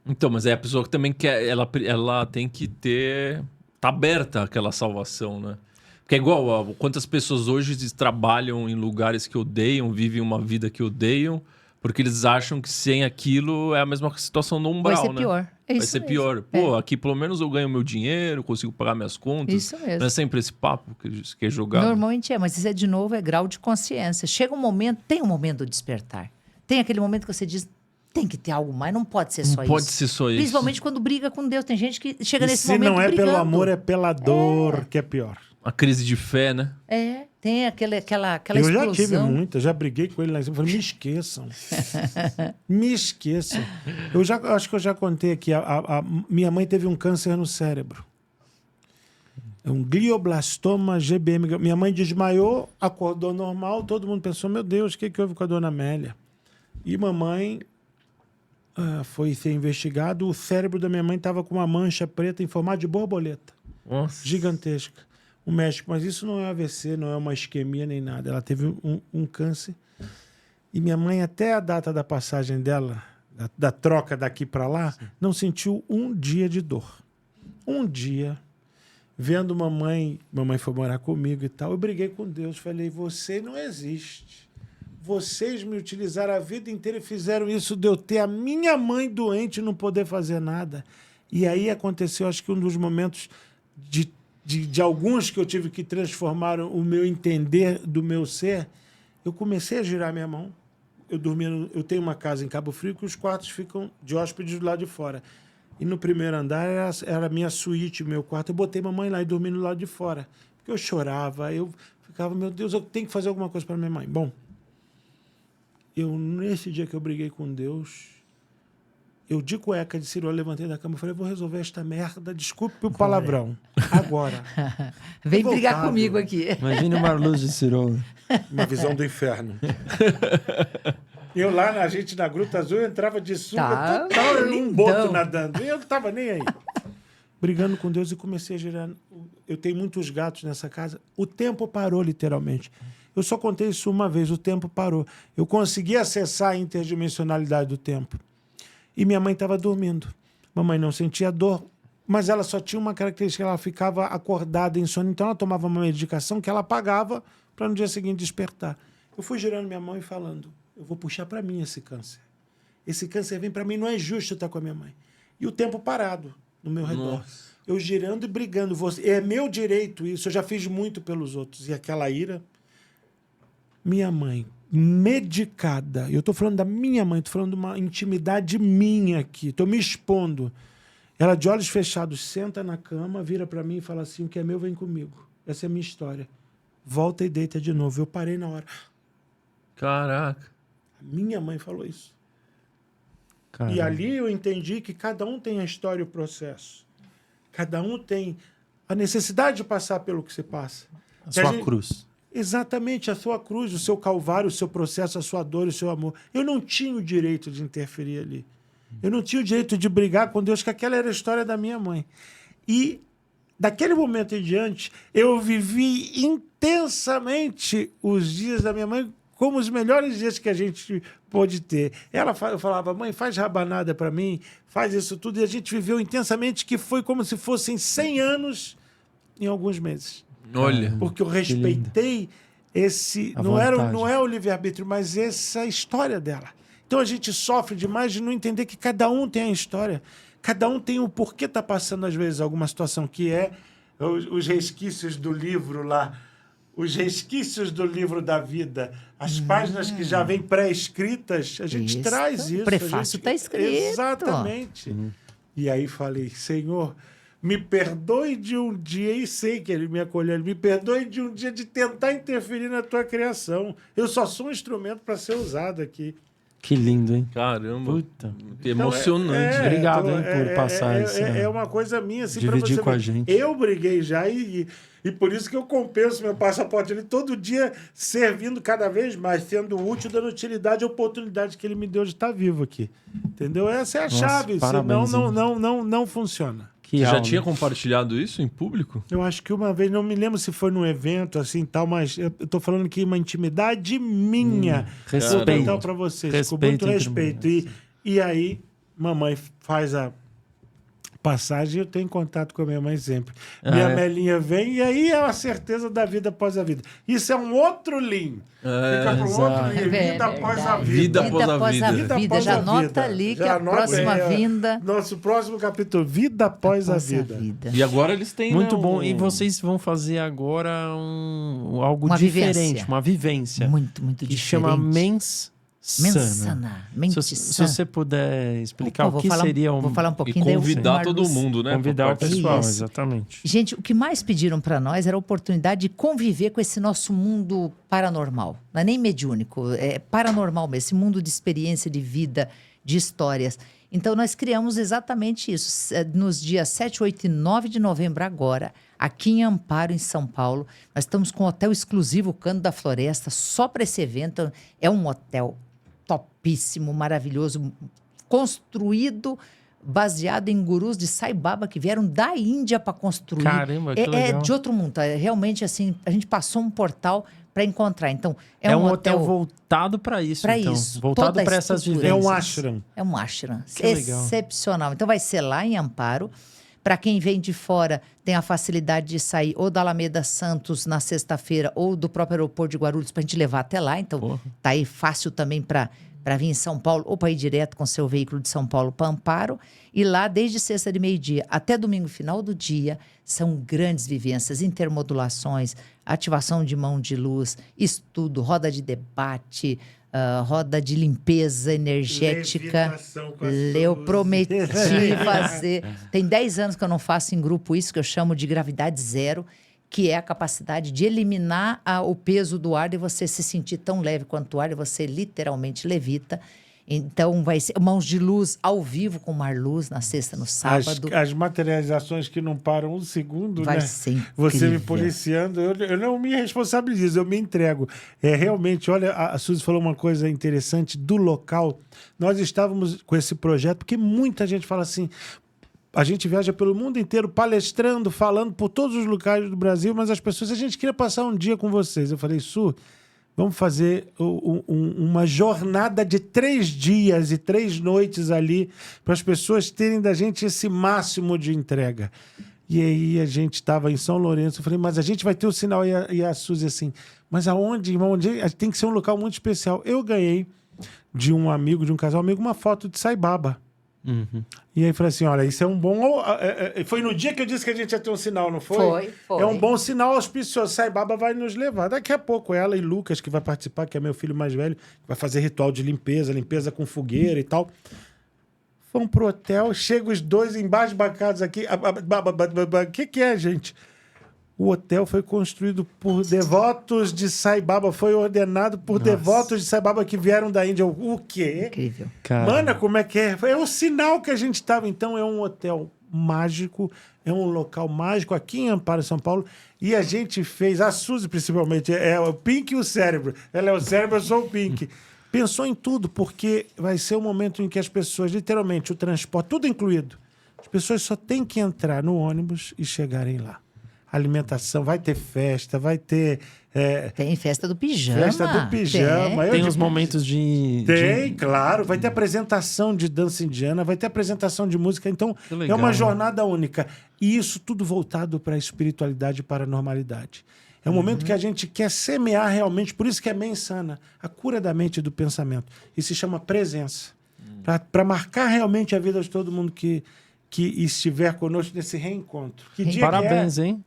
Então, mas é a pessoa que também quer... Ela tem que ter... Tá aberta àquela salvação, né? Porque é igual, ó, quantas pessoas hoje trabalham em lugares que odeiam, vivem uma vida que odeiam, porque eles acham que sem aquilo é a mesma situação no umbral, Vai ser né? pior. Vai ser pior. Pô, aqui pelo menos eu ganho meu dinheiro, consigo pagar minhas contas. Isso mesmo. Não é sempre esse papo que é jogado. Normalmente mas isso de novo, é grau de consciência. Chega um momento, tem um momento do despertar. Tem aquele momento que você diz, tem que ter algo mais, não pode ser só isso. Não pode ser só isso. Principalmente quando briga com Deus. Tem gente que chega nesse se momento não é brigando. pelo amor, é pela dor, que é pior. A crise de fé, né? Tem aquela Eu explosão. já tive muita, já briguei com ele lá em cima. Falei, me esqueçam. Me esqueçam. Acho que eu já contei aqui. Minha mãe teve um câncer no cérebro. Um glioblastoma GBM. Minha mãe desmaiou, acordou normal. Todo mundo pensou, meu Deus, o que houve com a dona Amélia? E mamãe foi ser investigado. O cérebro da minha mãe estava com uma mancha preta em formato de borboleta. Nossa. Gigantesca. O médico, mas isso não é AVC, não é uma isquemia nem nada. Ela teve um câncer. E minha mãe, até a data da passagem dela, da troca daqui para lá, não sentiu um dia de dor. Um dia, vendo mamãe foi morar comigo e tal, eu briguei com Deus. Falei, você não existe. Vocês me utilizaram a vida inteira e fizeram isso de eu ter a minha mãe doente e não poder fazer nada. E aí aconteceu, acho que um dos momentos de alguns que eu tive que transformar o meu entender do meu ser, eu comecei a girar minha mão. Eu tenho uma casa em Cabo Frio que os quartos ficam de hóspedes do lado de fora. E no primeiro andar era a minha suíte, meu quarto. Eu botei mamãe lá e dormi do lado de fora. Porque eu chorava, eu ficava, meu Deus, eu tenho que fazer alguma coisa para minha mãe. Bom, nesse dia que eu briguei com Deus, eu de cueca de Ciro, eu levantei da cama e falei, vou resolver esta merda, desculpe o palavrão. Agora. Vem brigar comigo aqui. Imagina uma luz de Cirola. Uma visão do inferno. Eu lá, a gente na Gruta Azul, eu entrava de sunga total, um boto nadando. Eu não estava nem aí. Brigando com Deus e comecei a girar. Eu tenho muitos gatos nessa casa. O tempo parou, literalmente. Eu só contei isso uma vez, o tempo parou. Eu consegui acessar a interdimensionalidade do tempo. E minha mãe estava dormindo. Mamãe não sentia dor, mas ela só tinha uma característica, ela ficava acordada em sono. Então ela tomava uma medicação que ela apagava para no dia seguinte despertar. Eu fui girando minha mão e falando, eu vou puxar para mim esse câncer. Esse câncer vem para mim, não é justo estar com a minha mãe. E o tempo parado no meu redor. Nossa. Eu girando e brigando. É meu direito isso, eu já fiz muito pelos outros. E aquela ira... Minha mãe, medicada. Eu estou falando da minha mãe, estou falando de uma intimidade minha aqui. Estou me expondo. Ela, de olhos fechados, senta na cama, vira para mim e fala assim, o que é meu vem comigo. Essa é a minha história. Volta e deita de novo. Eu parei na hora. Caraca. A minha mãe falou isso. Caramba. E ali eu entendi que cada um tem a história e o processo. Cada um tem a necessidade de passar pelo que você passa. A sua cruz. Exatamente, a sua cruz, o seu calvário, o seu processo, a sua dor, o seu amor. Eu não tinha o direito de interferir ali. Eu não tinha o direito de brigar com Deus, que aquela era a história da minha mãe. E, daquele momento em diante, eu vivi intensamente os dias da minha mãe como os melhores dias que a gente pôde ter. Eu falava, mãe, faz rabanada para mim, faz isso tudo. E a gente viveu intensamente, que foi como se fossem 100 anos em alguns meses. Olha. Porque eu respeitei esse... Não é o livre-arbítrio, mas essa história dela. Então a gente sofre demais de não entender que cada um tem a história. Cada um tem o porquê está passando, às vezes, alguma situação, que é os resquícios do livro lá, os resquícios do livro da vida, as páginas que já vêm pré-escritas, a gente traz isso. O prefácio está escrito. Exatamente. E aí falei, Senhor, me perdoe de um dia, e sei que ele me acolheu, me perdoe de um dia de tentar interferir na tua criação. Eu só sou um instrumento para ser usado aqui. Que lindo, hein? Caramba. Puta. Que emocionante. Obrigado, hein, por passar isso. É uma coisa minha, assim, pra Dividir você com ver. a gente. Eu briguei já e por isso que eu compenso meu passaporte ali todo dia, servindo cada vez mais, sendo útil, dando utilidade a oportunidade que ele me deu de estar vivo aqui. Entendeu? Essa é a chave, parabéns, senão não funciona. Que Você já aula. tinha compartilhado isso em público? Eu acho que uma vez, não me lembro se foi num evento assim tal, mas eu tô falando aqui uma intimidade minha. Respeito. Então, para vocês, com Respeito muito entre respeito. mulheres. E aí, mamãe faz a passagem, eu tenho contato com a minha mãe sempre. Minha Melinha vem e aí é a certeza da vida após a vida. Isso é um outro lean. Fica para um outro lean. Vida após a vida. Vida após a vida. Vida após Já a anota vida. ali que Já a anota, próxima vinda... Nosso próximo capítulo, Vida após a vida. E agora eles têm. Muito né, bom. E vocês vão fazer agora algo Uma diferente, vivência. uma vivência. Muito, muito que diferente. chama Mens Sana. Mensana. Mente Se sana. você puder explicar Opa, o que seria um... Vou falar um E pouquinho daí o convidar todo Marlos- mundo, né? Convidar o pra participar. pessoal, Isso. exatamente. Gente, o que mais pediram para nós era a oportunidade de conviver com esse nosso mundo paranormal. Não é nem mediúnico, é paranormal mesmo, esse mundo de experiência, de vida, de histórias. Então, nós criamos exatamente isso. Nos dias 7, 8 e 9 de novembro agora, aqui em Amparo, em São Paulo, nós estamos com um hotel exclusivo, Canto da Floresta, só para esse evento. É um hotel topíssimo, maravilhoso, construído baseado em gurus de Sai Baba que vieram da Índia para construir. Caramba, que É legal. de outro mundo. É realmente assim, a gente passou um portal para encontrar. Então, É um hotel voltado para isso, pra então. isso. Voltado Toda a para essas estrutura. É vivências. um ashram. É um ashram. Que legal. Excepcional. Então vai ser lá em Amparo. Para quem vem de fora, tem a facilidade de sair ou da Alameda Santos na sexta-feira ou do próprio aeroporto de Guarulhos para a gente levar até lá. Então Porra. tá aí fácil também para vir em São Paulo ou para ir direto com seu veículo de São Paulo para Amparo. E lá, desde sexta de meio-dia até domingo, final do dia, são grandes vivências, intermodulações, ativação de mão de luz, estudo, roda de debate, roda de limpeza energética. Levitação com a Eu Suzy. prometi fazer. Tem 10 anos que eu não faço em grupo isso, que eu chamo de gravidade zero, que é a capacidade de eliminar o peso do ar e você se sentir tão leve quanto o ar e você literalmente levita. Então, vai ser mãos de luz ao vivo com Marluz na sexta, no sábado. As materializações que não param um segundo, Vai né? ser Você me incrível. policiando, eu não me responsabilizo, eu me entrego. É realmente, olha, a Suzy falou uma coisa interessante do local. Nós estávamos com esse projeto, porque muita gente fala assim, a gente viaja pelo mundo inteiro palestrando, falando por todos os locais do Brasil, mas as pessoas, a gente queria passar um dia com vocês. Eu falei, Su, vamos fazer uma jornada de 3 dias e 3 noites ali para as pessoas terem da gente esse máximo de entrega. E aí a gente estava em São Lourenço, eu falei, mas a gente vai ter o sinal. E a Suzy assim, mas aonde, irmão? Onde? Tem que ser um local muito especial. Eu ganhei de um amigo, de um casal amigo, uma foto de Sai Baba. Uhum. E aí falei assim, olha, isso é um bom... Foi no dia que eu disse que a gente ia ter um sinal, não foi? Foi. É um bom sinal auspicioso. Sai Baba vai nos levar. Daqui a pouco ela e Lucas, que vai participar, que é meu filho mais velho, vai fazer ritual de limpeza com fogueira e tal. Vão pro hotel, chegam os dois embasbacados aqui. O que é, gente? O hotel foi construído por devotos de Sai Baba, foi ordenado por devotos de Sai Baba que vieram da Índia. O quê? Incrível. Cara, Mana, como é que é? É o sinal que a gente estava. Então, é um hotel mágico, é um local mágico aqui em Amparo, São Paulo. E a gente fez, a Suzy principalmente, é o Pink e o cérebro. Ela é o cérebro, eu sou o Pink. Pensou em tudo, porque vai ser um momento em que as pessoas, literalmente, o transporte, tudo incluído, as pessoas só têm que entrar no ônibus e chegarem lá. Alimentação, vai ter festa, vai ter... Tem festa do pijama. Festa do pijama. Tem. Eu tem de- os momentos de... Tem, claro. Vai ter apresentação de dança indiana, vai ter apresentação de música. Então, Que legal, é uma né? jornada única. E isso tudo voltado para a espiritualidade e para a normalidade. É um momento que a gente quer semear realmente, por isso que é Mensana, a cura da mente e do pensamento. E se chama presença. Para marcar realmente a vida de todo mundo que que estiver conosco nesse reencontro. Que dia Parabéns, que é? hein?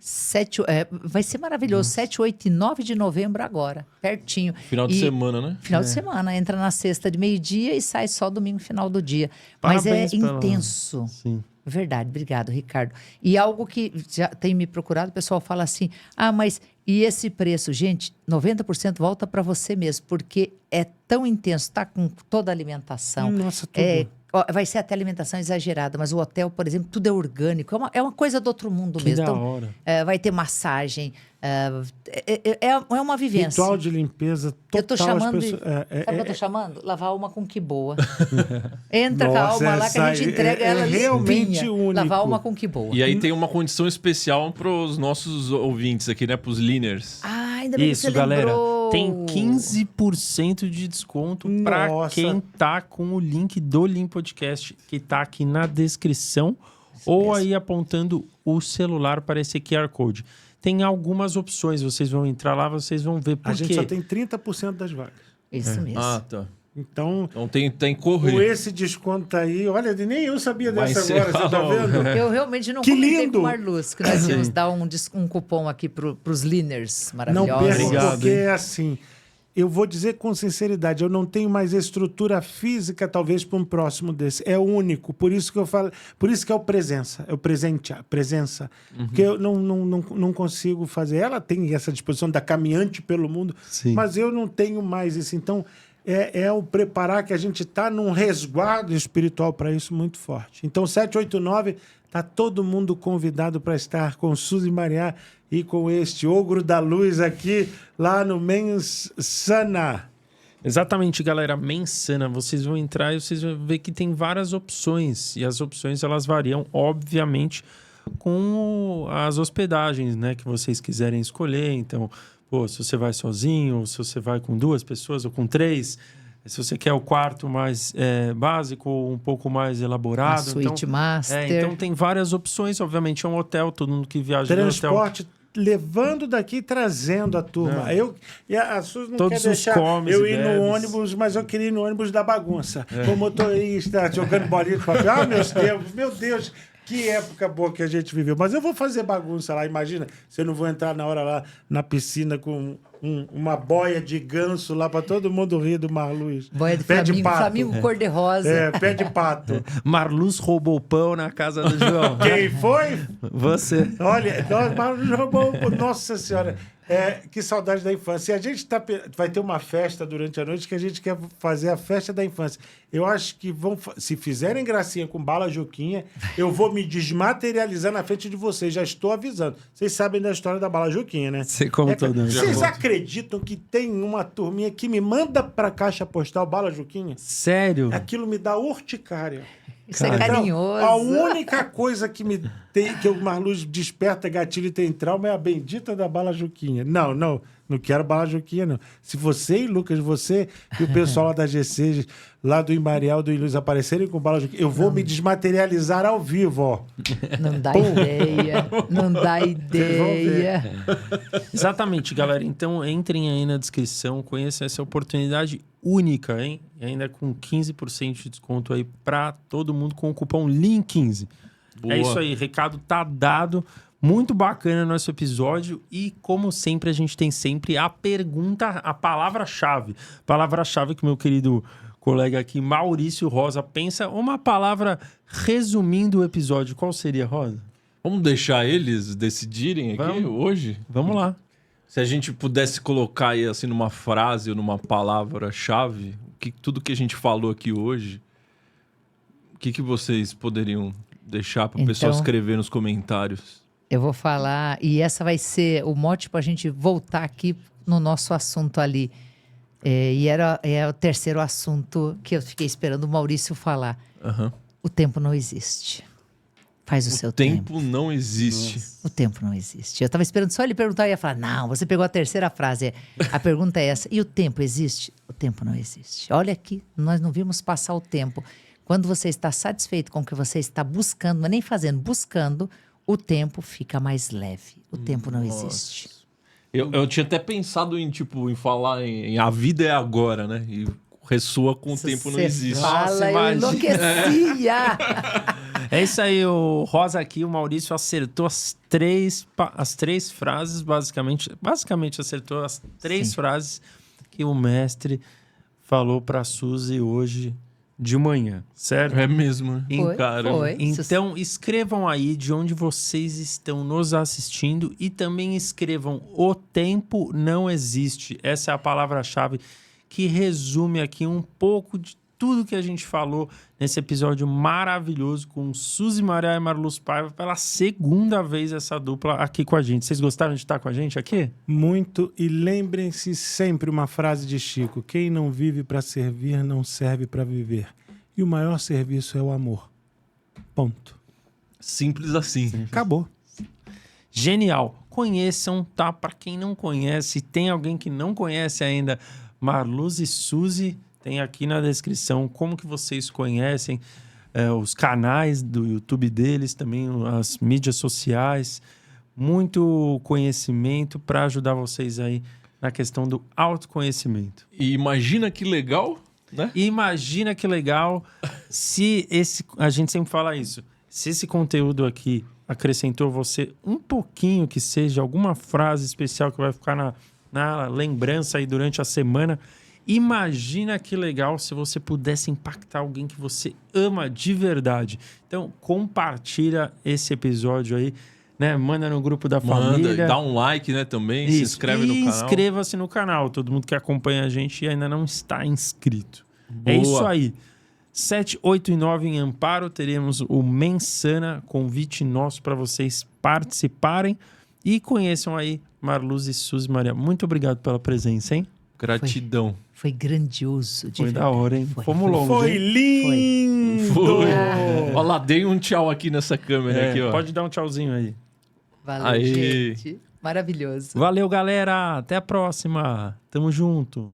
Vai ser maravilhoso. 7, 8 e 9 de novembro agora. Pertinho. Final de semana, né? Final de semana. Entra na sexta de meio-dia e sai só domingo, final do dia. Mas Parabéns é intenso. Sim. Verdade, obrigado, Ricardo. E algo que já tem me procurado, o pessoal fala assim, mas e esse preço? Gente, 90% volta para você mesmo, porque é tão intenso, tá com toda a alimentação. Nossa, tudo. Vai ser até alimentação exagerada, mas o hotel, por exemplo, tudo é orgânico. É uma coisa do outro mundo Que mesmo. da hora. Vai ter massagem. É uma vivência. Ritual de limpeza total. Eu tô chamando. As pessoas, Sabe o que eu tô chamando? Lavar uma com que boa. Entra com a Nossa, alma lá que a gente entrega ela realmente limpinha. único. Lavar uma com que boa. E aí tem uma condição especial para os nossos ouvintes aqui, né? Para os leaners. Ainda bem que Isso, você galera. lembrou. Tem 15% de desconto para Nossa. quem tá com o link do Lean Podcast, que tá aqui na descrição, ou aí apontando o celular para esse QR Code. Tem algumas opções, vocês vão entrar lá, vocês vão ver por A gente quê. só tem 30% das vagas. Isso mesmo. Ah, tá. Então, Então tem que com correr. esse desconto aí, olha, nem eu sabia Vai dessa ser agora, você tá logo. vendo? Eu realmente não Que comentei lindo! com o Marluz, que nós íamos dar um cupom aqui para os leaners Não maravilhosos. percam, Obrigado, porque hein? é assim. Eu vou dizer com sinceridade, eu não tenho mais estrutura física, talvez, para um próximo desse. É único, por isso que eu falo, por isso que é o presença, é o presente, a presença. Porque eu não consigo fazer. Ela tem essa disposição da caminhante pelo mundo, Sim. mas eu não tenho mais isso. Então, é o preparar que a gente está num resguardo espiritual para isso muito forte. Então, 789, está todo mundo convidado para estar com Suzy Mariá e com este ogro da luz aqui, lá no Mensana. Exatamente, galera. Mensana. Vocês vão entrar e vocês vão ver que tem várias opções. E as opções, elas variam, obviamente, com as hospedagens, né? Que vocês quiserem escolher. Então, se você vai sozinho, ou se você vai com 2 pessoas, ou com 3... Se você quer o quarto mais básico ou um pouco mais elaborado. A suíte master. Então tem várias opções. Obviamente é um hotel, todo mundo que viaja no hotel. Transporte levando daqui e trazendo a turma. A Suzy não Todos quer os deixar comes eu e ir no bebes. ônibus, mas eu queria ir no ônibus da bagunça. O motorista jogando bolinha de papel. Meu Deus, que época boa que a gente viveu. Mas eu vou fazer bagunça lá, imagina. Se eu não vou entrar na hora lá na piscina com uma boia de ganso lá para todo mundo rir do Marluz. Boia de Pé de Flamingo, pato. Flamingo cor-de-rosa. Pé de pato. Marluz roubou pão na casa do João. Quem foi? Você. Olha, Marluz roubou. Nossa Senhora. Que saudade da infância. E a gente vai ter uma festa durante a noite que a gente quer fazer a festa da infância. Eu acho que se fizerem gracinha com bala Juquinha, eu vou me desmaterializar na frente de vocês. Já estou avisando. Vocês sabem da história da bala Juquinha, né? Você contou, né? Vocês acreditam que tem uma turminha que me manda pra caixa postal bala Juquinha? Sério? Aquilo me dá urticária. Isso é Então, carinhoso. a única coisa que o Marluz desperta gatilho e tem trauma é a bendita da bala Juquinha. Não quero bala Juquinha, não. Se você e Lucas, você e o pessoal lá da GC, lá do Imarial, do Ilus aparecerem com bala Juquinha, eu vou me desmaterializar ao vivo, ó. Não dá ideia. Não dá ideia. Exatamente, galera. Então entrem aí na descrição, conheçam essa oportunidade única, hein? E ainda com 15% de desconto aí pra todo mundo com o cupom LEAN15. Boa. É isso aí, recado tá dado. Muito bacana o nosso episódio e, como sempre, a gente tem sempre a pergunta, a palavra-chave. Palavra-chave que meu querido colega aqui, Maurício Rosa, pensa. Uma palavra resumindo o episódio. Qual seria, Rosa? Vamos deixar eles decidirem aqui hoje? Vamos lá. Se a gente pudesse colocar aí assim numa frase ou numa palavra-chave, tudo que a gente falou aqui hoje, o que vocês poderiam deixar para o pessoal escrever nos comentários? Eu vou falar, e essa vai ser o mote para a gente voltar aqui no nosso assunto ali. É o terceiro assunto que eu fiquei esperando o Maurício falar. O tempo não existe. Faz o seu tempo. O tempo não existe. O tempo não existe. Eu estava esperando só ele perguntar, eu ia falar, não, você pegou a terceira frase. A pergunta é essa, e o tempo existe? O tempo não existe. Olha aqui, nós não vimos passar o tempo. Quando você está satisfeito com o que você está buscando, não é nem fazendo, buscando, o tempo fica mais leve. O tempo não existe. Eu tinha até pensado em falar em a vida é agora, né? E ressoa com o tempo não existe. Fala, eu enlouquecia! É isso aí, o Rosa aqui, o Maurício acertou as três frases, basicamente acertou as três Sim. frases que o mestre falou para a Suzy hoje de manhã, certo? É mesmo, né? Foi, Caramba. foi. Então, escrevam aí de onde vocês estão nos assistindo e também escrevam: o tempo não existe. Essa é a palavra-chave que resume aqui um pouco de tudo que a gente falou nesse episódio maravilhoso com Suzy Maria e Marluz Paiva pela segunda vez essa dupla aqui com a gente. Vocês gostaram de estar com a gente aqui? Muito. E lembrem-se sempre uma frase de Chico: quem não vive para servir não serve para viver. E o maior serviço é o amor. Ponto. Simples assim. Acabou. Genial. Conheçam, tá? Para quem não conhece, tem alguém que não conhece ainda Marluz e Suzy, tem aqui na descrição como que vocês conhecem os canais do YouTube deles, também as mídias sociais. Muito conhecimento para ajudar vocês aí na questão do autoconhecimento. E imagina que legal, né? E imagina que legal se a gente sempre fala isso, se esse conteúdo aqui acrescentou você um pouquinho, que seja alguma frase especial que vai ficar na lembrança aí durante a semana. Imagina que legal se você pudesse impactar alguém que você ama de verdade. Então, compartilha esse episódio aí, né? Manda no grupo da família. Dá um like, né, também. Se inscreve no canal. Inscreva-se no canal. Todo mundo que acompanha a gente e ainda não está inscrito. Boa. É isso aí. 7, 8 e 9 em Amparo, teremos o Mensana, convite nosso para vocês participarem e conheçam aí Marluz e Suzy Maria. Muito obrigado pela presença, hein? Gratidão. Foi grandioso. De Foi verdade. da hora, hein? Foi. Fomos longe, Foi hein? lindo! Foi. Olha lá, dei um tchau aqui nessa câmera. Aqui, ó. Pode dar um tchauzinho aí. Valeu, Aí. gente. Maravilhoso. Valeu, galera. Até a próxima. Tamo junto.